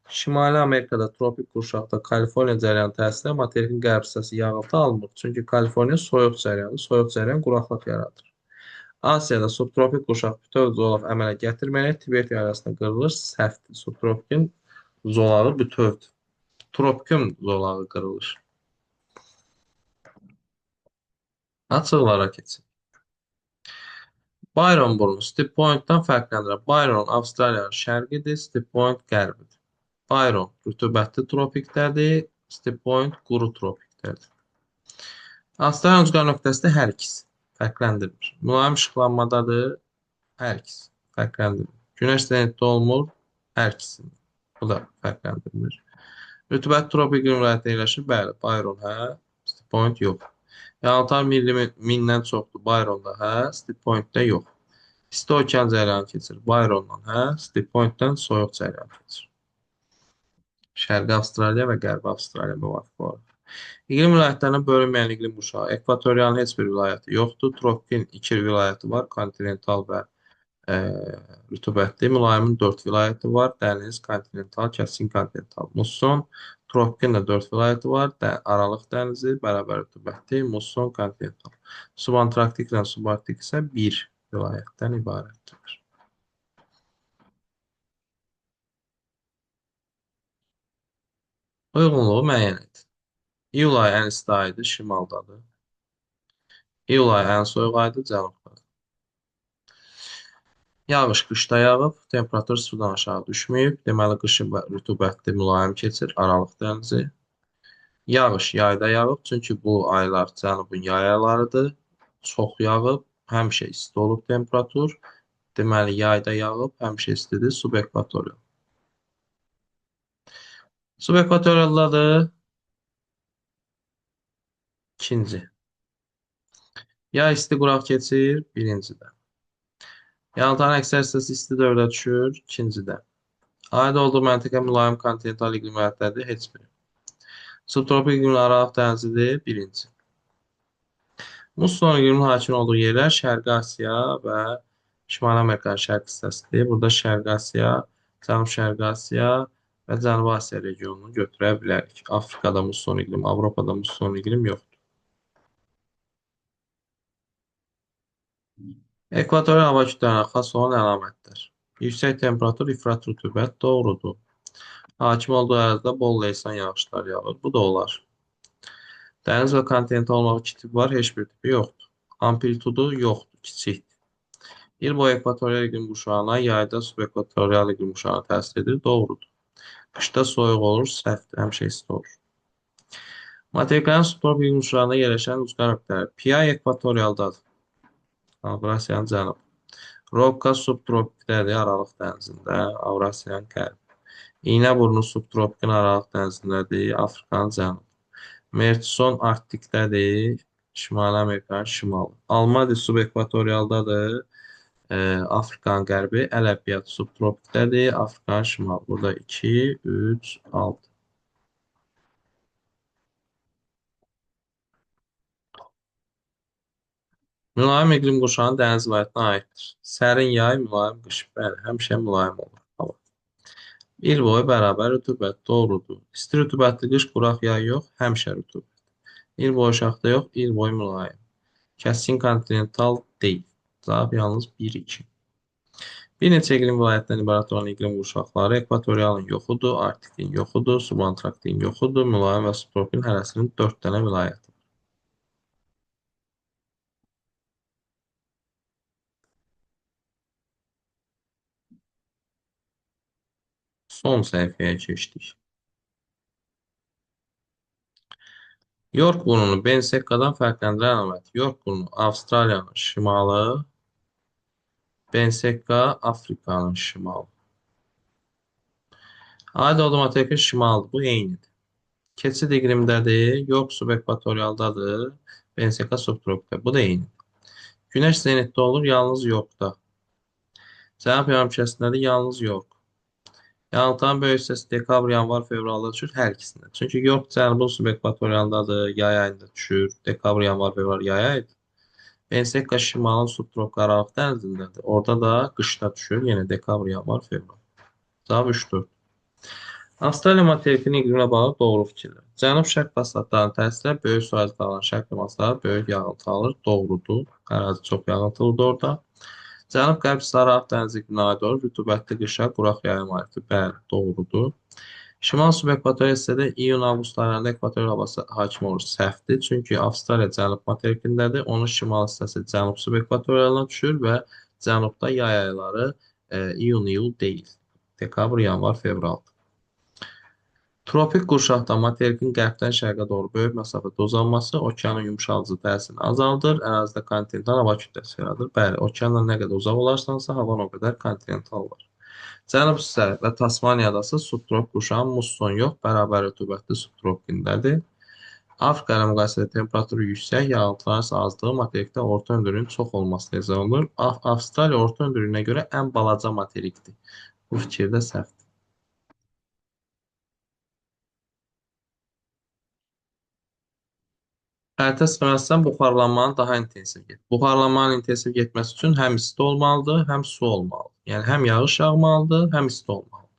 Şimali Amerikada tropik qurşaqda Kaliforniya cəryanı təsirlə materikin qərb hissəsi yağıntı almır. Çünki Kaliforniya soyuq cəryanı, soyuq cəryan quraqlıq yaradır. Asiyada subtropik qurşaq bütöv zolaq əmələ gətirməyərək Tibet yaylasına qırılır, səhvdir. Subtropikin zolağı bütövdür. Tropikin zolağı qırılır. Açıqlara keçin. Byron burnu Steve Point'dan fərqləndirən. Byron Avstraliyanın şərqidir, Steve Point qərbidir. Byron rütubətli tropikdədir, Steve Point quru tropikdədir. Avstraliyanın ucqar nöqtəsi də hər ikisi fərqləndirmir. Mülayim işıqlanmadadır, hər ikisi fərqləndirmir. Günəş zenitdə olmur, hər ikisini. Bu da fərqləndirmir. Rütubət tropik vilayətdə yerləşir. Bəli, Byron hə, Steve Point yox. Yanıltar mindən çoxdur. Byronda hə, Steve Pointdə yox. İsti okean cəryanı keçir. Byrondan hə, Steve Pointdən soyuq cəryanı keçir. Şərqi Avstraliya və Qərbi Avstraliya müvafiq olaraq. İqlim vilayətlərinə bölünməyən iqlim qurşağı. Ekvatorialın heç bir vilayəti yoxdur. Tropikın 2 vilayəti var. Kontinental və rütubətli. Mülayimin 4 vilayəti var. Dəniz, kontinental, kəskin kontinental. Musson, tropikin də 4 vilayəti var. Aralıq dənizi, bərabər rütubətli, musson, kontinental. Subantarktik ilə subarktik isə 1 vilayətdən ibarətdir. Uyğunluğu müəyyən edin. İyul ayı ən isti aydır, şimaldadır. İyul ayı ən soyuq aydır, cənubdadır. Yağış qışda yağıb, temperatur sudan aşağı düşməyib. Deməli, qışı rütubətli, mülayim keçir, Aralıq dənizi. Yağış yayda yağıb, çünki bu aylar cənubun yay aylarıdır. Çox yağıb, həmişə isti olub temperatur. Deməli, yayda yağıb, həmişə istidir, subekvatorial. Subekvatorialdadır. İkinci. Yay isti quraq keçir, birincidə. Yanıltanın əksər hissəsi isti dövrdə düşür, ikincidə. Aid olduğu məntəqə mülayim kontinental iqlim vəziyyətləridir, heç biri. Subtropik iqlimli Aralıq dənizidir, birinci. Musson iqlimin hakim olduğu yerlər Şərqi Asiya və Şimali Amerikanın şərq hissəsidir. Burada Şərqi Asiya, Cənub-Şərqi Asiya və Cənubi Asiya regionunu götürə bilərik. Afrikada musson iqlim, Avropada musson iqlim yoxdur. Ekvatorial hava kütlərinə xas olan əlamətlər. Yüksək temperatur, ifrat rütubət doğrudur. Hakim olduğu ərazidə bol leysan yağışlar yağır. Bu da olar. Dəniz və kontinental olmaq 2 tipi var, heç bir tipi yoxdur. Amplitudu yoxdur, kiçikdir. İl boyu ekvatorial iqlim qurşağına, yayda subekvatorial iqlim qurşağına təsir edir, doğrudur. Qışda soyuq olur, səhvdir, həmişə isti olur. Materiklərin subtropik quşlarında yerləşən ucqar öqləri. Piyay ekvatorialdadır. Avrasiyanın cənubu. Rokka subtropikdədir, Aralıq dənizində, Avrasiyanın qərbi. İynəburnu subtropikin Aralıq dənizindədir, Afrikanın cənubu. Mertson Arktikdədir, Şimali Amerikanın şimalı. Almadi subekvatorialdadır, Afrikanın qərbi. Ələbbiyat subtropikdədir, Afrikanın şimalı. Burada 2, 3, 6. Mülayim iqlim qurşağının dəniz vilayətinə aiddir. Sərin yay, mülayim qış. Bəli, həmişə mülayim olur hava. İl boyu bərabər rütubət, doğrudur. İsti rütubətli qış, quraq yay yox, həmişə rütubət. İl boyu şaxta yox, il boyu mülayim. Kəskin kontinental deyil. Cavab yalnız 1-2. Bir neçə iqlim vilayətdən ibarət olan iqlim qurşaqları ekvatorialın yoxudur, arktikin yoxudur, subantarktikin yoxudur, mülayim və subtropin hərəsinin 4 dənə vilayəti. Son səhifəyə keçdik. York burnunu Bensekkadan fərqləndirən əlamət. York burnu Avstraliyanın şimalı, Bensekka Afrikanın şimalı. Adi oldu materikin şimalıdır. Bu eynidir. Keçid iqlimdədir. York subekvatorialdadır. Bensekka subtropikdə. Bu da eynidir. Günəş zenitdə olur yalnız Yorkda. Cənub yarımkərəsindədir yalnız York. Yanıltanın böyük hissəsi dekabr, yanvar, fevralda düşür hər ikisində. Çünki York cənubun subekvatorialdadır, yay ayında düşür. Dekabr, yanvar, fevral yay ayıdır. Bensekka şimalın subtropik Aralıq dənizindədir. Orada da qışda düşür. Yenə dekabr, yanvar, fevral. Cavab 3-4. Avstraliya materikinin iqlimlə bağlı doğru fikirlər. Cənub-şərq fəsadlarının təsirlə böyük sürəcdə alan şərq limanları böyük yağıntı alır. Doğrudur. Ərazi çox yağıntılıdır orada. Cənub-qərb Sarı dəniz iqliminə aid olur. Rütubətli qışa, quraq yaya malikdir. Bəli, doğrudur. Şimal subekvatorial hissədə iyun-avqust aylarında ekvatorial havası hakim olur. Səhvdir. Çünki Avstraliya cənub materikindədir. Onun şimal hissəsi cənub subekvatorialına düşür və cənubda yay ayları iyun-iyul deyil. Dekabr, yanvar, fevraldır. Tropik qurşaqda materikin qərbdən şərqə doğru böyük məsafədə uzanması okeanın yumşaldıcı təsirini azaldır, ərazidə kontinental hava kütləsi yaradır. Bəli, okeandan nə qədər uzaq olarsansa, havan o qədər kontinental olar. Cənub hissə və Tasmaniya adası subtropik qurşağın musson yox, bərabər rütubətli subtropikindədir. Afrika ilə müqayisədə temperaturu yüksək, yağıntıların isə azlığı materikdə orta hündürlüyün çox olması nəzərə alınır. Avstraliya orta hündürlüyünə görə ən balaca materikdir. Bu fikirdə səhvdir. Hərəkət istəməzsən buxarlanmanın daha intensiv get. Buxarlanmanın intensiv getməsi üçün həm isti olmalıdır, həm su olmalıdır. Yəni həm yağış yağmalıdır, həm isti olmalıdır.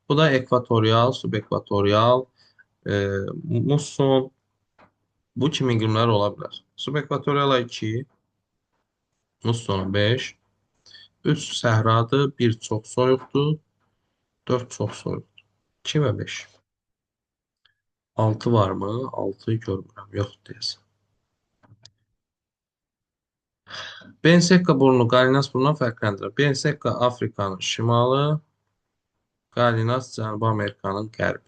Bu da ekvatorial, subekvatorial, e, musson, bu kimi iqlimlər ola bilər. Subekvatoriala 2, mussona 5, 3 səhradır, 1 çox soyuqdur, 4 çox soyuqdur. 2 və 5. 6 varmı? 6'yı görmürəm, yoxdur deyəsən. Bensekka burnu Qalinas burnundan fərqləndirir. Bensekka Afrikanın şimalı, Qalinas Cənubi Amerikanın qərbi.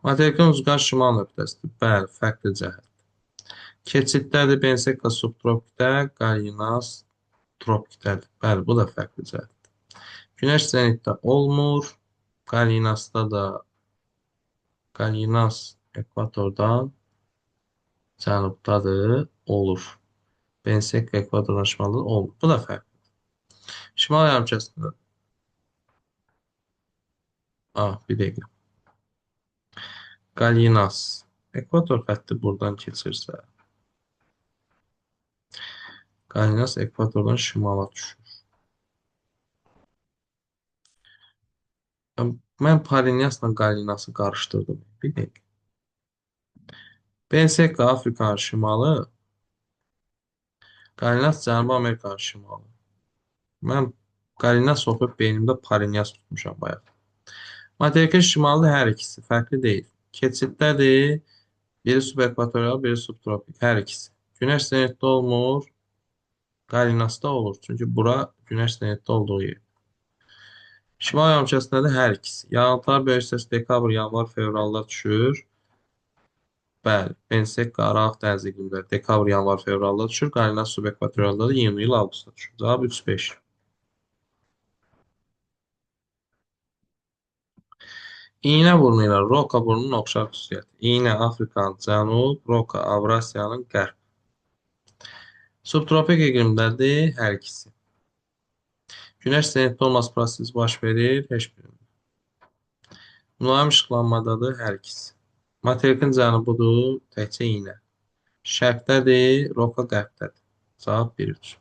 Materikin ucqar şimal nöqtəsidir. Bəli, fərqli cəhət. Keçidlədir Bensekka subtropikdə, Qalinas tropikdədir. Bəli, bu da fərqli cəhətdir. Günəş zenitdə olmur. Qalinasda da Qalinas ekvatordan cənubdadır, olur. Bensekka ekvatordan şimalda olmur. Bu da fərqli. Şimal yarımkəsində. Bir dəqiqə. Qalinas. Ekvator xətti buradan keçirsə. Qalinas ekvatordan şimala düşür. Mən Parinyasla Qalinası qarışdırdım. Bir dəqiqə. Bensekka Afrikanın şimalı, Qalinas Cənubi Amerikanın şimalı. Mən Qalinas oxuyub beynimdə Parinyas tutmuşam bayaq. Materikin şimalı hər ikisi fərqli deyil. Keçidlədir. Biri subekvatorial, biri subtropik. Hər ikisi. Günəş zenitdə olmur. Qalinasda olur. Çünki bura günəş zenitdə olduğu yer. Şimal yarımkəsində hər ikisi. Yağıntılar böyük hissəsi dekabr, yanvar, fevralda düşür. Bəli, Pensek Araq dəniz iqlimləri dekabr, yanvar, fevralda düşür. Qalinas subekvatorialda da iyun, iyul, avqustda düşür. Cavab 3-5. İynə burnu ilə Roka burnunun oxşar xüsusiyyəti. İynə Afrikanın cənub, Roka Avrasiyanın qərb. Subtropik iqlimdədir hər ikisi. Günəş zenitdə olması prosesi baş verir heç birində. Mülayim işıqlanmadadır hər ikisi. Materikin cənubudur təkcə iynə. Şərqdədir, Roka qərbdədir. Cavab 1-3.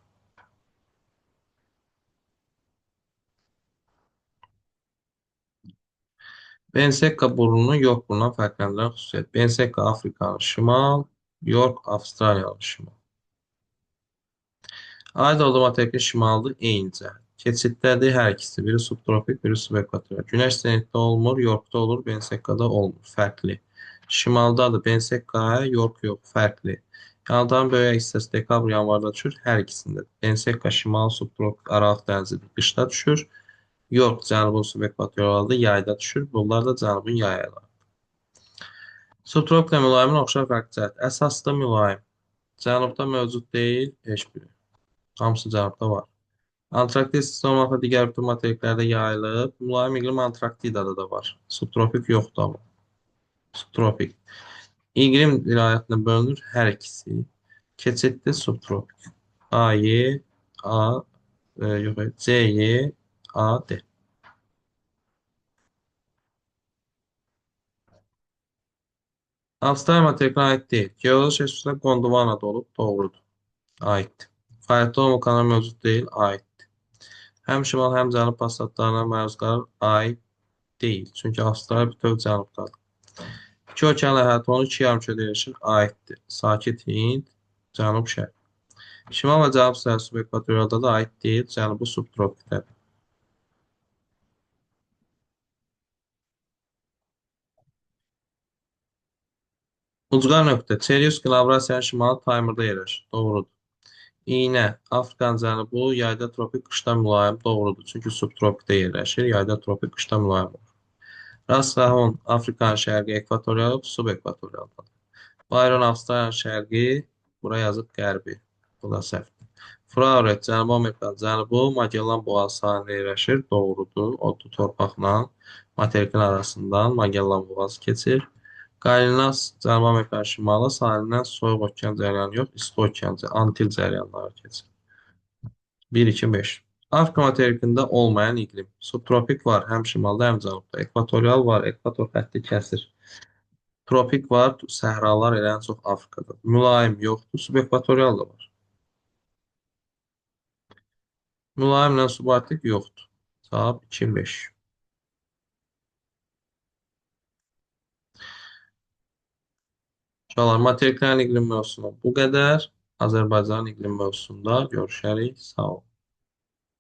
Bensekka burnunu York burnundan fərqləndirən xüsusiyyət. Bensekka Afrikanın şimal, York Avstraliyanın şimal. Ayd olduğu materikin şimalıdır eynicə. Keçidlədir hər ikisi. Biri subtropik, biri subekvatorial. Günəş zenitdə olmur, Yorkda olur, Bensekkada olmur. Fərqli. Şimaldadır Bensekkaya, York yox, fərqli. Yanıdanın böyük hissəsi dekabr, yanvarda düşür, hər ikisində. Bensekka şimal subtropik Aralıq dənizidir, qışda düşür. York cənubun subekvatorialda yayda düşür. Bunlar da cənubun yayları. Subtropiklə mülayimin oxşar fərqli cəhət. Əsasda mülayim. Cənubda mövcud deyil, heç biri. Hamısı cənubda var. Antarktida sistemi olmaqla digər bütün materiklərdə yayılıb. Mülayim iqlim Antarktidada da var. Subtropik yoxdur amma. Subtropik. İqlim vilayətinə bölünür hər ikisi. Keçidli subtropik. AY, A, yox, CY, A, D. Avstraliya materikinə aid deyil. Geoloji şəxsdə Gondvanada olub, doğrudur. Aiddir. Fəaliyyətdə olma kanal mövcud deyil, aiddir. Həm şimal, həm cənub passatlarına məruz qalır, aid deyil. Çünki Avstraliya bütöv cənubdadır. İki okeanla əhatə olunur, iki yarımkürədə yerləşir, aiddir. Sakit Hind, cənub-şərq. Şimal və cənub sahəsi subekvatorialda da aid deyil, cənubu subtropikdədir. Ucqar nöqtə. Çelius Avrasiyanın şimalı Taymırda yerləşir. Doğrudur. İynə. Afrikanın cənubu yayda tropik, qışda mülayim. Doğrudur. Çünki subtropikdə yerləşir. Yayda tropik, qışda mülayim olur. Ras Sahon Afrikanın şərqi ekvatorial, subekvatorialdadır. Bayron Avstraliyanın şərqi, bura yazıb qərbi. Bu da səhv. Flauret Cənubi Amerikanın cənubu Magellan boğazı sahilində yerləşir. Doğrudur. Odlu torpaqla materikin arasından Magellan boğazı keçir. Qalinas Cənubi Amerikanın şimalı sahilindən Soyuq okean cəryanı yox, İsti okean, Antil cəryanları keçir. 1-2-5. Afrika materikində olmayan iqlim. Subtropik var, həm şimalda, həm cənubda. Ekvatorial var, ekvator xətti kəsir. Tropik var, səhralar elə ən çox Afrikada. Mülayim yoxdur, subekvatorial da var. Mülayimlə subarktik yoxdur. Cavab 2-5. Uşaqlar, materiklərin iqlim mövzusuna bu qədər. Azərbaycanın iqlim mövzusunda görüşərik. Sağ olun.